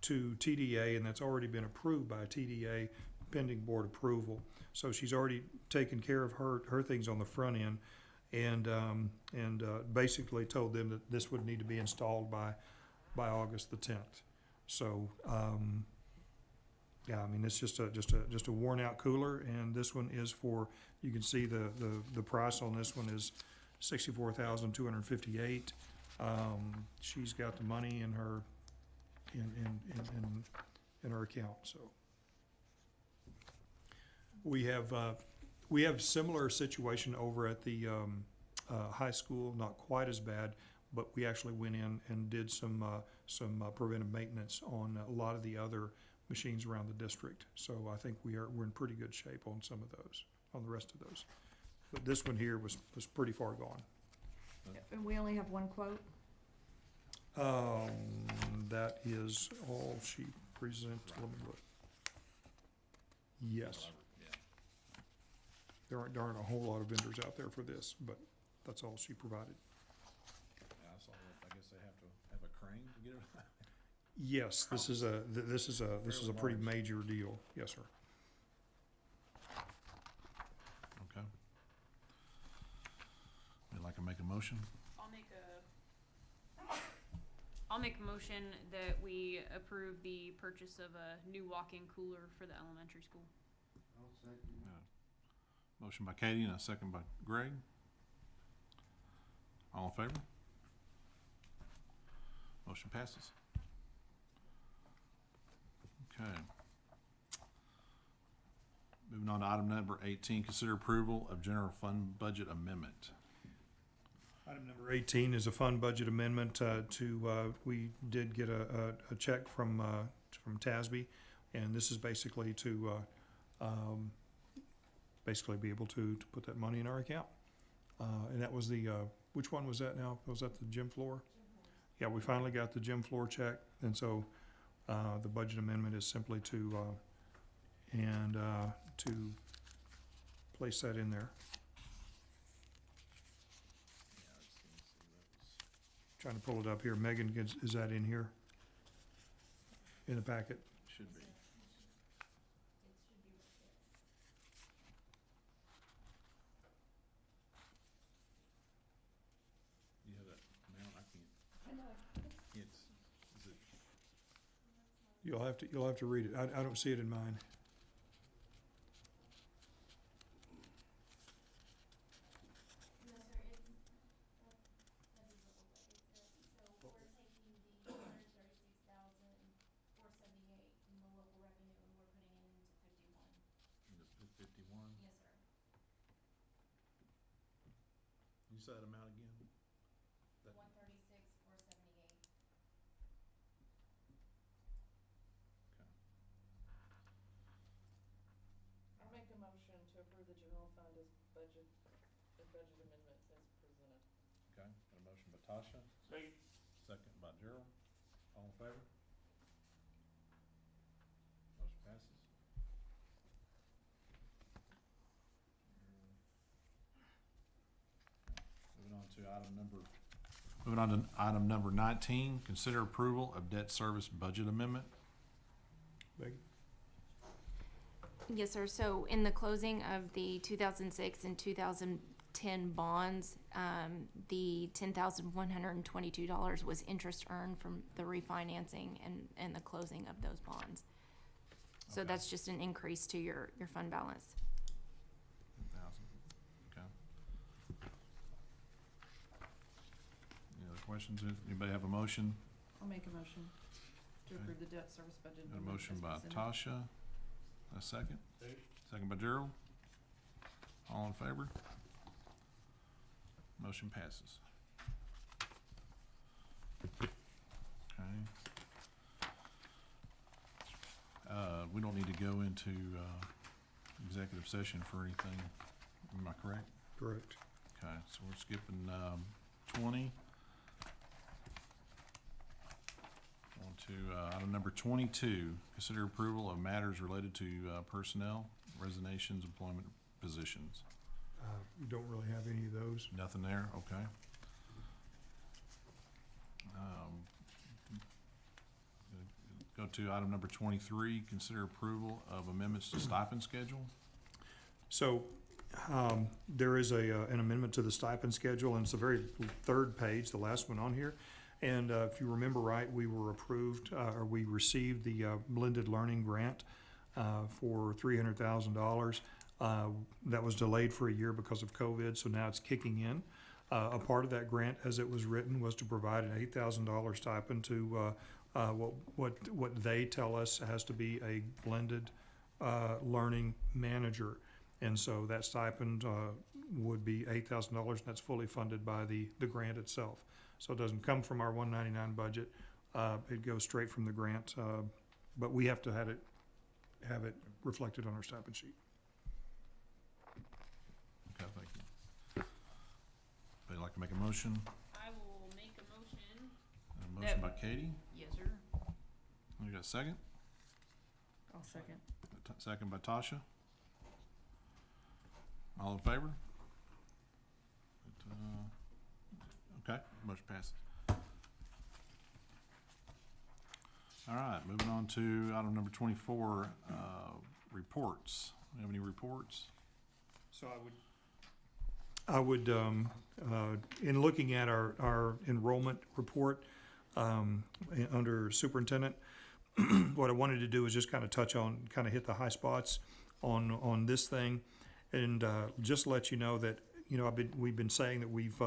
TDA, and that's already been approved by TDA pending board approval. So she's already taken care of her things on the front end, and basically told them that this would need to be installed by August the 10th. So, yeah, I mean, it's just a worn out cooler, and this one is for, you can see the price on this one is $64,258. She's got the money in her in her account. So we have We have similar situation over at the high school, not quite as bad, but we actually went in and did some preventive maintenance on a lot of the other machines around the district. So I think we're in pretty good shape on some of those, on the rest of those. But this one here was pretty far gone. And we only have one quote? That is all she presented. Let me look. Yes. There aren't a whole lot of vendors out there for this, but that's all she provided. Yeah, I saw that. I guess they have to have a crane to get it. This is a pretty Fairly large. major deal. Yes, sir. Okay. Would like to make a motion? I'll make a motion that we approve the purchase of a new walk-in cooler for the elementary school. I'll second. Motion by Katie and a second by Greg. All in favor? Motion passes. Okay. Moving on to item number 18, consider approval of general fund budget amendment. Item number 18 is a fund budget amendment we did get a check from TASB, and this is basically to basically be able to put that money in our account. And that was which one was that now? Was that the gym floor? Yeah, we finally got the gym floor check, and so the budget amendment is simply to place that in there. Trying to pull it up here. Megan, is that in here? In the packet? Should be. You have that amount? I can't. It's, is it? You'll have to read it. I don't see it in mine. You said that amount again? That- 136,478. I'll make a motion to approve the general fund as budget amendment as presented. Okay, got a motion by Tasha, second by Gerald. All in favor? Motion passes. Moving on to item number 19, consider approval of debt service budget amendment. Becky? Yes, sir. So in the closing of the 2006 and 2010 bonds, the $10,122 was interest earned from the refinancing and the closing of those bonds. So Okay. that's just an increase to your fund balance. 10,000. Okay. Any other questions? Anybody have a motion? I'll make a motion to Okay. approve the debt service budget Got a amendment motion as by presented. Tasha. A second? Second by Gerald. All in favor? Motion passes. Okay. We don't need to go into, executive session for anything, am I correct? Correct. Okay, so we're skipping, 20. On to, item number 22, consider approval of matters related to, personnel, resignations, employment positions. We don't really have any of those. Nothing there, okay. Go to item number 23, consider approval of amendments to stipend schedule. So, there is an amendment to the stipend schedule, and it's the very third page, the last one on here. And, if you remember right, we were approved, or we received the, blended learning grant, for $300,000. That was delayed for a year because of COVID, so now it's kicking in. A part of that grant, as it was written, was to provide an $8,000 stipend to, what they tell us has to be a blended, learning manager. And so that stipend, would be $8,000, and that's fully funded by the grant itself. So it doesn't come from our 199 budget, it goes straight from the grant, but we have to have it reflected on our stipend sheet. Okay, thank you. Would you like to make a motion? I will make a motion. A motion by Katie, Yes, sir. you got a second? I'll second. Second by Tasha. All in favor? Okay, motion passes. All right, moving on to item number 24, reports. We have any reports? So I would, in looking at our enrollment report, under superintendent, what I wanted to do is just kind of touch on, kind of hit the high spots on this thing. And, just let you know that, you know, we've been saying that we've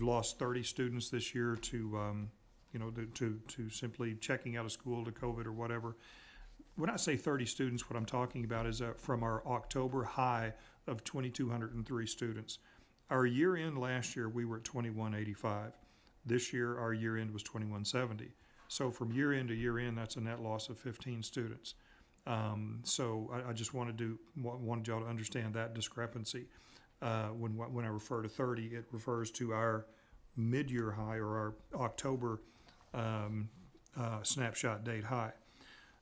lost 30 students this year to, you know, to simply checking out of school, to COVID or whatever. When I say 30 students, what I'm talking about is from our October high of 2,203 students. Our year end last year, we were at 2,185. This year, our year end was 2,170. So from year end to year end, that's a net loss of 15 students. So I just wanted y'all to understand that discrepancy. When I refer to 30, it refers to our mid-year high, or our October snapshot date high.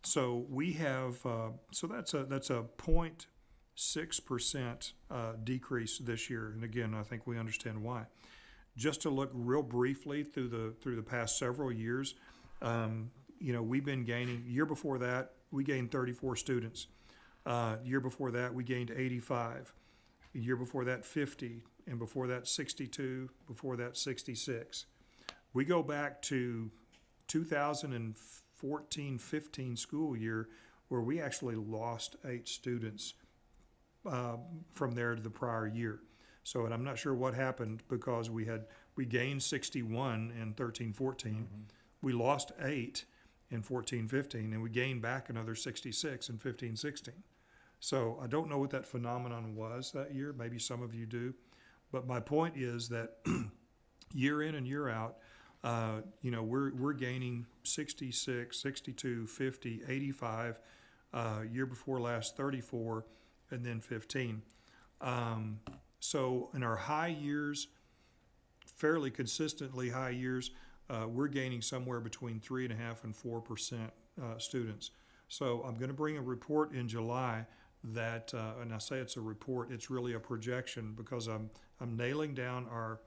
So we have, so that's a 0.6% decrease this year. And again, I think we understand why. Just to look real briefly through the past several years, you know, we've been gaining. Year before that, we gained 34 students. Year before that, we gained 85. The year before that, 50, and before that, 62, before that, 66. We go back to 2014-15 school year, where we actually lost 8 students from there to the prior year. So, and I'm not sure what happened, because we gained 61 in 13-14. We lost 8 in 14-15, and we gained back another 66 in 15-16. So I don't know what that phenomenon was that year. Maybe some of you do. But my point is that year in and year out, you know, we're gaining 66, 62, 50, 85, year before last 34, and then 15. So in our high years, fairly consistently high years, we're gaining somewhere between 3.5% and 4% students. So I'm going to bring a report in July that, and I say it's a report, it's really a projection, because I'm nailing down our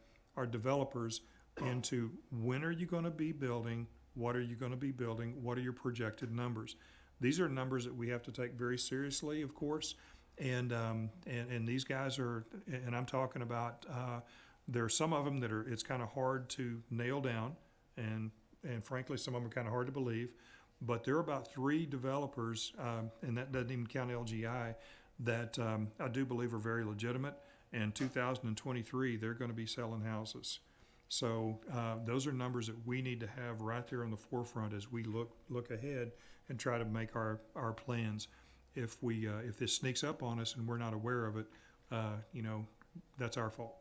developers into when are you going to be building, what are you going to be building, what are your projected numbers. These are numbers that we have to take very seriously, of course, and these guys are, and I'm talking about, there are some of them that are, it's kind of hard to nail down, and frankly, some of them are kind of hard to believe. But there are about 3 developers, and that doesn't even count LGI, that I do believe are very legitimate. And 2023, they're going to be selling houses. So those are numbers that we need to have right there on the forefront as we look ahead and try to make our plans. If this sneaks up on us and we're not aware of it, you know, that's our fault.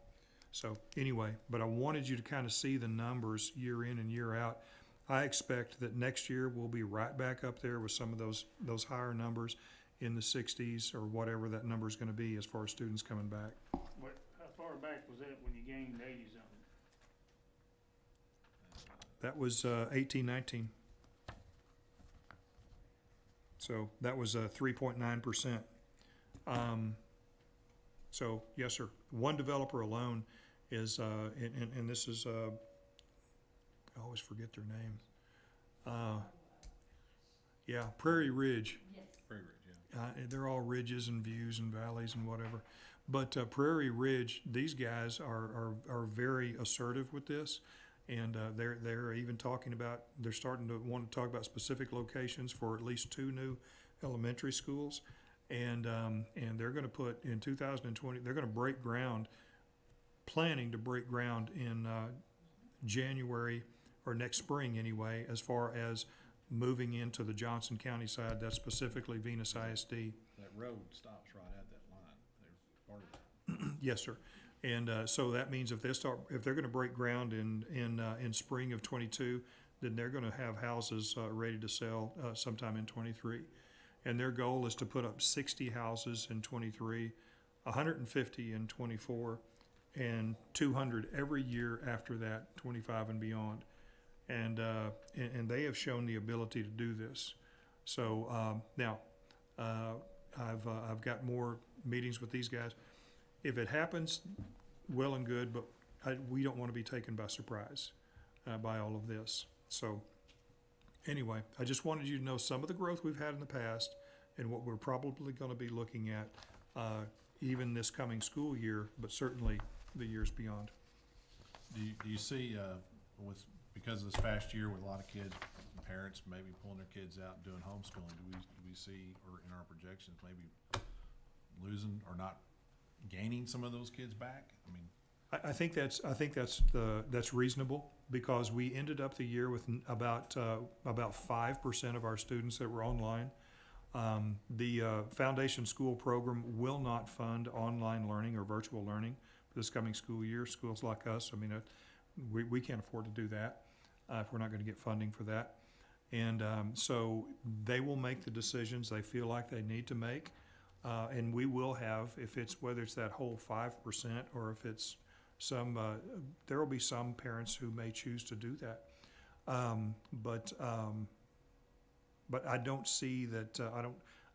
So anyway, but I wanted you to kind of see the numbers year in and year out. I expect that next year we'll be right back up there with some of those higher numbers in the 60s, or whatever that number is going to be as far as students coming back. What, how far back was that when you gained 80 something? That was 18-19. So that was 3.9%. So yes, sir. One developer alone is, and this is, I always forget their name. Yeah, Prairie Ridge. Prairie Ridge, yeah. They're all ridges and views and valleys and whatever. But Prairie Ridge, these guys are very assertive with this, and they're even talking about, they're starting to want to talk about specific locations for at least 2 new elementary schools, and they're going to put in 2020, they're going to break ground, planning to break ground in January or next spring anyway, as far as moving into the Johnson County side. That's specifically Venus ISD. That road stops right at that line. There's Yes, sir. And so that means if they're going to break ground in spring of '22, then they're going to have houses ready to sell sometime in '23. And their goal is to put up 60 houses in '23, 150 in '24, and 200 every year after that, '25 and beyond. And they have shown the ability to do this. So now I've got more meetings with these guys. If it happens, well and good, but we don't want to be taken by surprise by all of this. So anyway, I just wanted you to know some of the growth we've had in the past and what we're probably going to be looking at even this coming school year, but certainly the years beyond. Do you see, because of this past year with a lot of kids, parents maybe pulling their kids out and doing homeschooling, do we see, or in our projections, maybe losing or not gaining some of those kids back? I mean, I think that's reasonable, because we ended up the year with about 5% of our students that were online. The Foundation School Program will not fund online learning or virtual learning for this coming school year. Schools like us, I mean, we can't afford to do that if we're not going to get funding for that. And so they will make the decisions they feel like they need to make. And we will have, whether it's that whole 5% or if it's some, there will be some parents who may choose to do that. But I don't see that,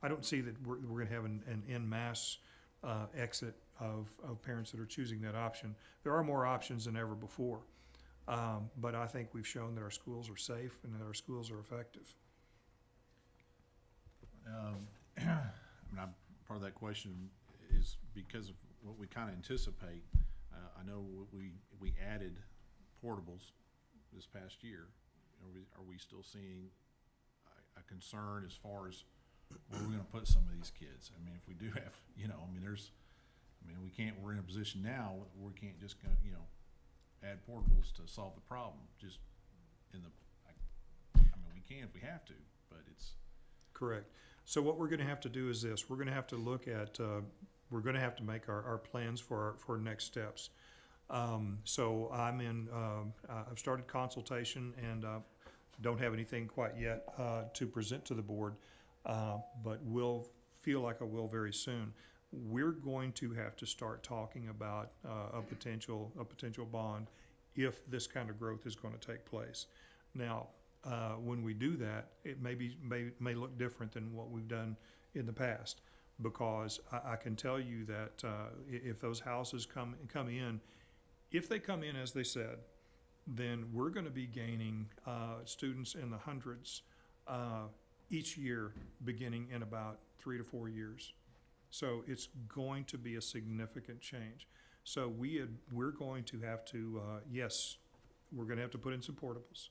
I don't see that we're going to have an en masse exit of parents that are choosing that option. There are more options than ever before. But I think we've shown that our schools are safe and that our schools are effective. Part of that question is because of what we kind of anticipate. I know we added portables this past year. Are we still seeing a concern as far as where we're going to put some of these kids? I mean, if we do have, we're in a position now where we can't just go, add portables to solve the problem. Just we can if we have to, but it's. Correct. So what we're going to have to do is this. We're going to have to look at, we're going to have to make our plans for next steps. So I've started consultation and don't have anything quite yet to present to the board, but will feel like I will very soon. We're going to have to start talking about a potential bond if this kind of growth is going to take place. Now, when we do that, it may look different than what we've done in the past, because I can tell you that if those houses come in, if they come in as they said, then we're going to be gaining students in the hundreds each year, beginning in about 3 to 4 years. So it's going to be a significant change. So we're going to have to, yes, we're going to have to put in some portables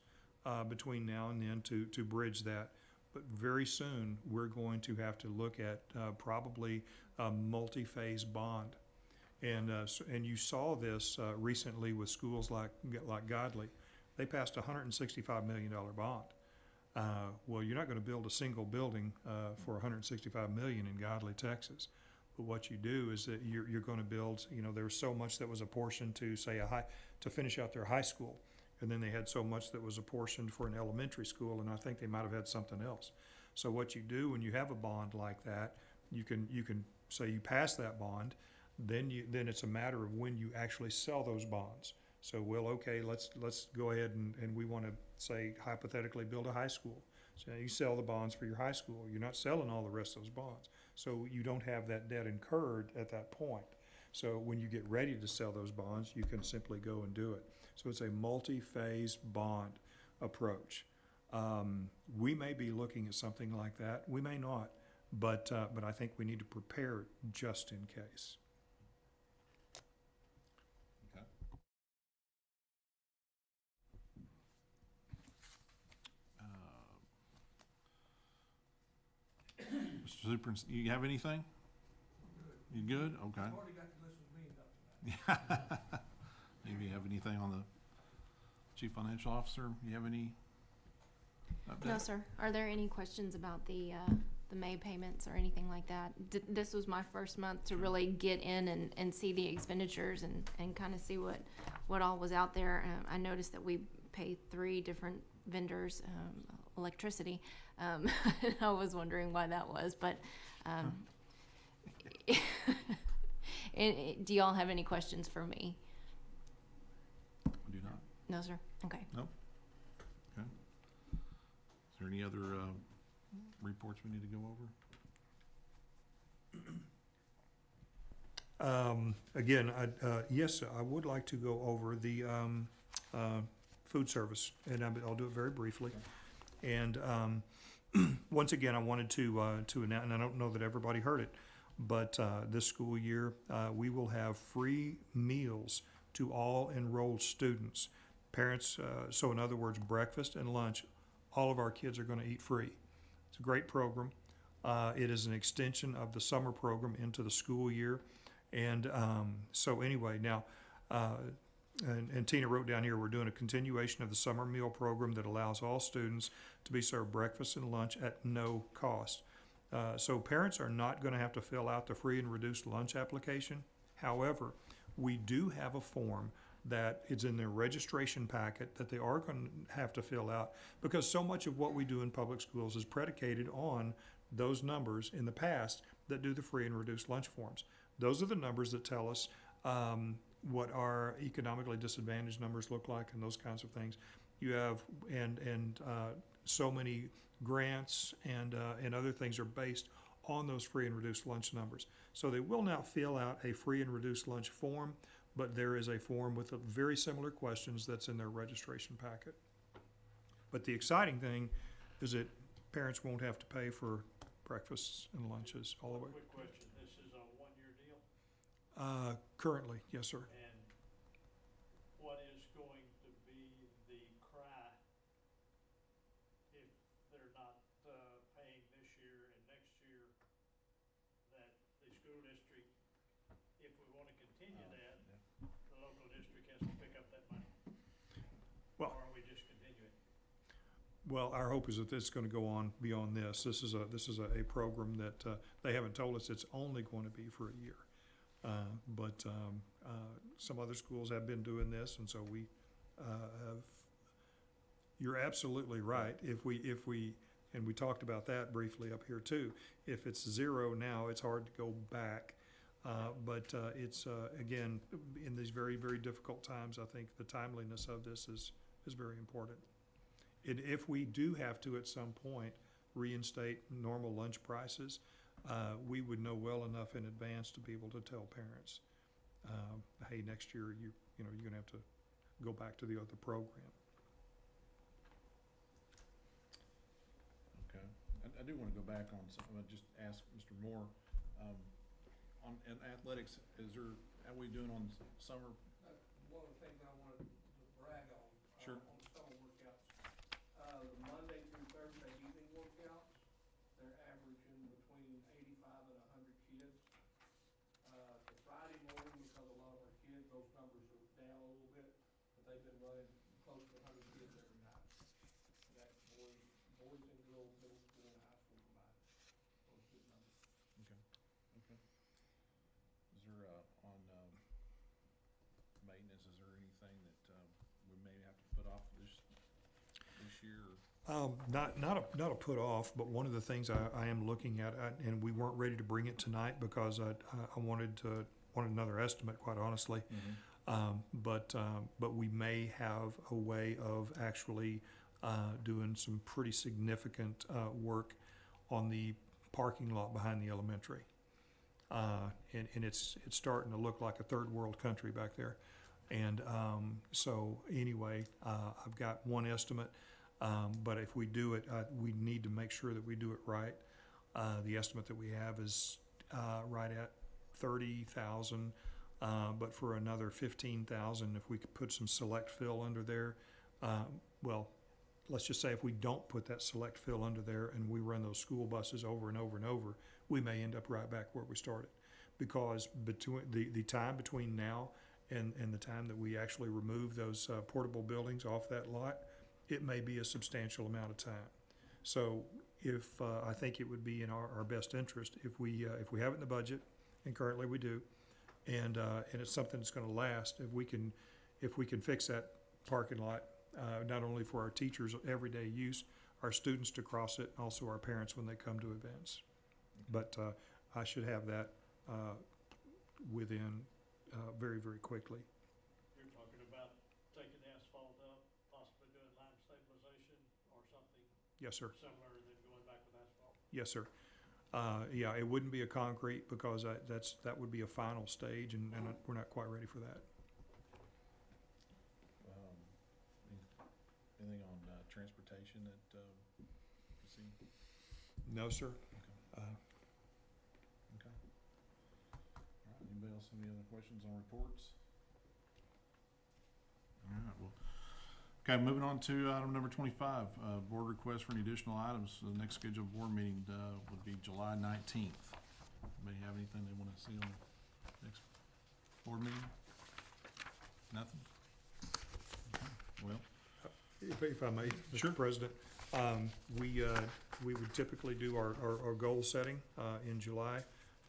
between now and then to bridge that. But very soon, we're going to have to look at probably a multi-phase bond. And you saw this recently with schools like Godley. They passed a $165 million bond. Well, you're not going to build a single building for $165 million in Godley, Texas. But what you do is that you're going to build, there's so much that was apportioned to, say, to finish out their high school. And then they had so much that was apportioned for an elementary school, and I think they might have had something else. So what you do when you have a bond like that, you can say you pass that bond, then it's a matter of when you actually sell those bonds. So, well, okay, let's go ahead and we want to, say, hypothetically build a high school. So you sell the bonds for your high school. You're not selling all the rest of those bonds. So you don't have that debt incurred at that point. So when you get ready to sell those bonds, you can simply go and do it. So it's a multi-phase bond approach. We may be looking at something like that. We may not, but I think we need to prepare just in case. Okay. Mr. Superintendent, you have anything? You good? Okay. I've already got to listen to me enough tonight. Maybe you have anything on the Chief Financial Officer? You have any update? No, sir. Are there any questions about the the May payments or anything like that. This was my first month to really get in and see the expenditures and kind of see what all was out there. I noticed that we pay 3 different vendors, electricity. I was wondering why that was, but do y'all have any questions for me? Do not? No, sir? Okay. No? Okay. Is there any other reports we need to go over? Again, yes, I would like to go over the food service, and I'll do it very briefly. And once again, I wanted to announce, and I don't know that everybody heard it, but this school year, we will have free meals to all enrolled students. Parents, so in other words, breakfast and lunch, all of our kids are going to eat free. It's a great program. It is an extension of the summer program into the school year. And so anyway, now, and Tina wrote down here, we're doing a continuation of the summer meal program that allows all students to be served breakfast and lunch at no cost. So parents are not going to have to fill out the free and reduced lunch application. However, we do have a form that is in their registration packet that they are going to have to fill out, because so much of what we do in public schools is predicated on those numbers in the past that do the free and reduced lunch forms. Those are the numbers that tell us what our economically disadvantaged numbers look like and those kinds of things. You have, and so many grants and other things are based on those free and reduced lunch numbers. So they will now fill out a free and reduced lunch form, but there is a form with very similar questions that's in their registration packet. But the exciting thing is that parents won't have to pay for breakfasts and lunches all the way. Quick question, this is a one-year deal? Currently, yes, sir. And what is going to be the cry if they're not paying this year and next year, that the school district, if we want to continue that, the local district has to pick up that money? Well, Or are we just continuing? well, our hope is that this is going to go on beyond this. This is a program that they haven't told us it's only going to be for a year. But some other schools have been doing this, and so we have. You're absolutely right. If we, and we talked about that briefly up here too. If it's 0 now, it's hard to go back. But it's again, in these very, very difficult times, I think the timeliness of this is very important. And if we do have to at some point reinstate normal lunch prices, we would know well enough in advance to be able to tell parents, hey, next year you're going to have to go back to the other program. Okay. I do want to go back on something. I just ask Mr. Moore, on in athletics, how we doing on summer? One of the things I wanted to brag on. Sure. On the summer workouts, the Monday through Thursday evening workouts, they're averaging between 85 and 100 kids. The Friday morning, because a lot of our kids, those numbers are down a little bit, but they've been running close to 100 kids every night. And that's boys and girls, middle school and high school combined. Those good numbers. Okay. Okay. Is there, on maintenance, is there anything that we may have to put off this year? Not a put off, but one of the things I am looking at, and we weren't ready to bring it tonight because I wanted another estimate, quite honestly. But we may have a way of actually doing some pretty significant work on the parking lot behind the elementary. And it's starting to look like a third world country back there. And so anyway, I've got one estimate. But if we do it, we need to make sure that we do it right. The estimate that we have is right at 30,000, but for another 15,000, if we could put some select fill under there. Well, let's just say if we don't put that select fill under there and we run those school buses over and over and over, we may end up right back where we started. Because between the time between now and the time that we actually remove those portable buildings off that lot, it may be a substantial amount of time. So if, I think it would be in our best interest if we have it in the budget, and currently we do, and it's something that's gonna last, if we can fix that parking lot, not only for our teachers' everyday use, our students to cross it, also our parents when they come to events. But I should have that within very, very quickly. You're talking about taking the asphalt up, possibly doing lime stabilization or something Yes, sir. similar, and then going back with asphalt? Yes, sir. Yeah, it wouldn't be a concrete because that would be a final stage, and we're not quite ready for that. Anything on transportation that you see? No, sir. Okay. Okay. All right, anybody else have any other questions on reports? All right, well, okay, moving on to item number 25, board request for any additional items. The next scheduled board meeting would be July 19th. Anybody have anything they want to see on the next board meeting? Nothing? Okay, well, If I may, Sure. Mr. President, we would typically do our goal setting in July.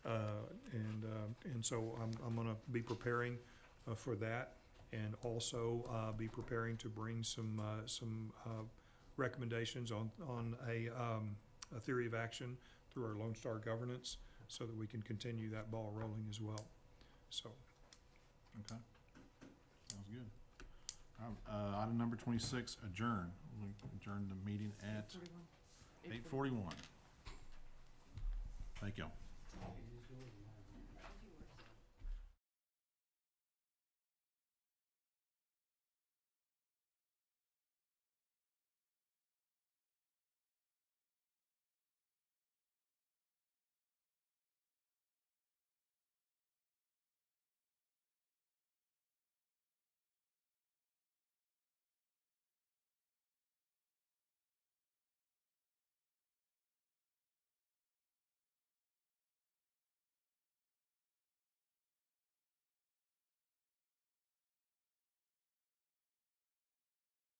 And so I'm gonna be preparing for that, and also be preparing to bring some recommendations on a theory of action through our Lone Star governance, so that we can continue that ball rolling as well. So, okay. Sounds good. All right, item number 26, adjourn. We adjourn the meeting at 8:41. Thank y'all.